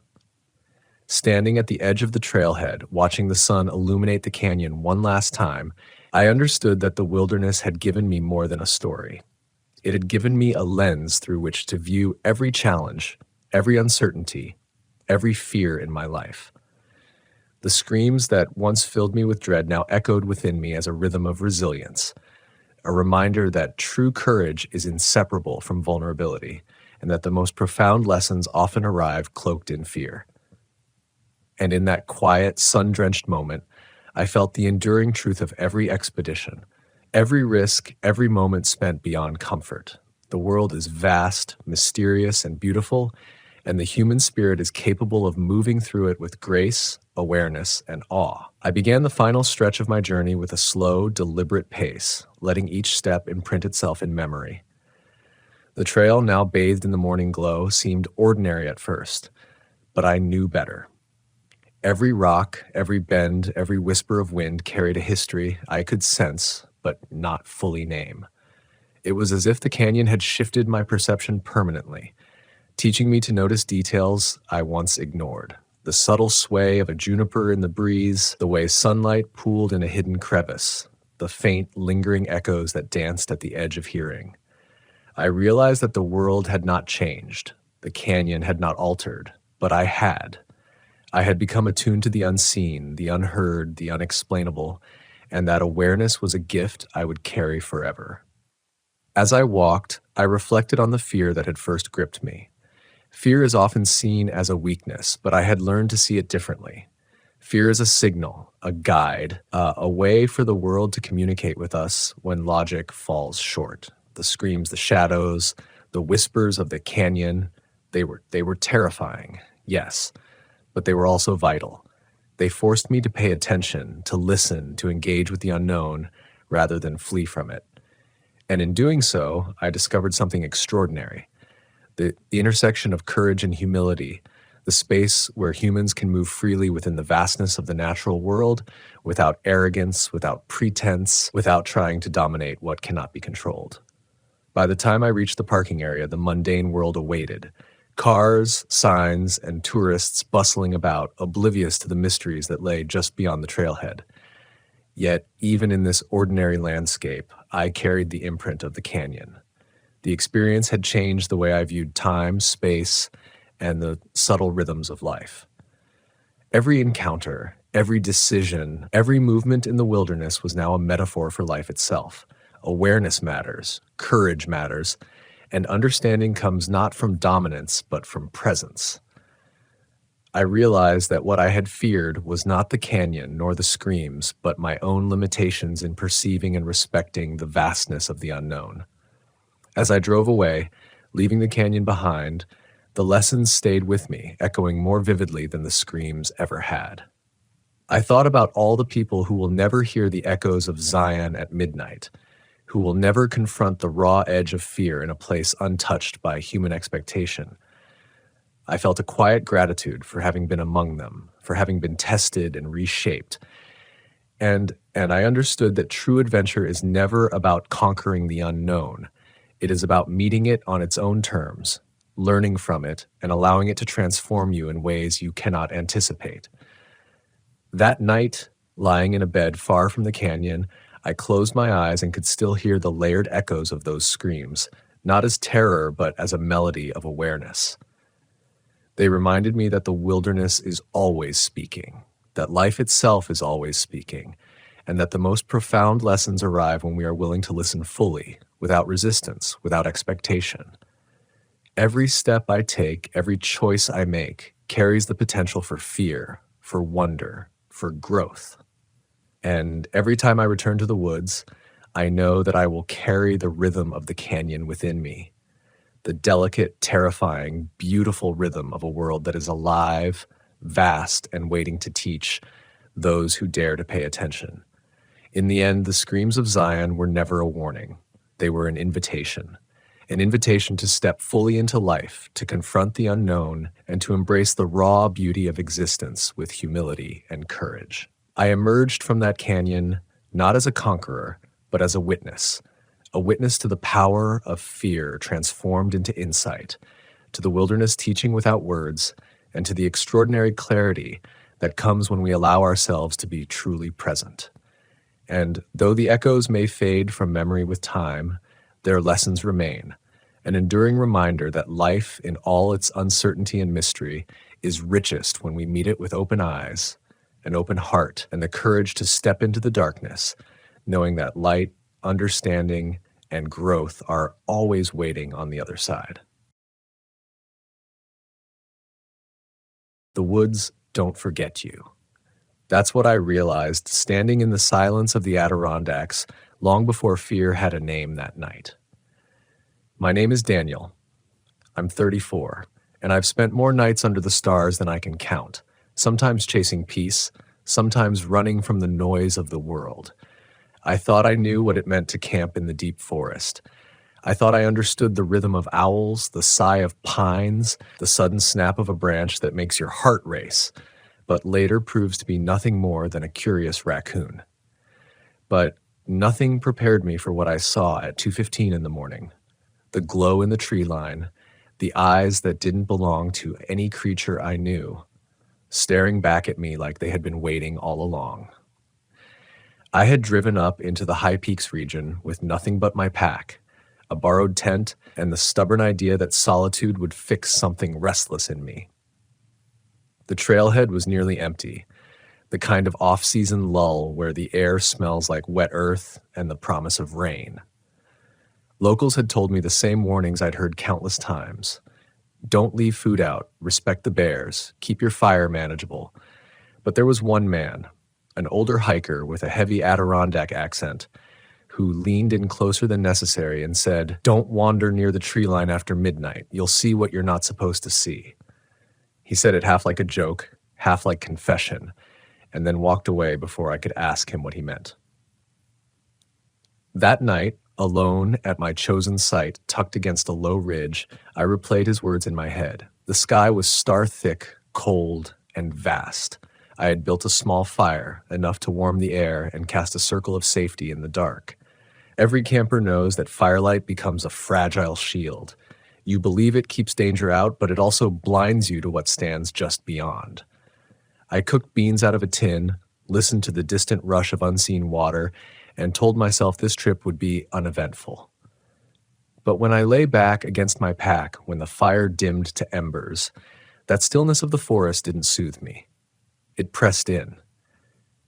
Standing at the edge of the trailhead, watching the sun illuminate the canyon one last time, I understood that the wilderness had given me more than a story. It had given me a lens through which to view every challenge, every uncertainty, every fear in my life. The screams that once filled me with dread now echoed within me as a rhythm of resilience, a reminder that true courage is inseparable from vulnerability, and that the most profound lessons often arrive cloaked in fear. And in that quiet, sun-drenched moment, I felt the enduring truth of every expedition, every risk, every moment spent beyond comfort. The world is vast, mysterious, and beautiful, and the human spirit is capable of moving through it with grace, awareness, and awe. I began the final stretch of my journey with a slow, deliberate pace, letting each step imprint itself in memory. The trail, now bathed in the morning glow, seemed ordinary at first, but I knew better. Every rock, every bend, every whisper of wind carried a history I could sense, but not fully name. It was as if the canyon had shifted my perception permanently, teaching me to notice details I once ignored. The subtle sway of a juniper in the breeze, the way sunlight pooled in a hidden crevice, the faint, lingering echoes that danced at the edge of hearing. I realized that the world had not changed, the canyon had not altered, but I had. I had become attuned to the unseen, the unheard, the unexplainable, and that awareness was a gift I would carry forever. As I walked, I reflected on the fear that had first gripped me. Fear is often seen as a weakness, but I had learned to see it differently. Fear is a signal, a guide, a way for the world to communicate with us when logic falls short. The screams, the shadows, the whispers of the canyon, they were terrifying, yes, but they were also vital. They forced me to pay attention, to listen, to engage with the unknown rather than flee from it. And in doing so, I discovered something extraordinary. The intersection of courage and humility, the space where humans can move freely within the vastness of the natural world without arrogance, without pretense, without trying to dominate what cannot be controlled. By the time I reached the parking area, the mundane world awaited. Cars, signs, and tourists bustling about, oblivious to the mysteries that lay just beyond the trailhead. Yet, even in this ordinary landscape, I carried the imprint of the canyon. The experience had changed the way I viewed time, space, and the subtle rhythms of life. Every encounter, every decision, every movement in the wilderness was now a metaphor for life itself. Awareness matters, courage matters, and understanding comes not from dominance, but from presence. I realized that what I had feared was not the canyon nor the screams, but my own limitations in perceiving and respecting the vastness of the unknown. As I drove away, leaving the canyon behind, the lessons stayed with me, echoing more vividly than the screams ever had. I thought about all the people who will never hear the echoes of Zion at midnight, who will never confront the raw edge of fear in a place untouched by human expectation. I felt a quiet gratitude for having been among them, for having been tested and reshaped. And I understood that true adventure is never about conquering the unknown. It is about meeting it on its own terms, learning from it, and allowing it to transform you in ways you cannot anticipate. That night, lying in a bed far from the canyon, I closed my eyes and could still hear the layered echoes of those screams, not as terror, but as a melody of awareness. They reminded me that the wilderness is always speaking, that life itself is always speaking, and that the most profound lessons arrive when we are willing to listen fully, without resistance, without expectation. Every step I take, every choice I make, carries the potential for fear, for wonder, for growth. And every time I return to the woods, I know that I will carry the rhythm of the canyon within me, the delicate, terrifying, beautiful rhythm of a world that is alive, vast, and waiting to teach those who dare to pay attention. In the end, the screams of Zion were never a warning. They were an invitation to step fully into life, to confront the unknown, and to embrace the raw beauty of existence with humility and courage. I emerged from that canyon not as a conqueror, but as a witness to the power of fear transformed into insight, to the wilderness teaching without words, and to the extraordinary clarity that comes when we allow ourselves to be truly present. And though the echoes may fade from memory with time, their lessons remain, an enduring reminder that life, in all its uncertainty and mystery, is richest when we meet it with open eyes, an open heart, and the courage to step into the darkness, knowing that light, understanding, and growth are always waiting on the other side. The woods don't forget you. That's what I realized standing in the silence of the Adirondacks long before fear had a name that night. My name is Daniel. I'm 34, and I've spent more nights under the stars than I can count, sometimes chasing peace, sometimes running from the noise of the world. I thought I knew what it meant to camp in the deep forest. I thought I understood the rhythm of owls, the sigh of pines, the sudden snap of a branch that makes your heart race, but later proves to be nothing more than a curious raccoon. But nothing prepared me for what I saw at 2:15 in the morning. The glow in the tree line, the eyes that didn't belong to any creature I knew, staring back at me like they had been waiting all along. I had driven up into the High Peaks region with nothing but my pack, a borrowed tent, and the stubborn idea that solitude would fix something restless in me. The trailhead was nearly empty, the kind of off-season lull where the air smells like wet earth and the promise of rain. Locals had told me the same warnings I'd heard countless times. Don't leave food out, respect the bears, keep your fire manageable. But there was one man, an older hiker with a heavy Adirondack accent, who leaned in closer than necessary and said, "Don't wander near the tree line after midnight. You'll see what you're not supposed to see." He said it half like a joke, half like confession, and then walked away before I could ask him what he meant. That night, alone at my chosen site, tucked against a low ridge, I replayed his words in my head. The sky was star-thick, cold, and vast. I had built a small fire, enough to warm the air and cast a circle of safety in the dark. Every camper knows that firelight becomes a fragile shield. You believe it keeps danger out, but it also blinds you to what stands just beyond. I cooked beans out of a tin, listened to the distant rush of unseen water, and told myself this trip would be uneventful. But when I lay back against my pack, when the fire dimmed to embers, that stillness of the forest didn't soothe me. It pressed in.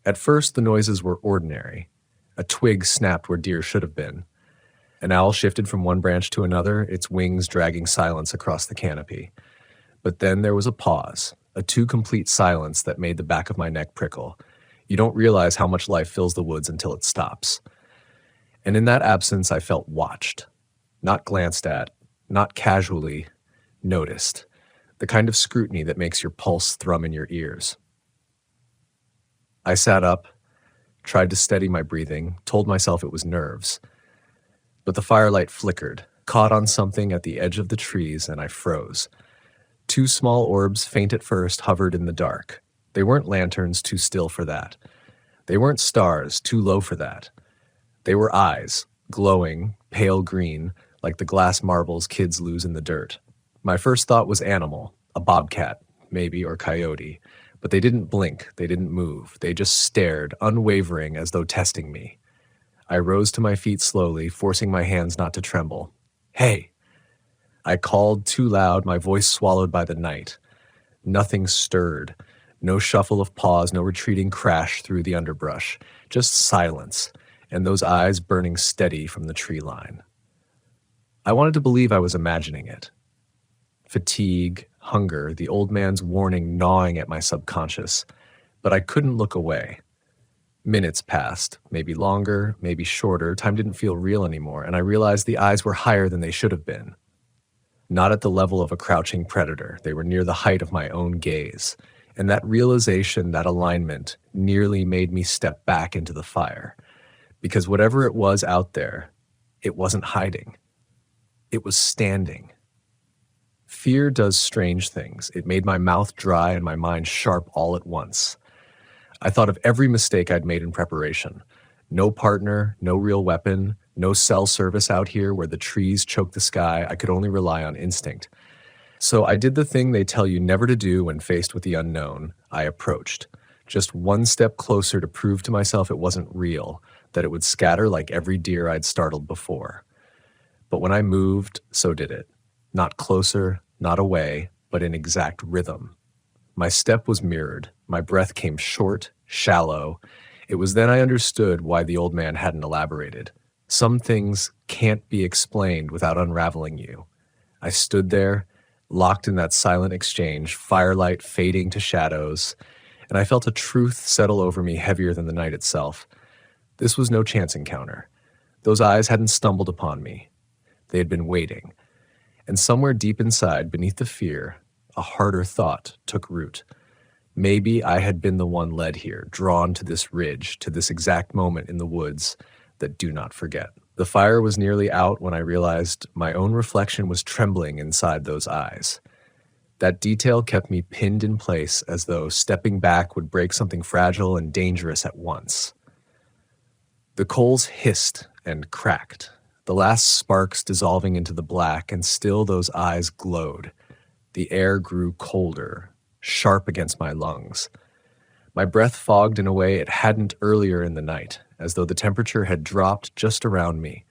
At first, the noises were ordinary. A twig snapped where deer should have been. An owl shifted from one branch to another, its wings dragging silence across the canopy. But then there was a pause, a too-complete silence that made the back of my neck prickle. You don't realize how much life fills the woods until it stops. And in that absence, I felt watched. Not glanced at, not casually, noticed. The kind of scrutiny that makes your pulse thrum in your ears. I sat up, tried to steady my breathing, told myself it was nerves. But the firelight flickered, caught on something at the edge of the trees, and I froze. Two small orbs, faint at first, hovered in the dark. They weren't lanterns, too still for that. They weren't stars, too low for that. They were eyes, glowing, pale green, like the glass marbles kids lose in the dirt. My first thought was animal, a bobcat, maybe, or coyote. But they didn't blink, they didn't move. They just stared, unwavering, as though testing me. I rose to my feet slowly, forcing my hands not to tremble. "Hey!" I called too loud, my voice swallowed by the night. Nothing stirred. No shuffle of paws, no retreating crash through the underbrush. Just silence, and those eyes burning steady from the tree line. I wanted to believe I was imagining it. Fatigue, hunger, the old man's warning gnawing at my subconscious, but I couldn't look away. Minutes passed, maybe longer, maybe shorter. Time didn't feel real anymore, and I realized the eyes were higher than they should have been. Not at the level of a crouching predator. They were near the height of my own gaze, and that realization, that alignment, nearly made me step back into the fire. Because whatever it was out there, it wasn't hiding. It was standing. Fear does strange things. It made my mouth dry and my mind sharp all at once. I thought of every mistake I'd made in preparation. No partner, no real weapon, no cell service out here where the trees choke the sky. I could only rely on instinct. So I did the thing they tell you never to do when faced with the unknown. I approached, just one step closer to prove to myself it wasn't real, that it would scatter like every deer I'd startled before. But when I moved, so did it. Not closer, not away, but in exact rhythm. My step was mirrored. My breath came short, shallow. It was then I understood why the old man hadn't elaborated. Some things can't be explained without unraveling you. I stood there, locked in that silent exchange, firelight fading to shadows, and I felt a truth settle over me heavier than the night itself. This was no chance encounter. Those eyes hadn't stumbled upon me. They had been waiting. And somewhere deep inside, beneath the fear, a harder thought took root. Maybe I had been the one led here, drawn to this ridge, to this exact moment in the woods that do not forget. The fire was nearly out when I realized my own reflection was trembling inside those eyes. That detail kept me pinned in place as though stepping back would break something fragile and dangerous at once. The coals hissed and cracked, the last sparks dissolving into the black, and still those eyes glowed. The air grew colder, sharp against my lungs. My breath fogged in a way it hadn't earlier in the night, as though the temperature had dropped just around me,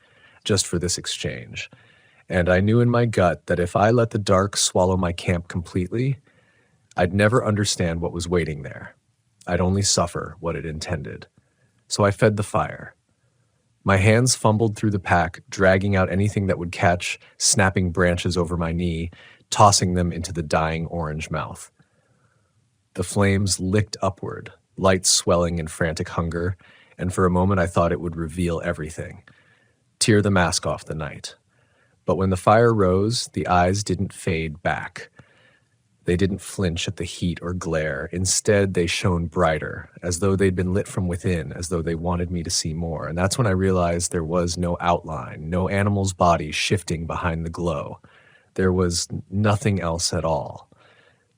just for this exchange. And I knew in my gut that if I let the dark swallow my camp completely, I'd never understand what was waiting there. I'd only suffer what it intended. So I fed the fire. My hands fumbled through the pack, dragging out anything that would catch, snapping branches over my knee, tossing them into the dying orange mouth. The flames licked upward, lights swelling in frantic hunger, and for a moment I thought it would reveal everything, tear the mask off the night. But when the fire rose, the eyes didn't fade back. They didn't flinch at the heat or glare. Instead, they shone brighter, as though they'd been lit from within, as though they wanted me to see more. And that's when I realized there was no outline, no animal's body shifting behind the glow. There was nothing else at all.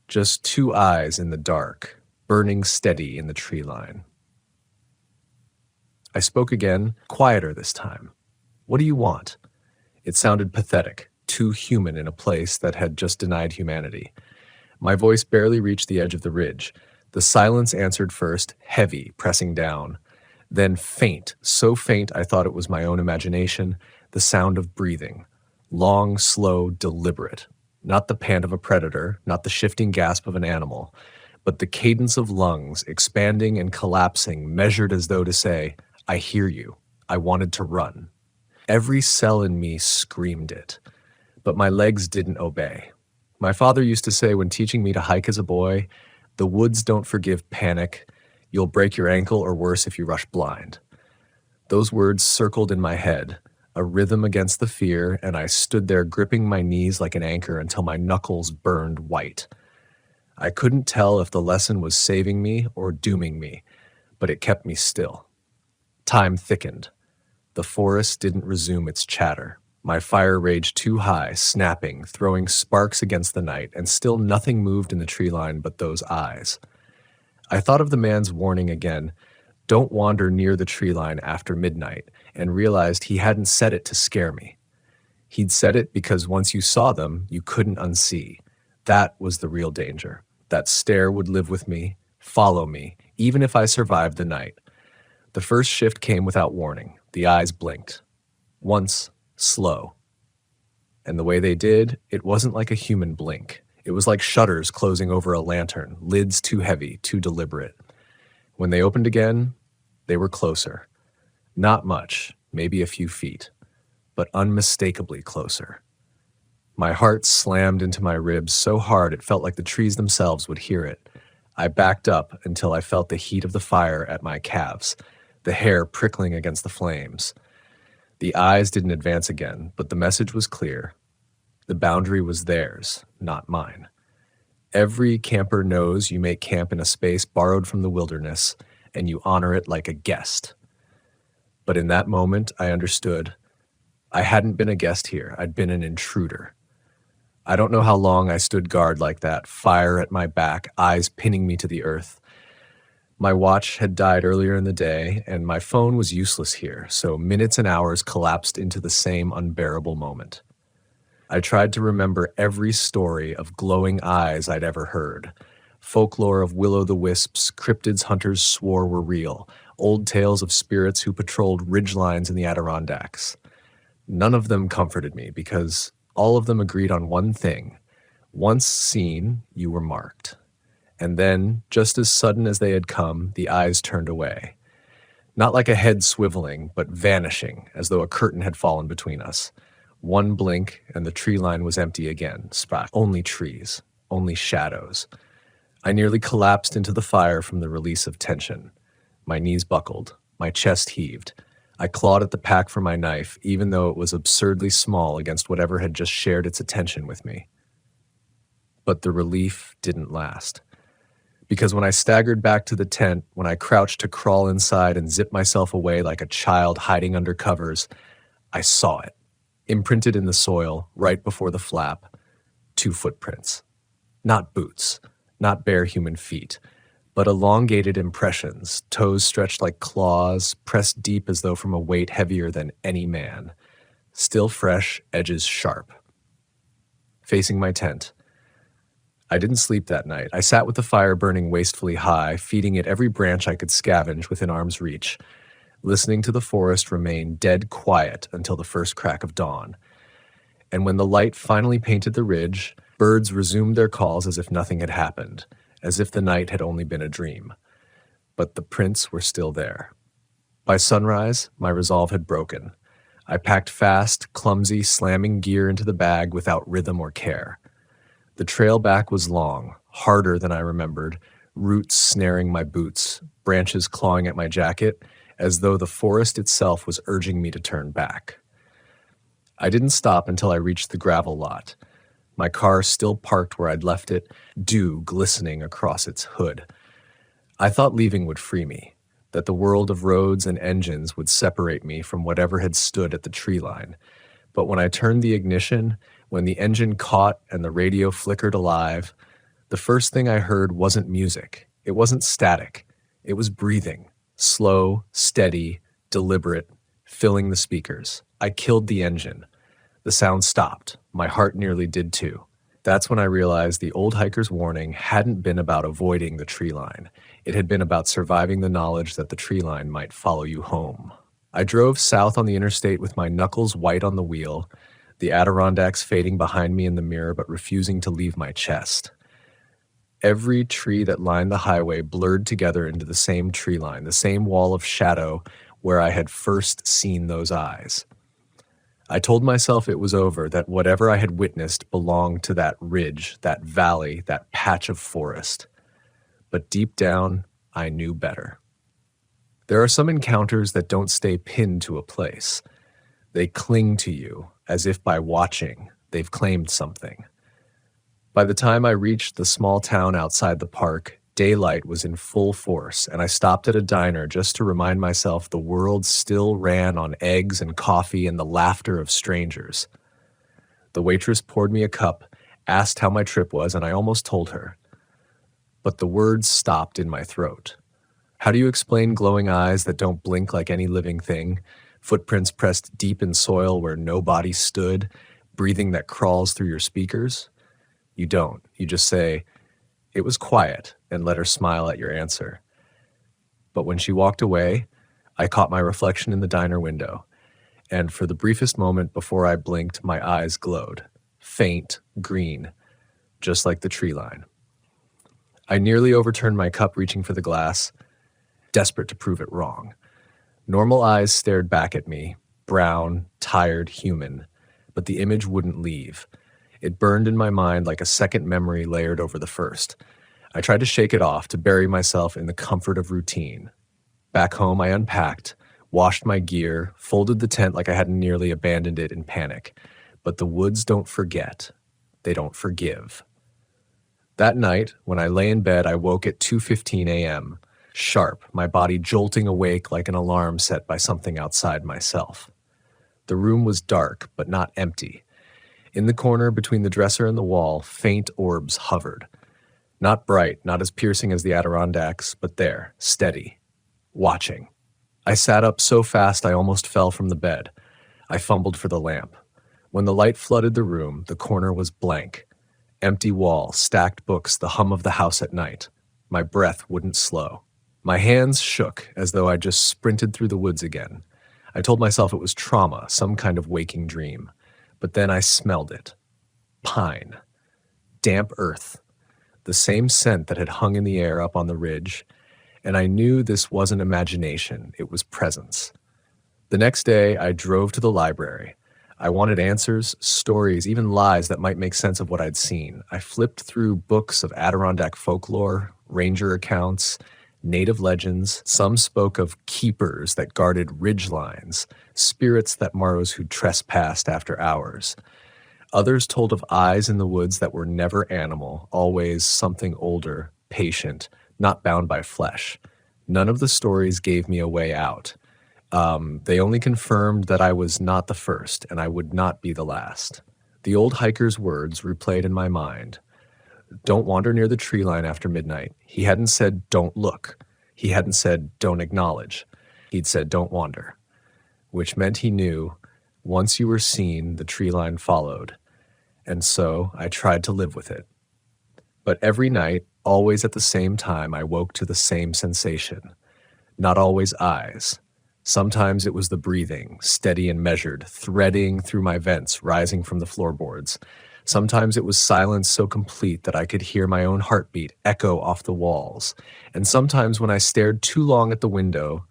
Just two eyes in the dark, burning steady in the tree line. I spoke again, quieter this time. "What do you want?" It sounded pathetic, too human in a place that had just denied humanity. My voice barely reached the edge of the ridge. The silence answered first, heavy, pressing down. Then faint, so faint I thought it was my own imagination, the sound of breathing. Long, slow, deliberate. Not the pant of a predator, not the shifting gasp of an animal, but the cadence of lungs, expanding and collapsing, measured as though to say, "I hear you. I wanted to run." Every cell in me screamed it, but my legs didn't obey. My father used to say when teaching me to hike as a boy, "The woods don't forgive panic. You'll break your ankle or worse if you rush blind." Those words circled in my head, a rhythm against the fear, and I stood there gripping my knees like an anchor until my knuckles burned white. I couldn't tell if the lesson was saving me or dooming me, but it kept me still. Time thickened. The forest didn't resume its chatter. My fire raged too high, snapping, throwing sparks against the night, and still nothing moved in the tree line but those eyes. I thought of the man's warning again, "Don't wander near the tree line after midnight," and realized he hadn't said it to scare me. He'd said it because once you saw them, you couldn't unsee. That was the real danger. That stare would live with me, follow me, even if I survived the night. The first shift came without warning. The eyes blinked. Once, slow. And the way they did, it wasn't like a human blink. It was like shutters closing over a lantern, lids too heavy, too deliberate. When they opened again, they were closer. Not much, maybe a few feet, but unmistakably closer. My heart slammed into my ribs so hard it felt like the trees themselves would hear it. I backed up until I felt the heat of the fire at my calves, the hair prickling against the flames. The eyes didn't advance again, but the message was clear. The boundary was theirs, not mine. Every camper knows you make camp in a space borrowed from the wilderness, and you honor it like a guest. But in that moment, I understood. I hadn't been a guest here. I'd been an intruder. I don't know how long I stood guard like that, fire at my back, eyes pinning me to the earth. My watch had died earlier in the day, and my phone was useless here, so minutes and hours collapsed into the same unbearable moment. I tried to remember every story of glowing eyes I'd ever heard. Folklore of will-o'-the-wisps cryptids hunters swore were real, old tales of spirits who patrolled ridgelines in the Adirondacks. None of them comforted me because all of them agreed on one thing. Once seen, you were marked. And then, just as sudden as they had come, the eyes turned away. Not like a head swiveling, but vanishing, as though a curtain had fallen between us. One blink, and the tree line was empty again. Only trees, only shadows. I nearly collapsed into the fire from the release of tension. My knees buckled. My chest heaved. I clawed at the pack for my knife, even though it was absurdly small against whatever had just shared its attention with me. But the relief didn't last. Because when I staggered back to the tent, when I crouched to crawl inside and zip myself away like a child hiding under covers, I saw it, imprinted in the soil, right before the flap. 2 footprints. Not boots, not bare human feet, but elongated impressions, toes stretched like claws, pressed deep as though from a weight heavier than any man. Still fresh, edges sharp. Facing my tent. I didn't sleep that night. I sat with the fire burning wastefully high, feeding it every branch I could scavenge within arm's reach, listening to the forest remain dead quiet until the first crack of dawn. And when the light finally painted the ridge, Birds resumed their calls as if nothing had happened, as if the night had only been a dream. But the prints were still there. By sunrise, my resolve had broken. I packed fast, clumsy, slamming gear into the bag without rhythm or care. The trail back was long, harder than I remembered, roots snaring my boots, branches clawing at my jacket, as though the forest itself was urging me to turn back. I didn't stop until I reached the gravel lot. My car still parked where I'd left it, dew glistening across its hood. I thought leaving would free me, that the world of roads and engines would separate me from whatever had stood at the tree line. But when I turned the ignition, when the engine caught and the radio flickered alive, the first thing I heard wasn't music. It wasn't static. It was breathing, slow, steady, deliberate, filling the speakers. I killed the engine. The sound stopped. My heart nearly did too. That's when I realized the old hiker's warning hadn't been about avoiding the tree line. It had been about surviving the knowledge that the tree line might follow you home. I drove south on the interstate with my knuckles white on the wheel, the Adirondacks fading behind me in the mirror but refusing to leave my chest. Every tree that lined the highway blurred together into the same tree line, the same wall of shadow where I had first seen those eyes. I told myself it was over, that whatever I had witnessed belonged to that ridge, that valley, that patch of forest. But deep down, I knew better. There are some encounters that don't stay pinned to a place. They cling to you, as if by watching, they've claimed something. By the time I reached the small town outside the park, daylight was in full force, and I stopped at a diner just to remind myself the world still ran on eggs and coffee and the laughter of strangers. The waitress poured me a cup, asked how my trip was, and I almost told her. But the words stopped in my throat. How do you explain glowing eyes that don't blink like any living thing, footprints pressed deep in soil where no body stood, breathing that crawls through your speakers? You don't. You just say, "It was quiet," and let her smile at your answer. But when she walked away, I caught my reflection in the diner window, and for the briefest moment before I blinked, my eyes glowed, faint, green, just like the tree line. I nearly overturned my cup reaching for the glass, desperate to prove it wrong. Normal eyes stared back at me, brown, tired, human, but the image wouldn't leave. It burned in my mind like a second memory layered over the first. I tried to shake it off, to bury myself in the comfort of routine. Back home, I unpacked, washed my gear, folded the tent like I hadn't nearly abandoned it in panic. But the woods don't forget. They don't forgive. That night, when I lay in bed, I woke at 2:15 a.m., sharp, my body jolting awake like an alarm set by something outside myself. The room was dark, but not empty. In the corner between the dresser and the wall, faint orbs hovered. Not bright, not as piercing as the Adirondacks, but there, steady, watching. I sat up so fast I almost fell from the bed. I fumbled for the lamp. When the light flooded the room, the corner was blank. Empty wall, stacked books, the hum of the house at night. My breath wouldn't slow. My hands shook as though I just sprinted through the woods again. I told myself it was trauma, some kind of waking dream. But then I smelled it. Pine. Damp earth. The same scent that had hung in the air up on the ridge. And I knew this wasn't imagination, it was presence. The next day, I drove to the library. I wanted answers, stories, even lies that might make sense of what I'd seen. I flipped through books of Adirondack folklore, ranger accounts, native legends. Some spoke of keepers that guarded ridge lines, spirits that morrows who trespassed after hours. Others told of eyes in the woods that were never animal, always something older, patient, not bound by flesh. None of the stories gave me a way out. They only confirmed that I was not the first, and I would not be the last. The old hiker's words replayed in my mind. Don't wander near the tree line after midnight. He hadn't said, don't look. He hadn't said, don't acknowledge. He'd said, don't wander. Which meant he knew, once you were seen, the tree line followed. And so I tried to live with it. But every night, always at the same time, I woke to the same sensation. Not always eyes. Sometimes it was the breathing, steady and measured, threading through my vents, rising from the floorboards. Sometimes it was silence so complete that I could hear my own heartbeat echo off the walls. And sometimes when I stared too long at the window,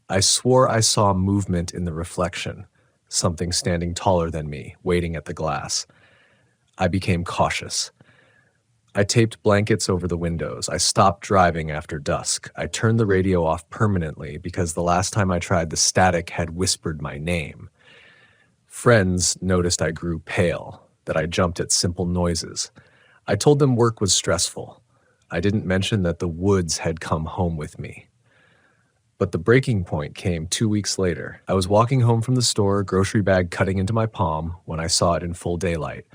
I swore I saw movement in the reflection, something standing taller than me, waiting at the glass. I became cautious. I taped blankets over the windows. I stopped driving after dusk. I turned the radio off permanently because the last time I tried, the static had whispered my name. Friends noticed I grew pale, that I jumped at simple noises. I told them work was stressful. I didn't mention that the woods had come home with me. But the breaking point came 2 weeks later. I was walking home from the store, grocery bag cutting into my palm, when I saw it in full daylight.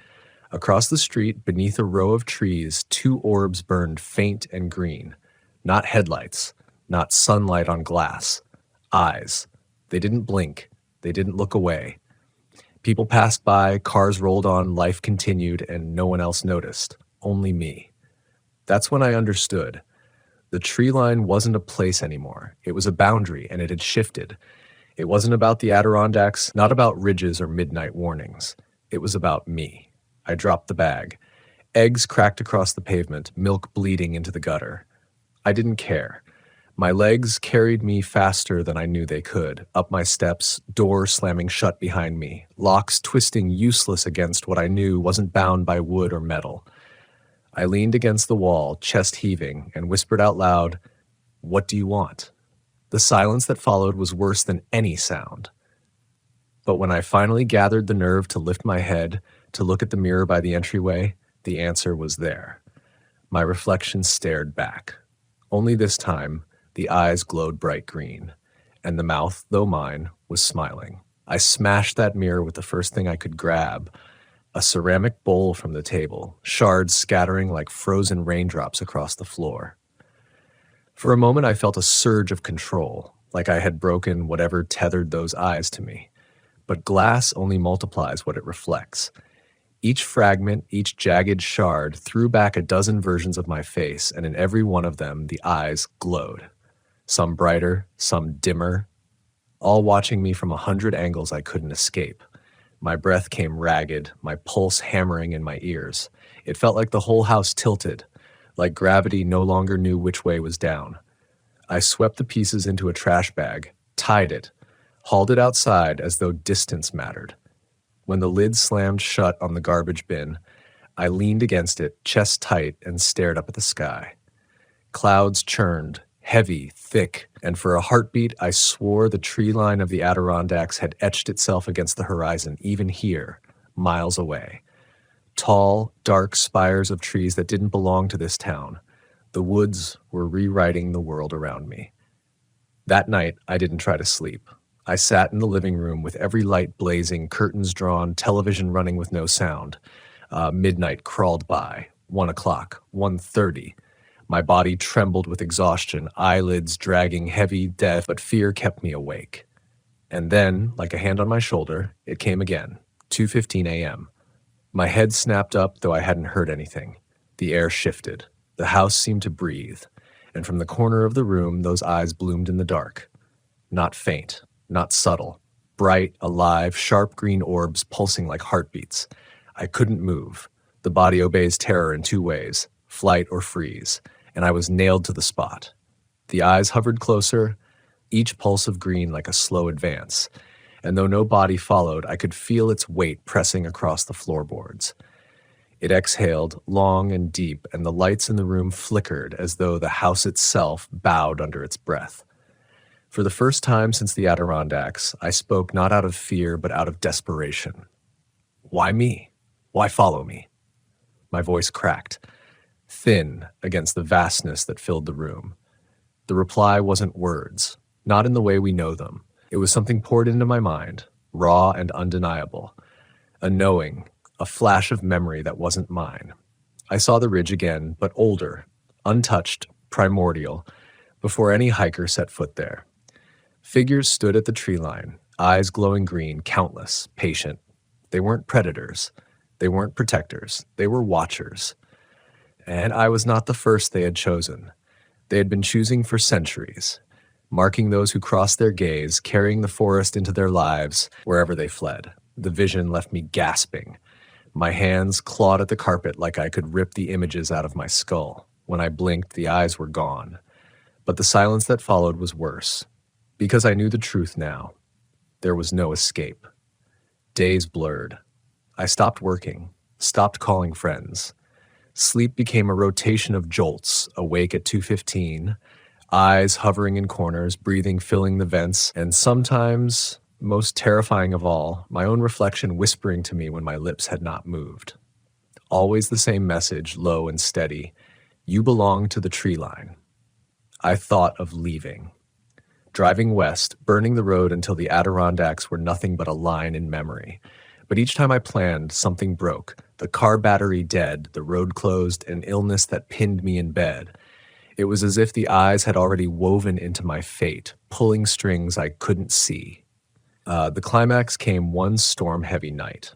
Across the street, beneath a row of trees, 2 orbs burned faint and green. Not headlights, not sunlight on glass. Eyes. They didn't blink. They didn't look away. People passed by, cars rolled on, life continued, and no one else noticed. Only me. That's when I understood. The tree line wasn't a place anymore. It was a boundary, and it had shifted. It wasn't about the Adirondacks, not about ridges or midnight warnings. It was about me. I dropped the bag. Eggs cracked across the pavement, milk bleeding into the gutter. I didn't care. My legs carried me faster than I knew they could, up my steps, door slamming shut behind me, locks twisting useless against what I knew wasn't bound by wood or metal. I leaned against the wall, chest heaving, and whispered out loud, "What do you want?" The silence that followed was worse than any sound. But when I finally gathered the nerve to lift my head, to look at the mirror by the entryway, the answer was there. My reflection stared back. Only this time, the eyes glowed bright green, and the mouth, though mine, was smiling. I smashed that mirror with the first thing I could grab, a ceramic bowl from the table, shards scattering like frozen raindrops across the floor. For a moment, I felt a surge of control, like I had broken whatever tethered those eyes to me. But glass only multiplies what it reflects. Each fragment, each jagged shard threw back a dozen versions of my face, and in every one of them, the eyes glowed. Some brighter, some dimmer, all watching me from 100 angles I couldn't escape. My breath came ragged, my pulse hammering in my ears. It felt like the whole house tilted, like gravity no longer knew which way was down. I swept the pieces into a trash bag, tied it, hauled it outside as though distance mattered. When the lid slammed shut on the garbage bin, I leaned against it, chest tight, and stared up at the sky. Clouds churned, heavy, thick, and for a heartbeat I swore the tree line of the Adirondacks had etched itself against the horizon, even here, miles away. Tall, dark spires of trees that didn't belong to this town. The woods were rewriting the world around me. That night, I didn't try to sleep. I sat in the living room with every light blazing, curtains drawn, television running with no sound. Midnight crawled by, 1 o'clock, 1:30. My body trembled with exhaustion, eyelids dragging heavy, death, but fear kept me awake. And then, like a hand on my shoulder, it came again, 2:15 a.m. My head snapped up, though I hadn't heard anything. The air shifted. The house seemed to breathe. And from the corner of the room, those eyes bloomed in the dark. Not faint, not subtle. Bright, alive, sharp green orbs pulsing like heartbeats. I couldn't move. The body obeys terror in 2 ways, flight or freeze, and I was nailed to the spot. The eyes hovered closer, each pulse of green like a slow advance, and though no body followed, I could feel its weight pressing across the floorboards. It exhaled, long and deep, and the lights in the room flickered as though the house itself bowed under its breath. For the first time since the Adirondacks, I spoke not out of fear but out of desperation. Why me? Why follow me? My voice cracked, thin against the vastness that filled the room. The reply wasn't words, not in the way we know them. It was something poured into my mind, raw and undeniable. A knowing, a flash of memory that wasn't mine. I saw the ridge again, but older, untouched, primordial, before any hiker set foot there. Figures stood at the tree line, eyes glowing green, countless, patient. They weren't predators. They weren't protectors. They were watchers. And I was not the first they had chosen. They had been choosing for centuries, marking those who crossed their gaze, carrying the forest into their lives wherever they fled. The vision left me gasping. My hands clawed at the carpet like I could rip the images out of my skull. When I blinked, the eyes were gone. But the silence that followed was worse, because I knew the truth now. There was no escape. Days blurred. I stopped working, stopped calling friends. Sleep became a rotation of jolts, awake at 2:15, eyes hovering in corners, breathing filling the vents, and sometimes, most terrifying of all, my own reflection whispering to me when my lips had not moved. Always the same message, low and steady. You belong to the tree line. I thought of leaving. Driving west, burning the road until the Adirondacks were nothing but a line in memory. But each time I planned, something broke. The car battery dead, the road closed, an illness that pinned me in bed. It was as if the eyes had already woven into my fate, pulling strings I couldn't see. The climax came one storm-heavy night.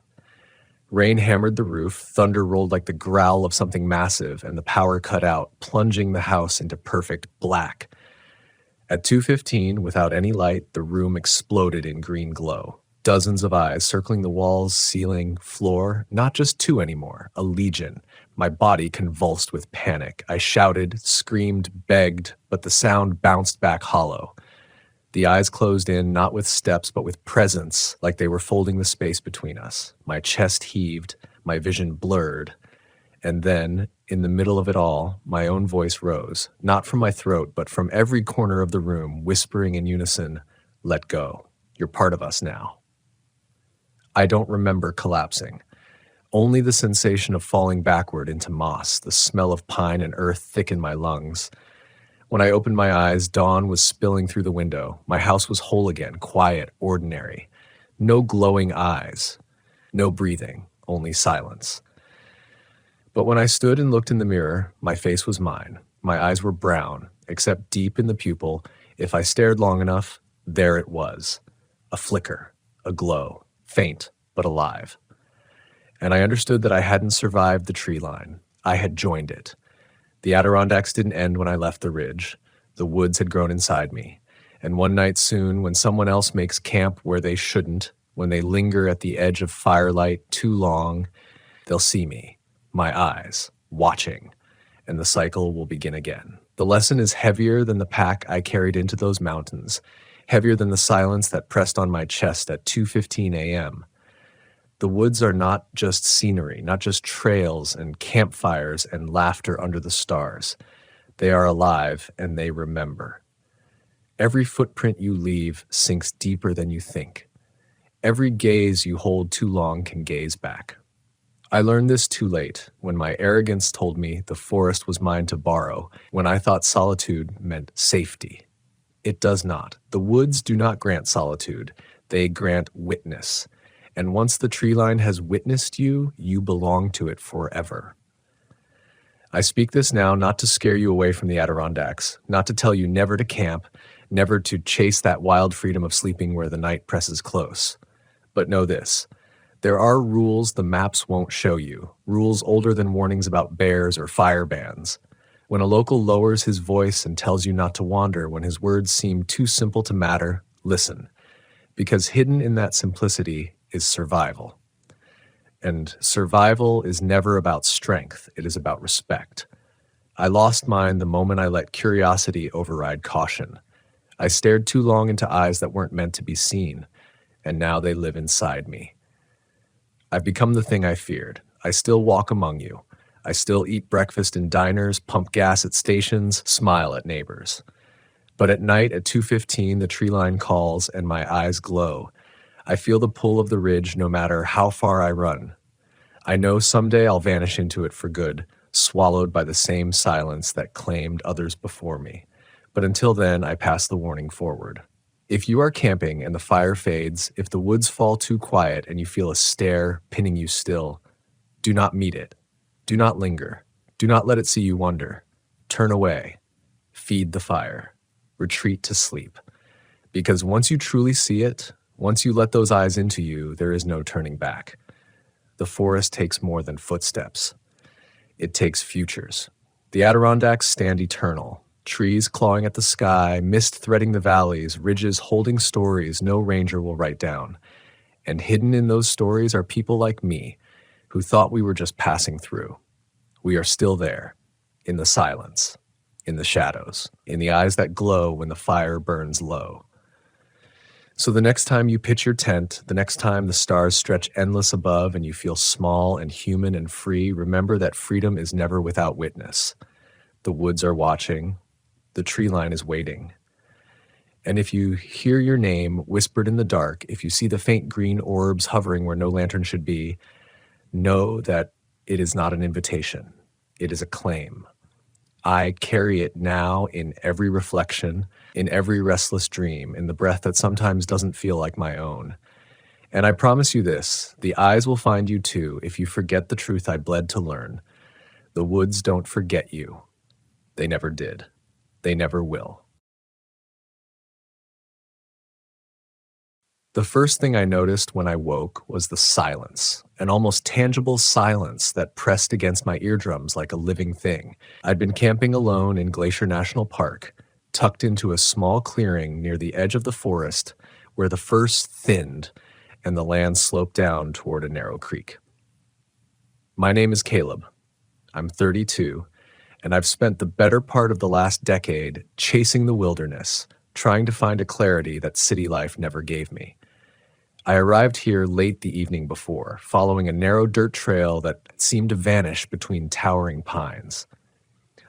Rain hammered the roof, thunder rolled like the growl of something massive, and the power cut out, plunging the house into perfect black. At 2:15, without any light, the room exploded in green glow. Dozens of eyes circling the walls, ceiling, floor, not just two anymore, a legion. My body convulsed with panic. I shouted, screamed, begged, but the sound bounced back hollow. The eyes closed in, not with steps, but with presence, like they were folding the space between us. My chest heaved, my vision blurred. And then, in the middle of it all, my own voice rose, not from my throat, but from every corner of the room, whispering in unison, "Let go. You're part of us now." I don't remember collapsing. Only the sensation of falling backward into moss, the smell of pine and earth thick in my lungs. When I opened my eyes, dawn was spilling through the window. My house was whole again, quiet, ordinary. No glowing eyes. No breathing, only silence. But when I stood and looked in the mirror, my face was mine. My eyes were brown, except deep in the pupil. If I stared long enough, there it was. A flicker, a glow, faint, but alive. And I understood that I hadn't survived the tree line. I had joined it. The Adirondacks didn't end when I left the ridge. The woods had grown inside me. And one night soon, when someone else makes camp where they shouldn't, when they linger at the edge of firelight too long, they'll see me, my eyes, watching, and the cycle will begin again. The lesson is heavier than the pack I carried into those mountains, heavier than the silence that pressed on my chest at 2:15 a.m. The woods are not just scenery, not just trails and campfires and laughter under the stars. They are alive and they remember. Every footprint you leave sinks deeper than you think. Every gaze you hold too long can gaze back. I learned this too late, when my arrogance told me the forest was mine to borrow, when I thought solitude meant safety. It does not. The woods do not grant solitude. They grant witness. And once the tree line has witnessed you, you belong to it forever. I speak this now not to scare you away from the Adirondacks, not to tell you never to camp, never to chase that wild freedom of sleeping where the night presses close. But know this. There are rules the maps won't show you, rules older than warnings about bears or fire bans. When a local lowers his voice and tells you not to wander, when his words seem too simple to matter, listen. Because hidden in that simplicity is survival. And survival is never about strength, it is about respect. I lost mine the moment I let curiosity override caution. I stared too long into eyes that weren't meant to be seen, and now they live inside me. I've become the thing I feared. I still walk among you. I still eat breakfast in diners, pump gas at stations, smile at neighbors. But at night at 2:15, the tree line calls and my eyes glow. I feel the pull of the ridge no matter how far I run. I know someday I'll vanish into it for good, swallowed by the same silence that claimed others before me. But until then, I pass the warning forward. If you are camping and the fire fades, if the woods fall too quiet and you feel a stare pinning you still, do not meet it. Do not linger. Do not let it see you wonder. Turn away. Feed the fire. Retreat to sleep. Because once you truly see it, once you let those eyes into you, there is no turning back. The forest takes more than footsteps. It takes futures. The Adirondacks stand eternal. Trees clawing at the sky, mist threading the valleys, ridges holding stories no ranger will write down. And hidden in those stories are people like me, who thought we were just passing through. We are still there, in the silence, in the shadows, in the eyes that glow when the fire burns low. So the next time you pitch your tent, the next time the stars stretch endless above and you feel small and human and free, remember that freedom is never without witness. The woods are watching, the tree line is waiting. And if you hear your name whispered in the dark, if you see the faint green orbs hovering where no lantern should be, know that it is not an invitation. It is a claim. I carry it now in every reflection, in every restless dream, in the breath that sometimes doesn't feel like my own. And I promise you this, the eyes will find you too if you forget the truth I bled to learn. The woods don't forget you. They never did. They never will. The first thing I noticed when I woke was the silence, an almost tangible silence that pressed against my eardrums like a living thing. I'd been camping alone in Glacier National Park, tucked into a small clearing near the edge of the forest where the firs thinned and the land sloped down toward a narrow creek. My name is Caleb. I'm 32, and I've spent the better part of the last decade chasing the wilderness, trying to find a clarity that city life never gave me. I arrived here late the evening before, following a narrow dirt trail that seemed to vanish between towering pines.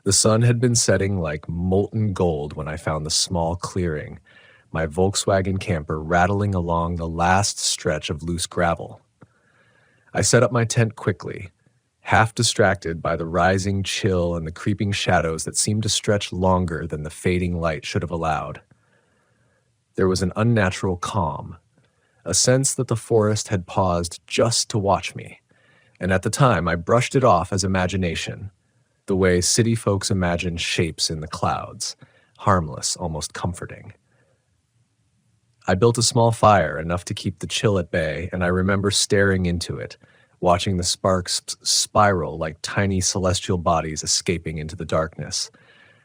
The sun had been setting like molten gold when I found the small clearing, my Volkswagen camper rattling along the last stretch of loose gravel. I set up my tent quickly, half distracted by the rising chill and the creeping shadows that seemed to stretch longer than the fading light should have allowed. There was an unnatural calm, a sense that the forest had paused just to watch me, and at the time I brushed it off as imagination, the way city folks imagine shapes in the clouds, harmless, almost comforting. I built a small fire, enough to keep the chill at bay, and I remember staring into it, watching the sparks spiral like tiny celestial bodies escaping into the darkness.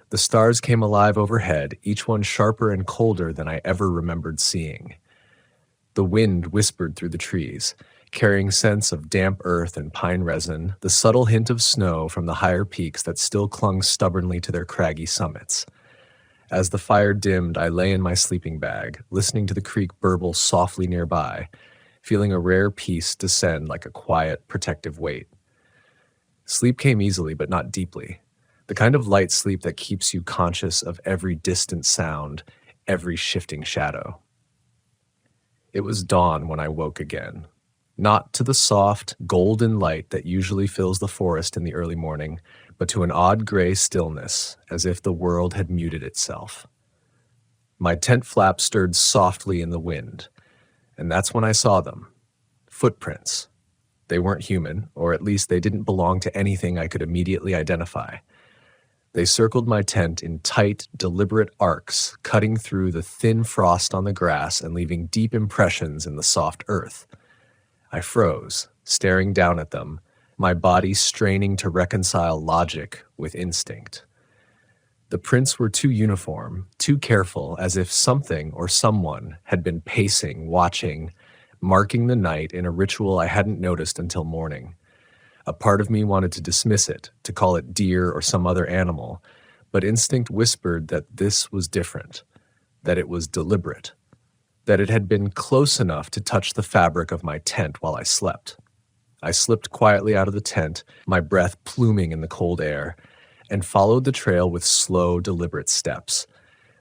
The stars came alive overhead, each one sharper and colder than I ever remembered seeing. The wind whispered through the trees, carrying scents of damp earth and pine resin, the subtle hint of snow from the higher peaks that still clung stubbornly to their craggy summits. As the fire dimmed, I lay in my sleeping bag, listening to the creek burble softly nearby, feeling a rare peace descend like a quiet, protective weight. Sleep came easily, but not deeply. The kind of light sleep that keeps you conscious of every distant sound, every shifting shadow. It was dawn when I woke again, not to the soft, golden light that usually fills the forest in the early morning, but to an odd gray stillness, as if the world had muted itself. My tent flap stirred softly in the wind, and that's when I saw them. Footprints. They weren't human, or at least they didn't belong to anything I could immediately identify. They circled my tent in tight, deliberate arcs, cutting through the thin frost on the grass and leaving deep impressions in the soft earth. I froze, staring down at them, my body straining to reconcile logic with instinct. The prints were too uniform, too careful, as if something or someone had been pacing, watching, marking the night in a ritual I hadn't noticed until morning. A part of me wanted to dismiss it, to call it deer or some other animal, but instinct whispered that this was different, that it was deliberate, that it had been close enough to touch the fabric of my tent while I slept. I slipped quietly out of the tent, my breath pluming in the cold air, and followed the trail with slow, deliberate steps.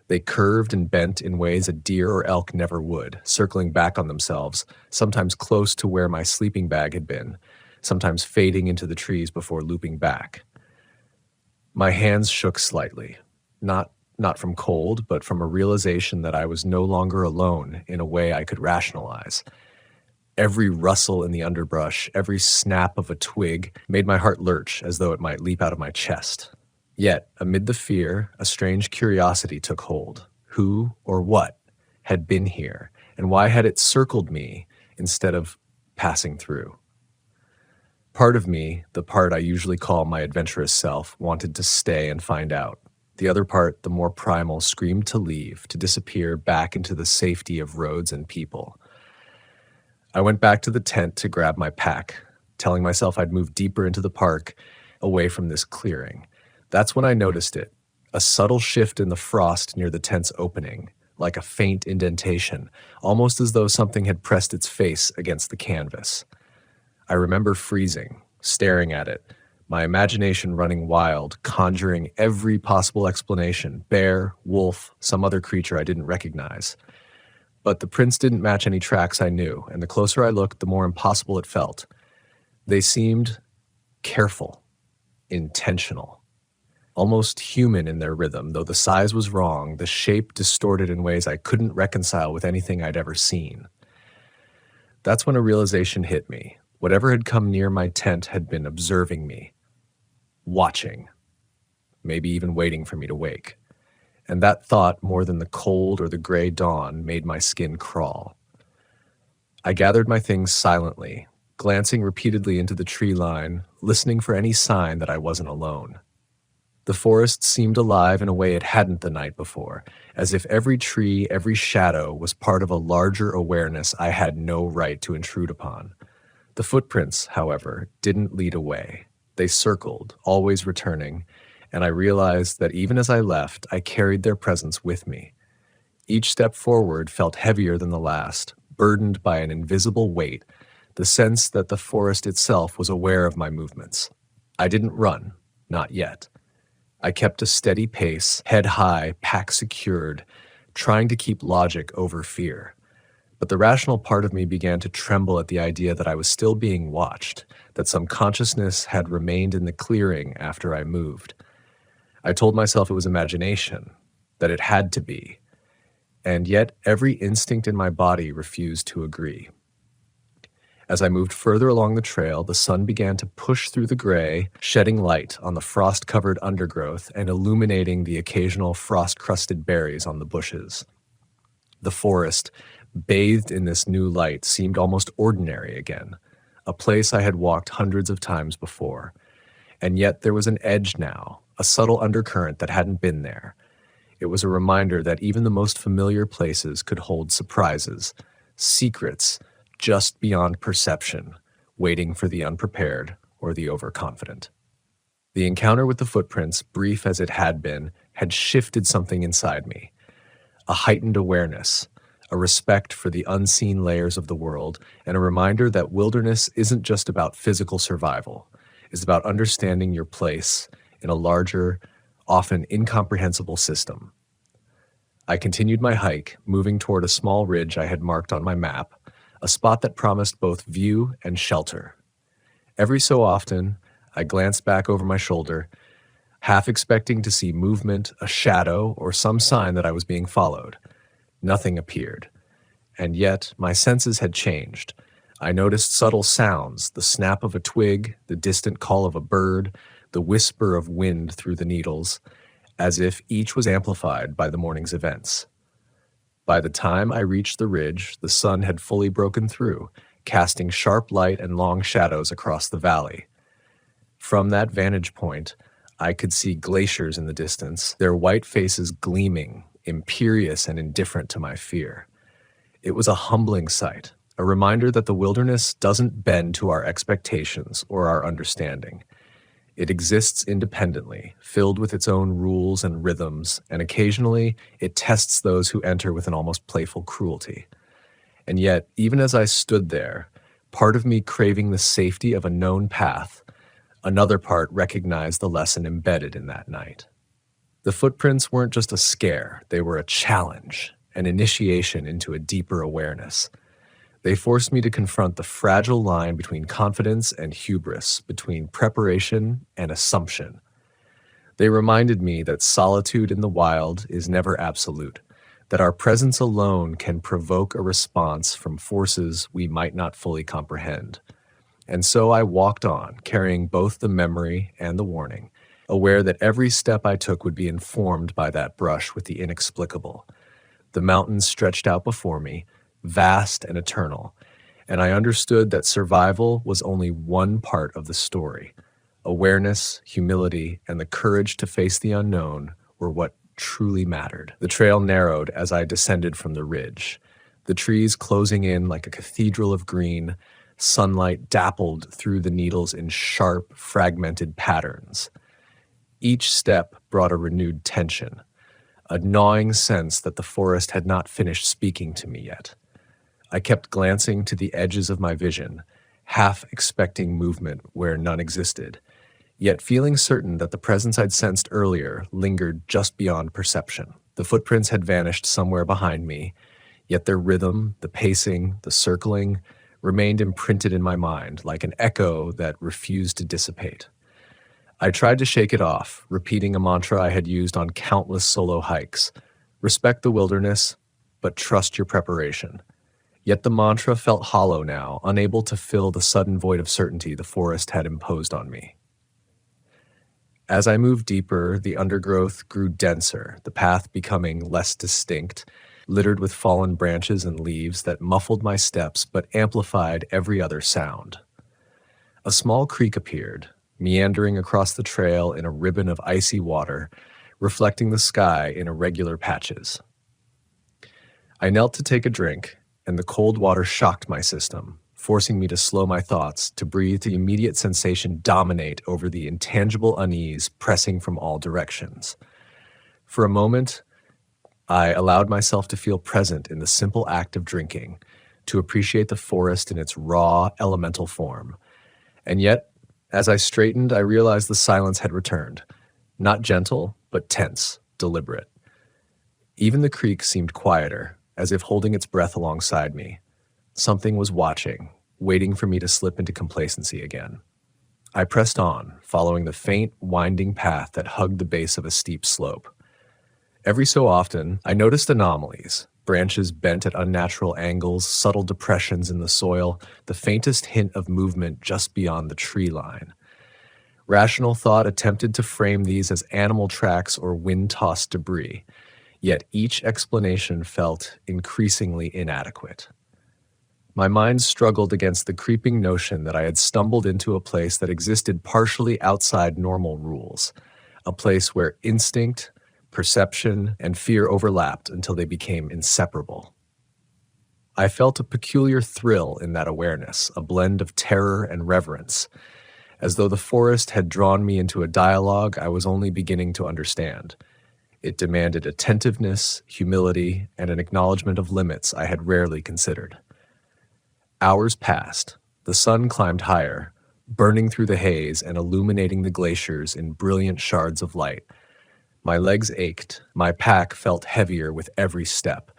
They curved and bent in ways a deer or elk never would, circling back on themselves, sometimes close to where my sleeping bag had been, sometimes fading into the trees before looping back. My hands shook slightly, not from cold, but from a realization that I was no longer alone in a way I could rationalize. Every rustle in the underbrush, every snap of a twig made my heart lurch as though it might leap out of my chest. Yet, amid the fear, a strange curiosity took hold. Who or what had been here, and why had it circled me instead of passing through? Part of me, the part I usually call my adventurous self, wanted to stay and find out. The other part, the more primal, screamed to leave, to disappear back into the safety of roads and people. I went back to the tent to grab my pack. telling myself I'd move deeper into the park, away from this clearing. That's when I noticed it, a subtle shift in the frost near the tent's opening, like a faint indentation, almost as though something had pressed its face against the canvas. I remember freezing, staring at it, my imagination running wild, conjuring every possible explanation: bear, wolf, some other creature I didn't recognize. But the prints didn't match any tracks I knew, and the closer I looked, the more impossible it felt. They seemed careful, intentional, almost human in their rhythm. Though the size was wrong, the shape distorted in ways I couldn't reconcile with anything I'd ever seen. That's when a realization hit me. Whatever had come near my tent had been observing me, watching, maybe even waiting for me to wake. And that thought, more than the cold or the gray dawn, made my skin crawl. I gathered my things silently, glancing repeatedly into the tree line, listening for any sign that I wasn't alone. The forest seemed alive in a way it hadn't the night before, as if every tree, every shadow was part of a larger awareness I had no right to intrude upon. The footprints, however, didn't lead away. They circled, always returning, and I realized that even as I left, I carried their presence with me. Each step forward felt heavier than the last, burdened by an invisible weight, the sense that the forest itself was aware of my movements. I didn't run, not yet. I kept a steady pace, head high, pack secured, trying to keep logic over fear. But the rational part of me began to tremble at the idea that I was still being watched, that some consciousness had remained in the clearing after I moved. I told myself it was imagination, that it had to be, and yet every instinct in my body refused to agree. As I moved further along the trail, the sun began to push through the gray, shedding light on the frost-covered undergrowth and illuminating the occasional frost-crusted berries on the bushes. The forest, bathed in this new light, seemed almost ordinary again, a place I had walked hundreds of times before. And yet there was an edge now, a subtle undercurrent that hadn't been there. It was a reminder that even the most familiar places could hold surprises, secrets just beyond perception, waiting for the unprepared or the overconfident. The encounter with the footprints, brief as it had been, had shifted something inside me. A heightened awareness, a respect for the unseen layers of the world, and a reminder that wilderness isn't just about physical survival. It's about understanding your place in a larger, often incomprehensible system. I continued my hike, moving toward a small ridge I had marked on my map, a spot that promised both view and shelter. Every so often, I glanced back over my shoulder, half expecting to see movement, a shadow, or some sign that I was being followed. Nothing appeared. And yet, my senses had changed. I noticed subtle sounds, the snap of a twig, the distant call of a bird, the whisper of wind through the needles, as if each was amplified by the morning's events. By the time I reached the ridge, the sun had fully broken through, casting sharp light and long shadows across the valley. From that vantage point, I could see glaciers in the distance, their white faces gleaming, imperious and indifferent to my fear. It was a humbling sight, a reminder that the wilderness doesn't bend to our expectations or our understanding. It exists independently, filled with its own rules and rhythms, and occasionally it tests those who enter with an almost playful cruelty. And yet, even as I stood there, part of me craving the safety of a known path, another part recognized the lesson embedded in that night. The footprints weren't just a scare, they were a challenge, an initiation into a deeper awareness. They forced me to confront the fragile line between confidence and hubris, between preparation and assumption. They reminded me that solitude in the wild is never absolute, that our presence alone can provoke a response from forces we might not fully comprehend. And so I walked on, carrying both the memory and the warning, aware that every step I took would be informed by that brush with the inexplicable. The mountains stretched out before me, vast and eternal, and I understood that survival was only one part of the story. Awareness, humility, and the courage to face the unknown were what truly mattered. The trail narrowed as I descended from the ridge, the trees closing in like a cathedral of green, Sunlight dappled through the needles in sharp, fragmented patterns. Each step brought a renewed tension, a gnawing sense that the forest had not finished speaking to me yet. I kept glancing to the edges of my vision, half expecting movement where none existed, yet feeling certain that the presence I'd sensed earlier lingered just beyond perception. The footprints had vanished somewhere behind me, yet their rhythm, the pacing, the circling, remained imprinted in my mind like an echo that refused to dissipate. I tried to shake it off, repeating a mantra I had used on countless solo hikes: respect the wilderness, but trust your preparation. Yet the mantra felt hollow now, unable to fill the sudden void of certainty the forest had imposed on me. As I moved deeper, the undergrowth grew denser, the path becoming less distinct, littered with fallen branches and leaves that muffled my steps but amplified every other sound. A small creek appeared, meandering across the trail in a ribbon of icy water, reflecting the sky in irregular patches. I knelt to take a drink, and the cold water shocked my system, forcing me to slow my thoughts, to breathe the immediate sensation dominate over the intangible unease pressing from all directions. For a moment, I allowed myself to feel present in the simple act of drinking, to appreciate the forest in its raw, elemental form. And yet, as I straightened, I realized the silence had returned, not gentle, but tense, deliberate. Even the creek seemed quieter, as if holding its breath alongside me. Something was watching, waiting for me to slip into complacency again. I pressed on, following the faint, winding path that hugged the base of a steep slope. Every so often, I noticed anomalies: branches bent at unnatural angles, subtle depressions in the soil, the faintest hint of movement just beyond the tree line. Rational thought attempted to frame these as animal tracks or wind-tossed debris, yet each explanation felt increasingly inadequate. My mind struggled against the creeping notion that I had stumbled into a place that existed partially outside normal rules, a place where instinct, perception, and fear overlapped until they became inseparable. I felt a peculiar thrill in that awareness, a blend of terror and reverence, as though the forest had drawn me into a dialogue I was only beginning to understand. It demanded attentiveness, humility, and an acknowledgement of limits I had rarely considered. Hours passed. The sun climbed higher, burning through the haze and illuminating the glaciers in brilliant shards of light. My legs ached, my pack felt heavier with every step,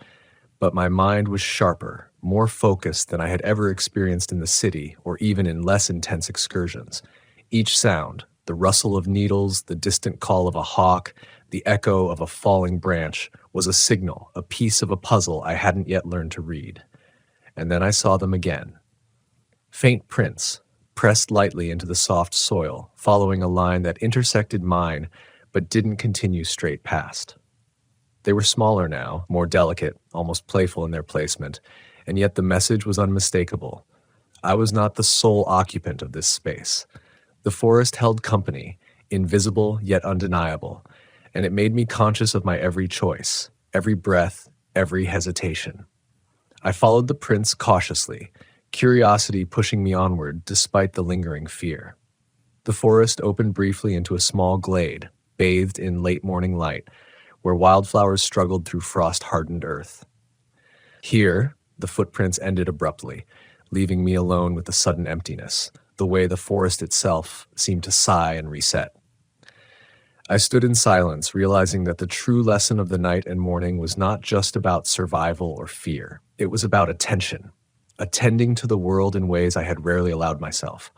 but my mind was sharper, more focused than I had ever experienced in the city or even in less intense excursions. Each sound, the rustle of needles, the distant call of a hawk, the echo of a falling branch, was a signal, a piece of a puzzle I hadn't yet learned to read. And then I saw them again. Faint prints, pressed lightly into the soft soil, following a line that intersected mine but didn't continue straight past. They were smaller now, more delicate, almost playful in their placement, and yet the message was unmistakable. I was not the sole occupant of this space. The forest held company, invisible yet undeniable, and it made me conscious of my every choice, every breath, every hesitation. I followed the prints cautiously, curiosity pushing me onward despite the lingering fear. The forest opened briefly into a small glade, bathed in late morning light, where wildflowers struggled through frost-hardened earth. Here, the footprints ended abruptly, leaving me alone with the sudden emptiness, the way the forest itself seemed to sigh and reset. I stood in silence, realizing that the true lesson of the night and morning was not just about survival or fear. It was about attention, attending to the world in ways I had rarely allowed myself.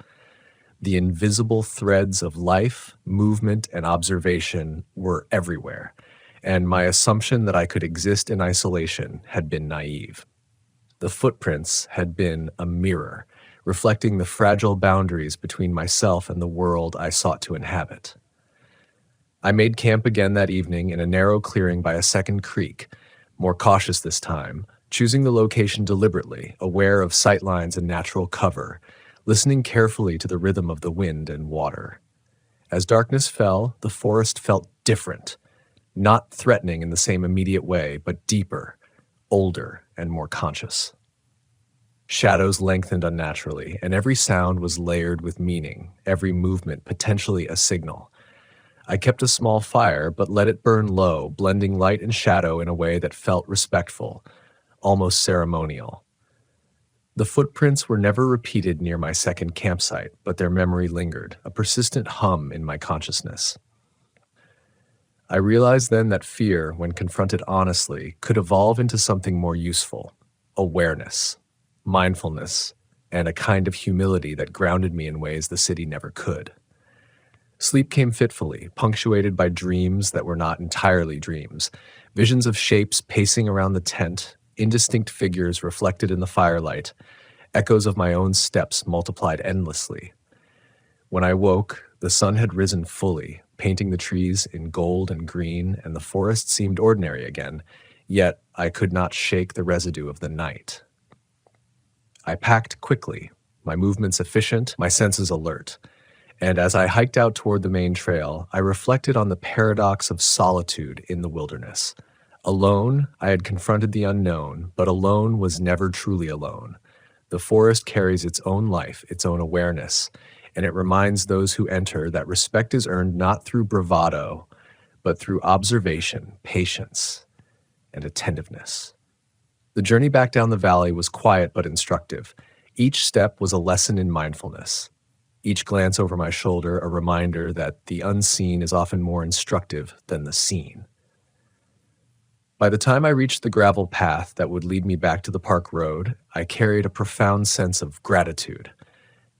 The invisible threads of life, movement, and observation were everywhere, and my assumption that I could exist in isolation had been naive. The footprints had been a mirror, reflecting the fragile boundaries between myself and the world I sought to inhabit. I made camp again that evening in a narrow clearing by a second creek, more cautious this time, choosing the location deliberately, aware of sightlines and natural cover, listening carefully to the rhythm of the wind and water. As darkness fell, the forest felt different, not threatening in the same immediate way, but deeper, older, and more conscious. Shadows lengthened unnaturally, and every sound was layered with meaning, every movement potentially a signal. I kept a small fire, but let it burn low, blending light and shadow in a way that felt respectful, almost ceremonial. The footprints were never repeated near my second campsite, but their memory lingered, a persistent hum in my consciousness. I realized then that fear, when confronted honestly, could evolve into something more useful: awareness, mindfulness, and a kind of humility that grounded me in ways the city never could. Sleep came fitfully, punctuated by dreams that were not entirely dreams, visions of shapes pacing around the tent, indistinct figures reflected in the firelight, echoes of my own steps multiplied endlessly. When I woke, the sun had risen fully, painting the trees in gold and green, and the forest seemed ordinary again, yet I could not shake the residue of the night. I packed quickly, my movements efficient, my senses alert. And as I hiked out toward the main trail, I reflected on the paradox of solitude in the wilderness. Alone, I had confronted the unknown, but alone was never truly alone. The forest carries its own life, its own awareness, and it reminds those who enter that respect is earned not through bravado, but through observation, patience, and attentiveness. The journey back down the valley was quiet but instructive. Each step was a lesson in mindfulness. Each glance over my shoulder a reminder that the unseen is often more instructive than the seen. By the time I reached the gravel path that would lead me back to the park road, I carried a profound sense of gratitude.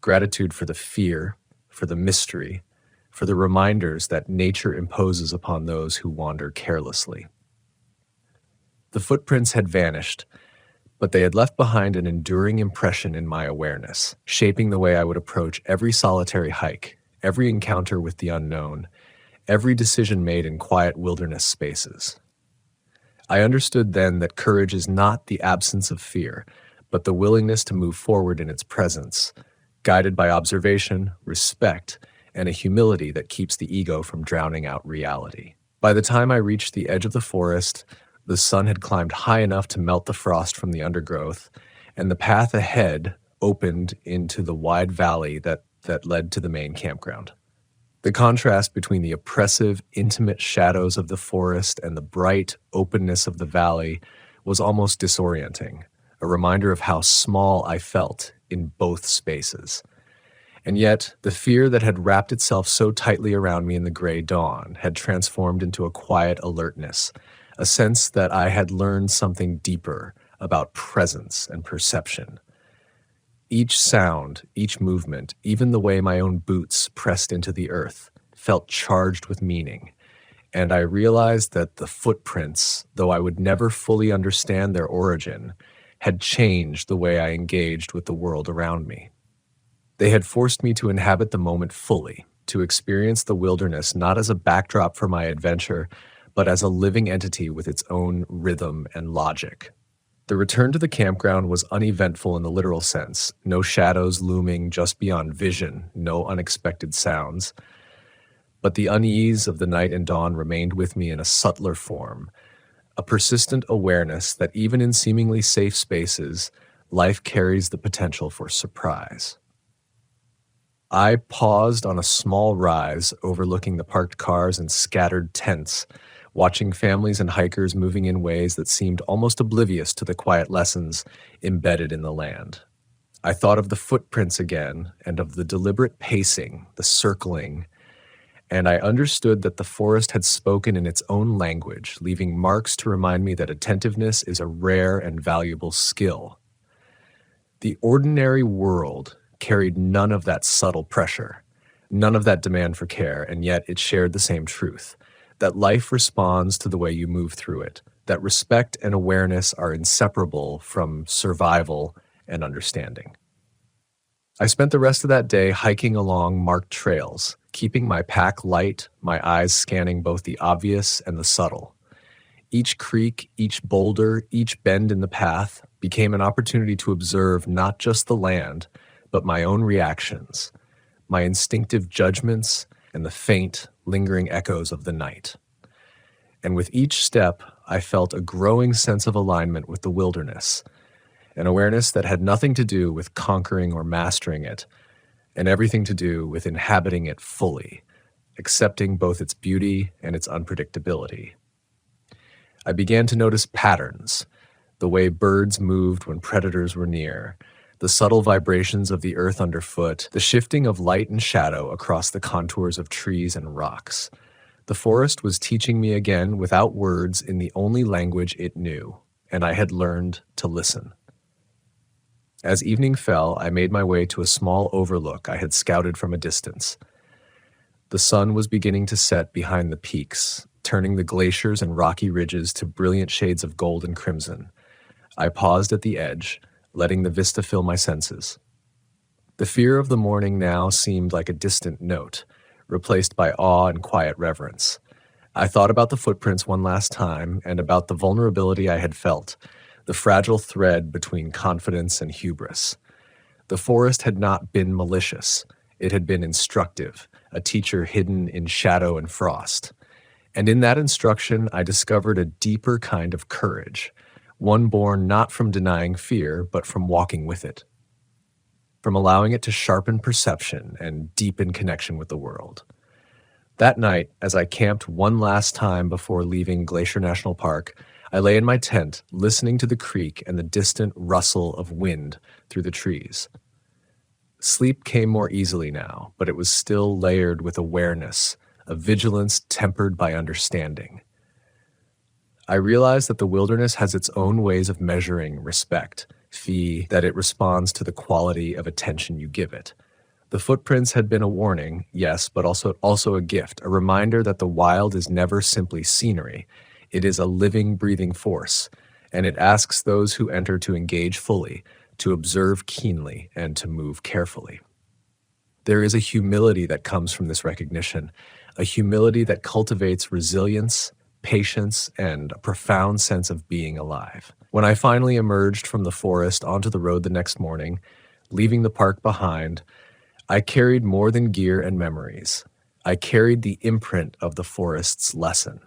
Gratitude for the fear, for the mystery, for the reminders that nature imposes upon those who wander carelessly. The footprints had vanished, but they had left behind an enduring impression in my awareness, shaping the way I would approach every solitary hike, every encounter with the unknown, every decision made in quiet wilderness spaces. I understood then that courage is not the absence of fear, but the willingness to move forward in its presence, guided by observation, respect, and a humility that keeps the ego from drowning out reality. By the time I reached the edge of the forest, the sun had climbed high enough to melt the frost from the undergrowth, and the path ahead opened into the wide valley that led to the main campground. The contrast between the oppressive, intimate shadows of the forest and the bright openness of the valley was almost disorienting, a reminder of how small I felt in both spaces. And yet, the fear that had wrapped itself so tightly around me in the gray dawn had transformed into a quiet alertness, a sense that I had learned something deeper about presence and perception. Each sound, each movement, even the way my own boots pressed into the earth, felt charged with meaning. And I realized that the footprints, though I would never fully understand their origin, had changed the way I engaged with the world around me. They had forced me to inhabit the moment fully, to experience the wilderness not as a backdrop for my adventure, but as a living entity with its own rhythm and logic. The return to the campground was uneventful in the literal sense, no shadows looming just beyond vision, no unexpected sounds. But the unease of the night and dawn remained with me in a subtler form, a persistent awareness that even in seemingly safe spaces, life carries the potential for surprise. I paused on a small rise overlooking the parked cars and scattered tents, watching families and hikers moving in ways that seemed almost oblivious to the quiet lessons embedded in the land. I thought of the footprints again and of the deliberate pacing, the circling, and I understood that the forest had spoken in its own language, leaving marks to remind me that attentiveness is a rare and valuable skill. The ordinary world carried none of that subtle pressure, none of that demand for care, and yet it shared the same truth: that life responds to the way you move through it, that respect and awareness are inseparable from survival and understanding. I spent the rest of that day hiking along marked trails, keeping my pack light, my eyes scanning both the obvious and the subtle. Each creek, each boulder, each bend in the path became an opportunity to observe not just the land, but my own reactions, my instinctive judgments, and the faint, lingering echoes of the night. And with each step, I felt a growing sense of alignment with the wilderness, an awareness that had nothing to do with conquering or mastering it, and everything to do with inhabiting it fully, accepting both its beauty and its unpredictability. I began to notice patterns, the way birds moved when predators were near, the subtle vibrations of the earth underfoot, the shifting of light and shadow across the contours of trees and rocks. The forest was teaching me again without words in the only language it knew, and I had learned to listen. As evening fell, I made my way to a small overlook I had scouted from a distance. The sun was beginning to set behind the peaks, turning the glaciers and rocky ridges to brilliant shades of gold and crimson. I paused at the edge, letting the vista fill my senses. The fear of the morning now seemed like a distant note, replaced by awe and quiet reverence. I thought about the footprints one last time and about the vulnerability I had felt, the fragile thread between confidence and hubris. The forest had not been malicious. It had been instructive, a teacher hidden in shadow and frost. And in that instruction, I discovered a deeper kind of courage, one born not from denying fear, but from walking with it, from allowing it to sharpen perception and deepen connection with the world. That night, as I camped one last time before leaving Glacier National Park, I lay in my tent, listening to the creek and the distant rustle of wind through the trees. Sleep came more easily now, but it was still layered with awareness, a vigilance tempered by understanding. I realized that the wilderness has its own ways of measuring respect, that it responds to the quality of attention you give it. The footprints had been a warning, yes, but also a gift, a reminder that the wild is never simply scenery. It is a living, breathing force, and it asks those who enter to engage fully, to observe keenly, and to move carefully. There is a humility that comes from this recognition, a humility that cultivates resilience, patience, and a profound sense of being alive. When I finally emerged from the forest onto the road the next morning, leaving the park behind, I carried more than gear and memories. I carried the imprint of the forest's lesson.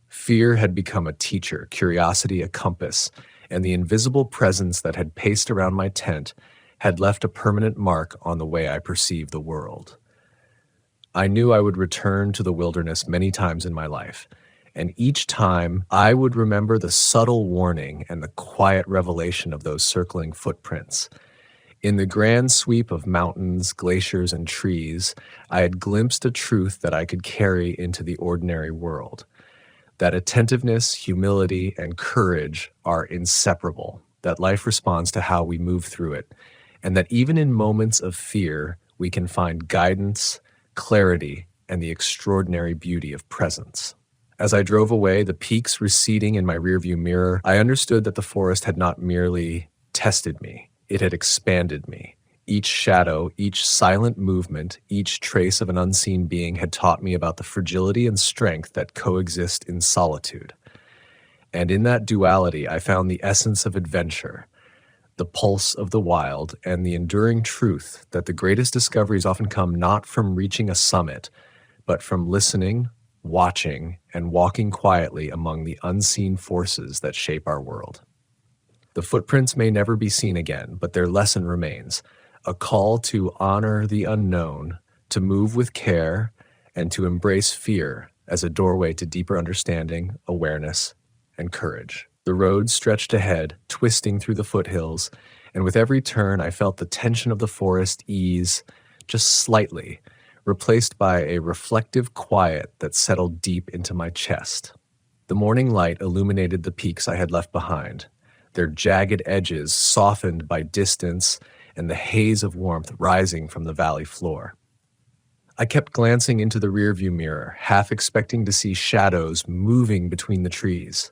Fear had become a teacher, curiosity a compass, and the invisible presence that had paced around my tent had left a permanent mark on the way I perceived the world. I knew I would return to the wilderness many times in my life, and each time I would remember the subtle warning and the quiet revelation of those circling footprints. In the grand sweep of mountains, glaciers, and trees, I had glimpsed a truth that I could carry into the ordinary world. That attentiveness, humility, and courage are inseparable, that life responds to how we move through it, and that even in moments of fear, we can find guidance, clarity, and the extraordinary beauty of presence. As I drove away, the peaks receding in my rearview mirror, I understood that the forest had not merely tested me, it had expanded me. Each shadow, each silent movement, each trace of an unseen being had taught me about the fragility and strength that coexist in solitude. And in that duality, I found the essence of adventure, the pulse of the wild, and the enduring truth that the greatest discoveries often come not from reaching a summit, but from listening, watching, and walking quietly among the unseen forces that shape our world. The footprints may never be seen again, but their lesson remains. A call to honor the unknown, to move with care, and to embrace fear as a doorway to deeper understanding, awareness, and courage. The road stretched ahead, twisting through the foothills, and with every turn I felt the tension of the forest ease just slightly, replaced by a reflective quiet that settled deep into my chest. The morning light illuminated the peaks I had left behind, their jagged edges softened by distance and the haze of warmth rising from the valley floor. I kept glancing into the rearview mirror, half expecting to see shadows moving between the trees,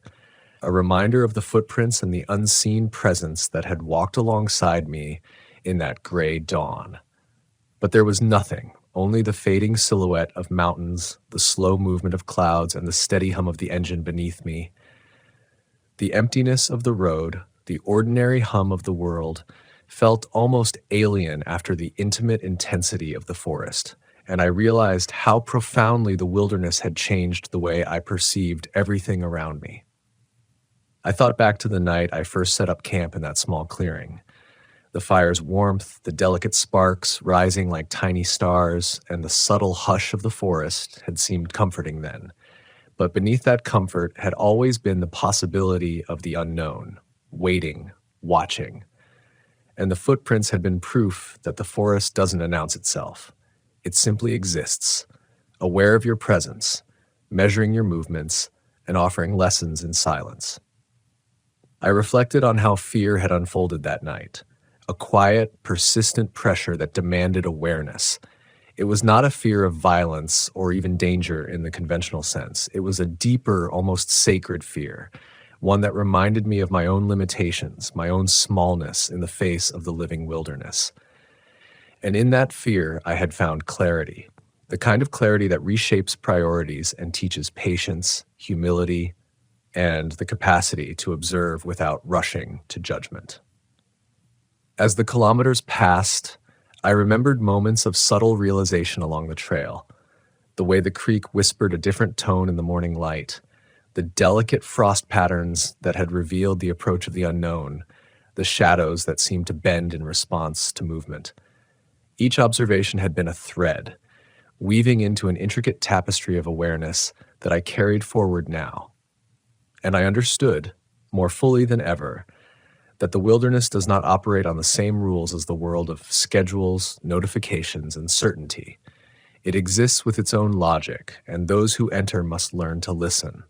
a reminder of the footprints and the unseen presence that had walked alongside me in that gray dawn. But there was nothing, only the fading silhouette of mountains, the slow movement of clouds, and the steady hum of the engine beneath me. The emptiness of the road, the ordinary hum of the world, felt almost alien after the intimate intensity of the forest, and I realized how profoundly the wilderness had changed the way I perceived everything around me. I thought back to the night I first set up camp in that small clearing. The fire's warmth, the delicate sparks rising like tiny stars, and the subtle hush of the forest had seemed comforting then. But beneath that comfort had always been the possibility of the unknown, waiting, watching. And the footprints had been proof that the forest doesn't announce itself. It simply exists, aware of your presence, measuring your movements, and offering lessons in silence. I reflected on how fear had unfolded that night, a quiet, persistent pressure that demanded awareness. It was not a fear of violence or even danger in the conventional sense. It was a deeper, almost sacred fear, one that reminded me of my own limitations, my own smallness in the face of the living wilderness. And in that fear, I had found clarity, the kind of clarity that reshapes priorities and teaches patience, humility, and the capacity to observe without rushing to judgment. As the kilometers passed, I remembered moments of subtle realization along the trail, the way the creek whispered a different tone in the morning light, the delicate frost patterns that had revealed the approach of the unknown, the shadows that seemed to bend in response to movement. Each observation had been a thread, weaving into an intricate tapestry of awareness that I carried forward now. And I understood, more fully than ever, that the wilderness does not operate on the same rules as the world of schedules, notifications, and certainty. It exists with its own logic, and those who enter must learn to listen.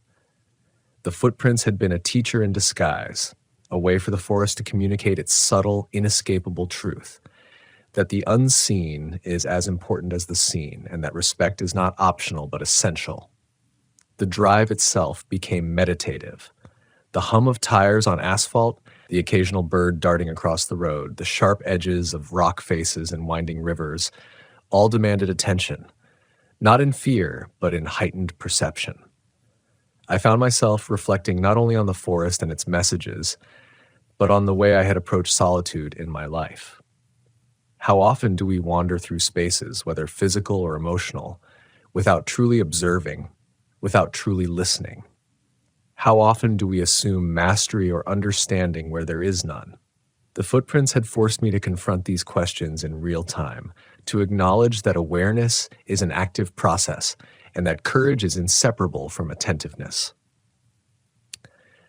The footprints had been a teacher in disguise, a way for the forest to communicate its subtle, inescapable truth, that the unseen is as important as the seen, and that respect is not optional but essential. The drive itself became meditative. The hum of tires on asphalt, the occasional bird darting across the road, the sharp edges of rock faces and winding rivers, all demanded attention, not in fear, but in heightened perception. I found myself reflecting not only on the forest and its messages, but on the way I had approached solitude in my life. How often do we wander through spaces, whether physical or emotional, without truly observing, without truly listening? How often do we assume mastery or understanding where there is none? The footprints had forced me to confront these questions in real time, to acknowledge that awareness is an active process and that courage is inseparable from attentiveness.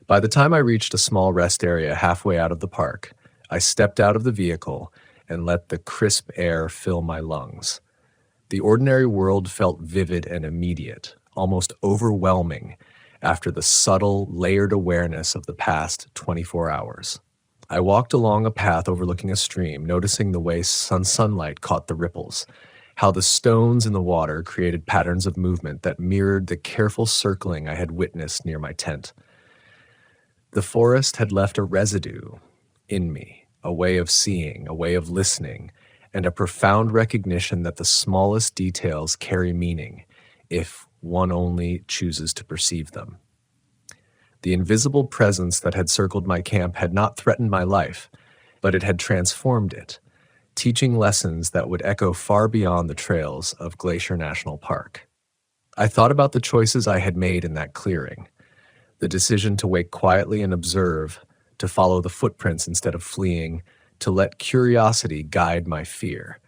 By the time I reached a small rest area halfway out of the park, I stepped out of the vehicle and let the crisp air fill my lungs. The ordinary world felt vivid and immediate, almost overwhelming, after the subtle, layered awareness of the past 24 hours. I walked along a path overlooking a stream, noticing the way sunlight caught the ripples, how the stones in the water created patterns of movement that mirrored the careful circling I had witnessed near my tent. The forest had left a residue in me, a way of seeing, a way of listening, and a profound recognition that the smallest details carry meaning if one only chooses to perceive them. The invisible presence that had circled my camp had not threatened my life, but it had transformed it, teaching lessons that would echo far beyond the trails of Glacier National Park. I thought about the choices I had made in that clearing, the decision to wait quietly and observe, to follow the footprints instead of fleeing, to let curiosity guide my fear.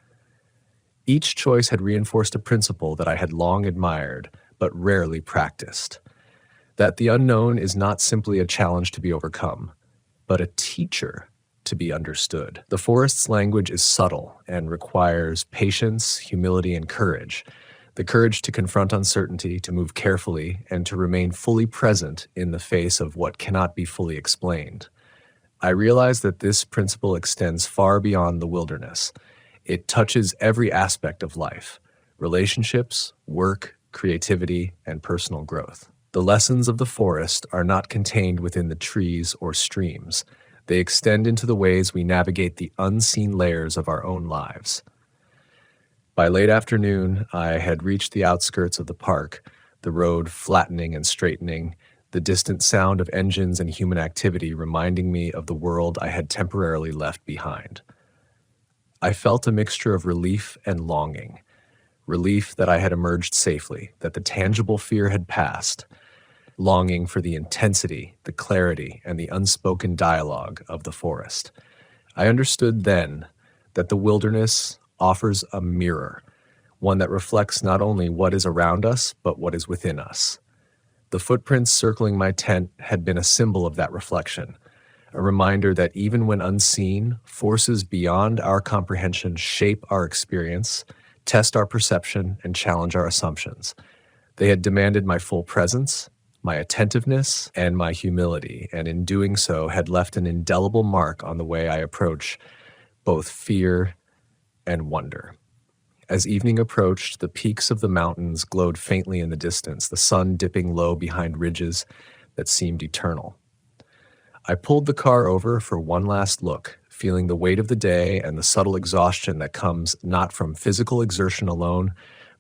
Each choice had reinforced a principle that I had long admired, but rarely practiced, that the unknown is not simply a challenge to be overcome, but a teacher to be understood. The forest's language is subtle and requires patience, humility, and courage. The courage to confront uncertainty, to move carefully, and to remain fully present in the face of what cannot be fully explained. I realize that this principle extends far beyond the wilderness. It touches every aspect of life: relationships, work, creativity, and personal growth. The lessons of the forest are not contained within the trees or streams. They extend into the ways we navigate the unseen layers of our own lives. By late afternoon, I had reached the outskirts of the park, the road flattening and straightening, the distant sound of engines and human activity reminding me of the world I had temporarily left behind. I felt a mixture of relief and longing. Relief that I had emerged safely, that the tangible fear had passed, longing for the intensity, the clarity, and the unspoken dialogue of the forest. I understood then that the wilderness offers a mirror, one that reflects not only what is around us, but what is within us. The footprints circling my tent had been a symbol of that reflection, a reminder that even when unseen, forces beyond our comprehension shape our experience, test our perception, and challenge our assumptions. They had demanded my full presence, my attentiveness, and my humility, and in doing so had left an indelible mark on the way I approach both fear and wonder. As evening approached, the peaks of the mountains glowed faintly in the distance, the sun dipping low behind ridges that seemed eternal. I pulled the car over for one last look, feeling the weight of the day and the subtle exhaustion that comes not from physical exertion alone,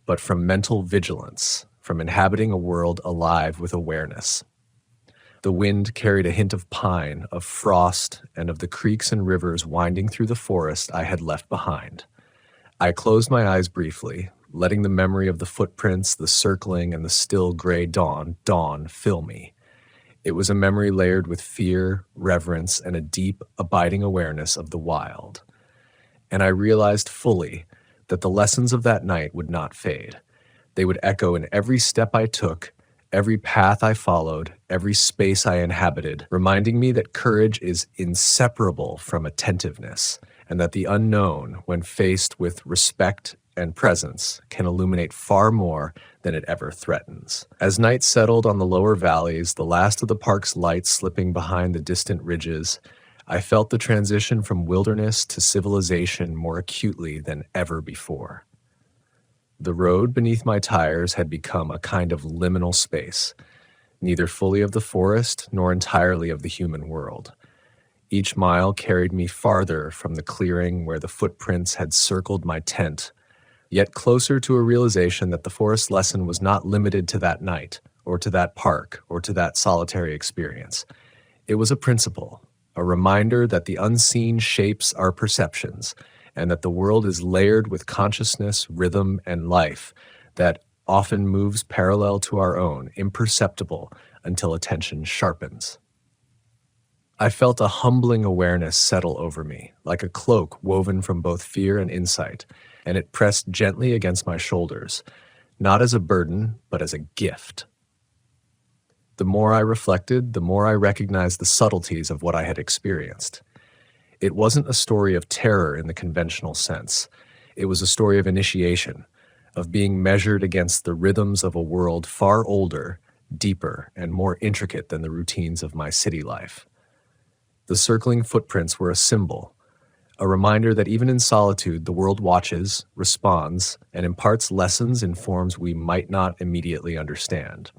but from mental vigilance, from inhabiting a world alive with awareness. The wind carried a hint of pine, of frost, and of the creeks and rivers winding through the forest I had left behind. I closed my eyes briefly, letting the memory of the footprints, the circling, and the still gray dawn fill me. It was a memory layered with fear, reverence, and a deep, abiding awareness of the wild. And I realized fully that the lessons of that night would not fade. They would echo in every step I took, every path I followed, every space I inhabited, reminding me that courage is inseparable from attentiveness, and that the unknown, when faced with respect and presence, can illuminate far more than it ever threatens. As night settled on the lower valleys, the last of the park's lights slipping behind the distant ridges, I felt the transition from wilderness to civilization more acutely than ever before. The road beneath my tires had become a kind of liminal space, neither fully of the forest nor entirely of the human world. Each mile carried me farther from the clearing where the footprints had circled my tent, yet closer to a realization that the forest lesson was not limited to that night, or to that park, or to that solitary experience. It was a principle, a reminder that the unseen shapes our perceptions, and that the world is layered with consciousness, rhythm, and life that often moves parallel to our own, imperceptible until attention sharpens. I felt a humbling awareness settle over me, like a cloak woven from both fear and insight, and it pressed gently against my shoulders, not as a burden, but as a gift. The more I reflected, the more I recognized the subtleties of what I had experienced. It wasn't a story of terror in the conventional sense. It was a story of initiation, of being measured against the rhythms of a world far older, deeper, and more intricate than the routines of my city life. The circling footprints were a symbol, a reminder that even in solitude, the world watches, responds, and imparts lessons in forms we might not immediately understand.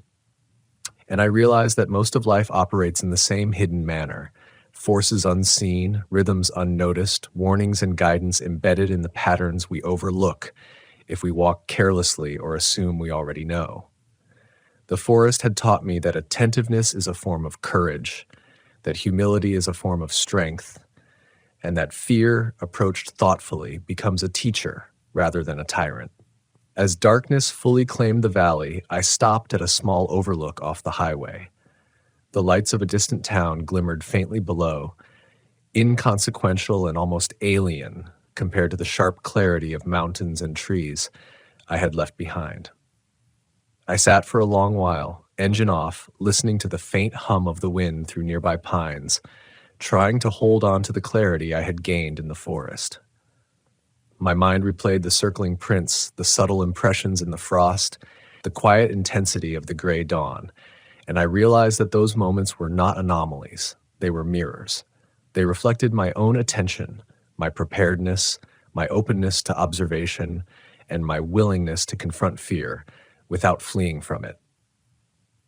And I realized that most of life operates in the same hidden manner, forces unseen, rhythms unnoticed, warnings and guidance embedded in the patterns we overlook if we walk carelessly or assume we already know. The forest had taught me that attentiveness is a form of courage, that humility is a form of strength, and that fear, approached thoughtfully, becomes a teacher rather than a tyrant. As darkness fully claimed the valley, I stopped at a small overlook off the highway. The lights of a distant town glimmered faintly below, inconsequential and almost alien compared to the sharp clarity of mountains and trees I had left behind. I sat for a long while, engine off, listening to the faint hum of the wind through nearby pines, trying to hold on to the clarity I had gained in the forest. My mind replayed the circling prints, the subtle impressions in the frost, the quiet intensity of the gray dawn, and I realized that those moments were not anomalies. They were mirrors. They reflected my own attention, my preparedness, my openness to observation, and my willingness to confront fear without fleeing from it.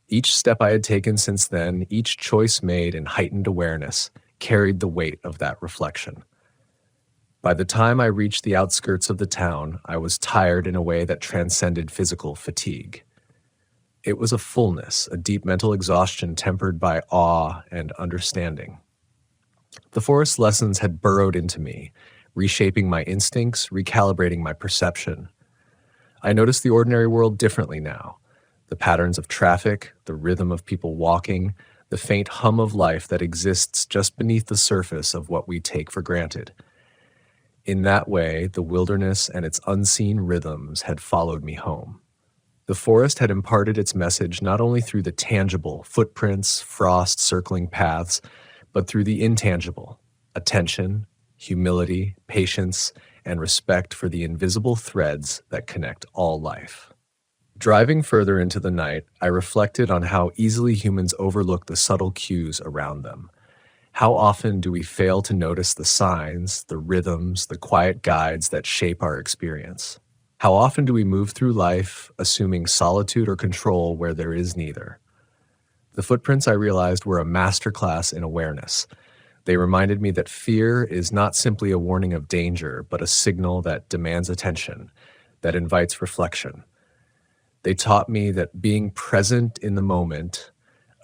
Each step I had taken since then, each choice made in heightened awareness, carried the weight of that reflection. By the time I reached the outskirts of the town, I was tired in a way that transcended physical fatigue. It was a fullness, a deep mental exhaustion tempered by awe and understanding. The forest lessons had burrowed into me, reshaping my instincts, recalibrating my perception. I noticed the ordinary world differently now. The patterns of traffic, the rhythm of people walking, the faint hum of life that exists just beneath the surface of what we take for granted. In that way, the wilderness and its unseen rhythms had followed me home. The forest had imparted its message not only through the tangible footprints, frost circling paths, but through the intangible attention, humility, patience, and respect for the invisible threads that connect all life. Driving further into the night, I reflected on how easily humans overlook the subtle cues around them. How often do we fail to notice the signs, the rhythms, the quiet guides that shape our experience? How often do we move through life assuming solitude or control where there is neither? The footprints, I realized, were a masterclass in awareness. They reminded me that fear is not simply a warning of danger, but a signal that demands attention, that invites reflection. They taught me that being present in the moment,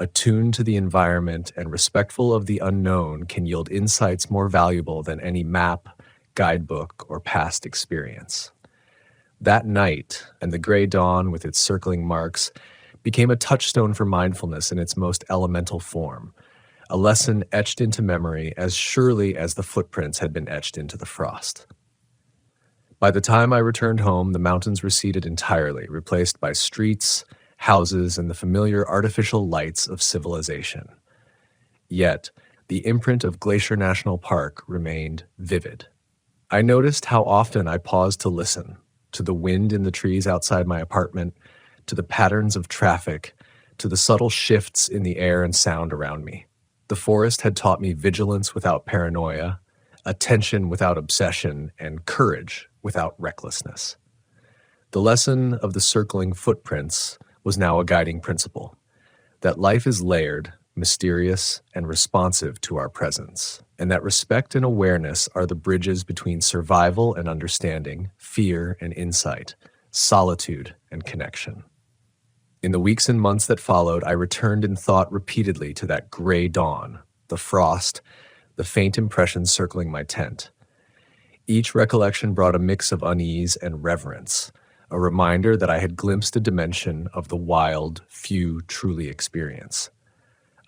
attuned to the environment, and respectful of the unknown can yield insights more valuable than any map, guidebook, or past experience. That night, and the gray dawn with its circling marks, became a touchstone for mindfulness in its most elemental form, a lesson etched into memory as surely as the footprints had been etched into the frost. By the time I returned home, the mountains receded entirely, replaced by streets, houses, and the familiar artificial lights of civilization. Yet, the imprint of Glacier National Park remained vivid. I noticed how often I paused to listen, to the wind in the trees outside my apartment, to the patterns of traffic, to the subtle shifts in the air and sound around me. The forest had taught me vigilance without paranoia, attention without obsession, and courage without recklessness. The lesson of the circling footprints was now a guiding principle, that life is layered, mysterious, and responsive to our presence, and that respect and awareness are the bridges between survival and understanding, fear and insight, solitude and connection. In the weeks and months that followed, I returned in thought repeatedly to that gray dawn, the frost, the faint impressions circling my tent. Each recollection brought a mix of unease and reverence, a reminder that I had glimpsed a dimension of the wild few truly experience.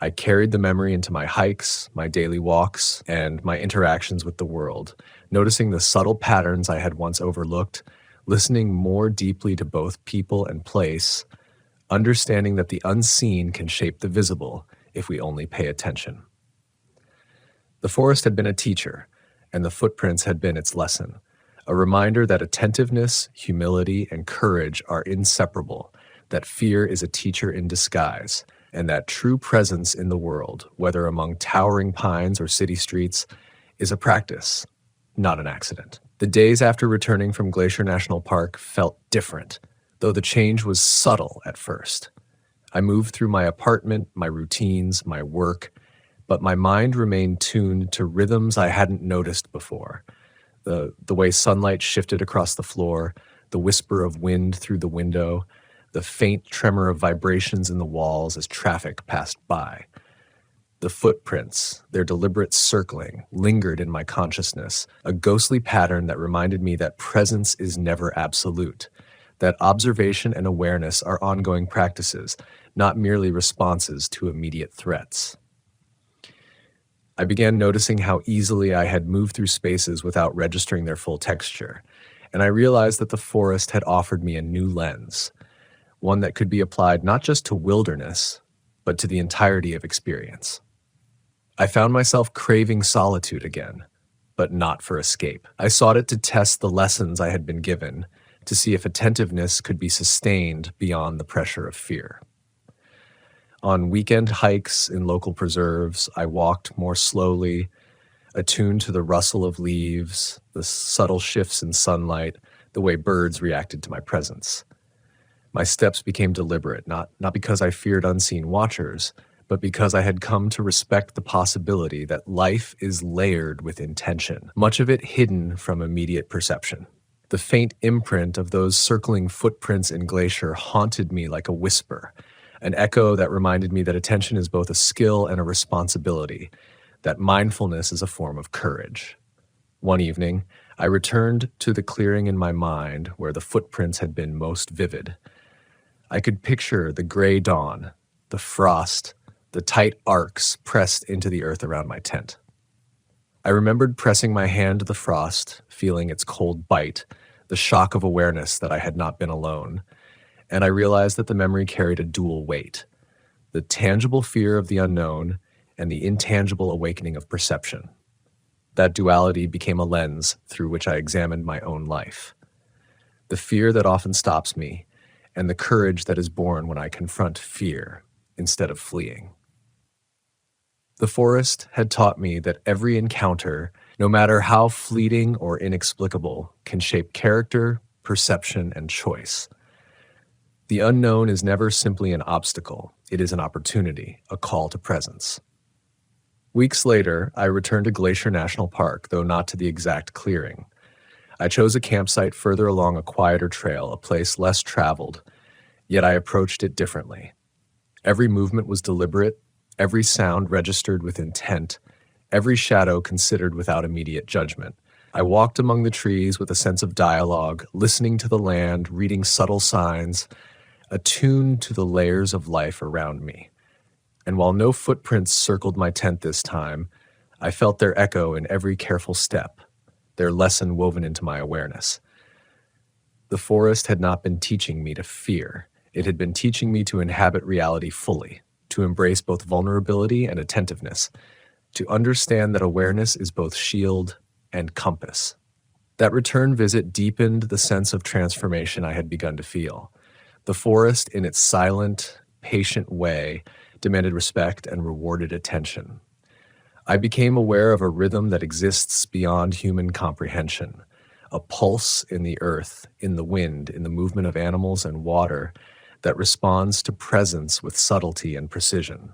I carried the memory into my hikes, my daily walks, and my interactions with the world, noticing the subtle patterns I had once overlooked, listening more deeply to both people and place, understanding that the unseen can shape the visible if we only pay attention. The forest had been a teacher, and the footprints had been its lesson, a reminder that attentiveness, humility, and courage are inseparable, that fear is a teacher in disguise, and that true presence in the world, whether among towering pines or city streets, is a practice, not an accident. The days after returning from Glacier National Park felt different, though the change was subtle at first. I moved through my apartment, my routines, my work, but my mind remained tuned to rhythms I hadn't noticed before. The way sunlight shifted across the floor, the whisper of wind through the window, the faint tremor of vibrations in the walls as traffic passed by. The footprints, their deliberate circling, lingered in my consciousness, a ghostly pattern that reminded me that presence is never absolute, that observation and awareness are ongoing practices, not merely responses to immediate threats. I began noticing how easily I had moved through spaces without registering their full texture, and I realized that the forest had offered me a new lens, one that could be applied not just to wilderness, but to the entirety of experience. I found myself craving solitude again, but not for escape. I sought it to test the lessons I had been given, to see if attentiveness could be sustained beyond the pressure of fear. On weekend hikes in local preserves, I walked more slowly, attuned to the rustle of leaves, the subtle shifts in sunlight, the way birds reacted to my presence. My steps became deliberate, not because I feared unseen watchers, but because I had come to respect the possibility that life is layered with intention, much of it hidden from immediate perception. The faint imprint of those circling footprints in Glacier haunted me like a whisper, an echo that reminded me that attention is both a skill and a responsibility, that mindfulness is a form of courage. One evening, I returned to the clearing in my mind where the footprints had been most vivid. I could picture the gray dawn, the frost, the tight arcs pressed into the earth around my tent. I remembered pressing my hand to the frost, feeling its cold bite, the shock of awareness that I had not been alone, and I realized that the memory carried a dual weight: the tangible fear of the unknown and the intangible awakening of perception. That duality became a lens through which I examined my own life. The fear that often stops me, and the courage that is born when I confront fear instead of fleeing. The forest had taught me that every encounter, no matter how fleeting or inexplicable, can shape character, perception, and choice. The unknown is never simply an obstacle, it is an opportunity, a call to presence. Weeks later, I returned to Glacier National Park, though not to the exact clearing. I chose a campsite further along a quieter trail, a place less traveled, yet I approached it differently. Every movement was deliberate, every sound registered with intent, every shadow considered without immediate judgment. I walked among the trees with a sense of dialogue, listening to the land, reading subtle signs, attuned to the layers of life around me. And while no footprints circled my tent this time, I felt their echo in every careful step, their lesson woven into my awareness. The forest had not been teaching me to fear. It had been teaching me to inhabit reality fully, to embrace both vulnerability and attentiveness, to understand that awareness is both shield and compass. That return visit deepened the sense of transformation I had begun to feel. The forest, in its silent, patient way, demanded respect and rewarded attention. I became aware of a rhythm that exists beyond human comprehension, a pulse in the earth, in the wind, in the movement of animals and water that responds to presence with subtlety and precision.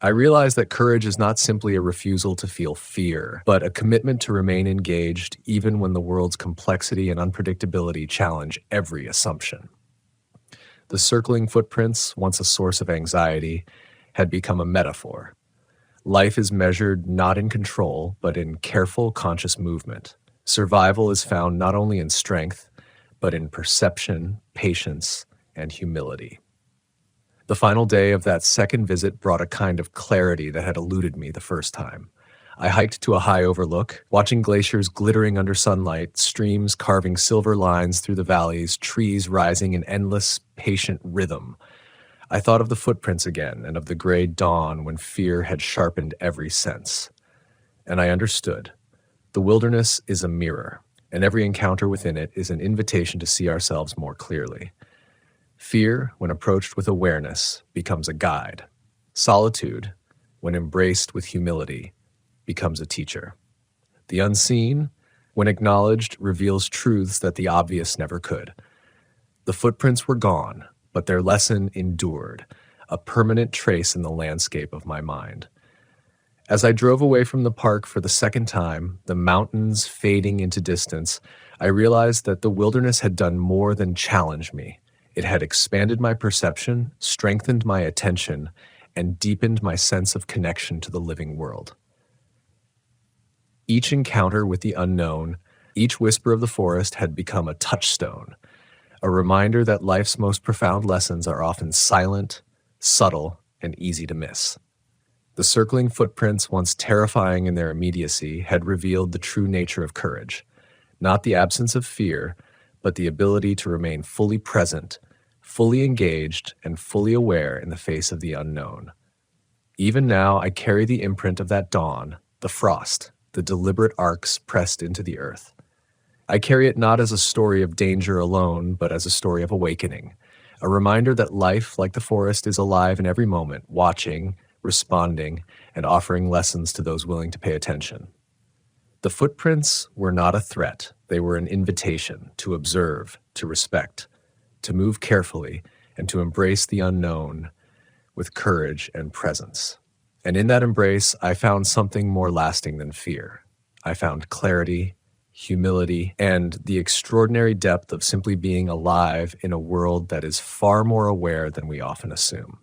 I realized that courage is not simply a refusal to feel fear, but a commitment to remain engaged even when the world's complexity and unpredictability challenge every assumption. The circling footprints, once a source of anxiety, had become a metaphor. Life is measured not in control, but in careful, conscious movement. Survival is found not only in strength, but in perception, patience, and humility. The final day of that second visit brought a kind of clarity that had eluded me the first time. I hiked to a high overlook, watching glaciers glittering under sunlight, streams carving silver lines through the valleys, trees rising in endless, patient rhythm. I thought of the footprints again and of the gray dawn when fear had sharpened every sense. And I understood. The wilderness is a mirror, and every encounter within it is an invitation to see ourselves more clearly. Fear, when approached with awareness, becomes a guide. Solitude, when embraced with humility, becomes a teacher. The unseen, when acknowledged, reveals truths that the obvious never could. The footprints were gone, but their lesson endured, a permanent trace in the landscape of my mind. As I drove away from the park for the second time, the mountains fading into distance, I realized that the wilderness had done more than challenge me. It had expanded my perception, strengthened my attention, and deepened my sense of connection to the living world. Each encounter with the unknown, each whisper of the forest had become a touchstone, a reminder that life's most profound lessons are often silent, subtle, and easy to miss. The circling footprints, once terrifying in their immediacy, had revealed the true nature of courage, not the absence of fear, but the ability to remain fully present, fully engaged, and fully aware in the face of the unknown. Even now, I carry the imprint of that dawn, the frost, the deliberate arcs pressed into the earth. I carry it not as a story of danger alone, but as a story of awakening, a reminder that life, like the forest, is alive in every moment, watching, responding, and offering lessons to those willing to pay attention. The footprints were not a threat. They were an invitation to observe, to respect, to move carefully, and to embrace the unknown with courage and presence. And in that embrace, I found something more lasting than fear. I found clarity, humility, and the extraordinary depth of simply being alive in a world that is far more aware than we often assume.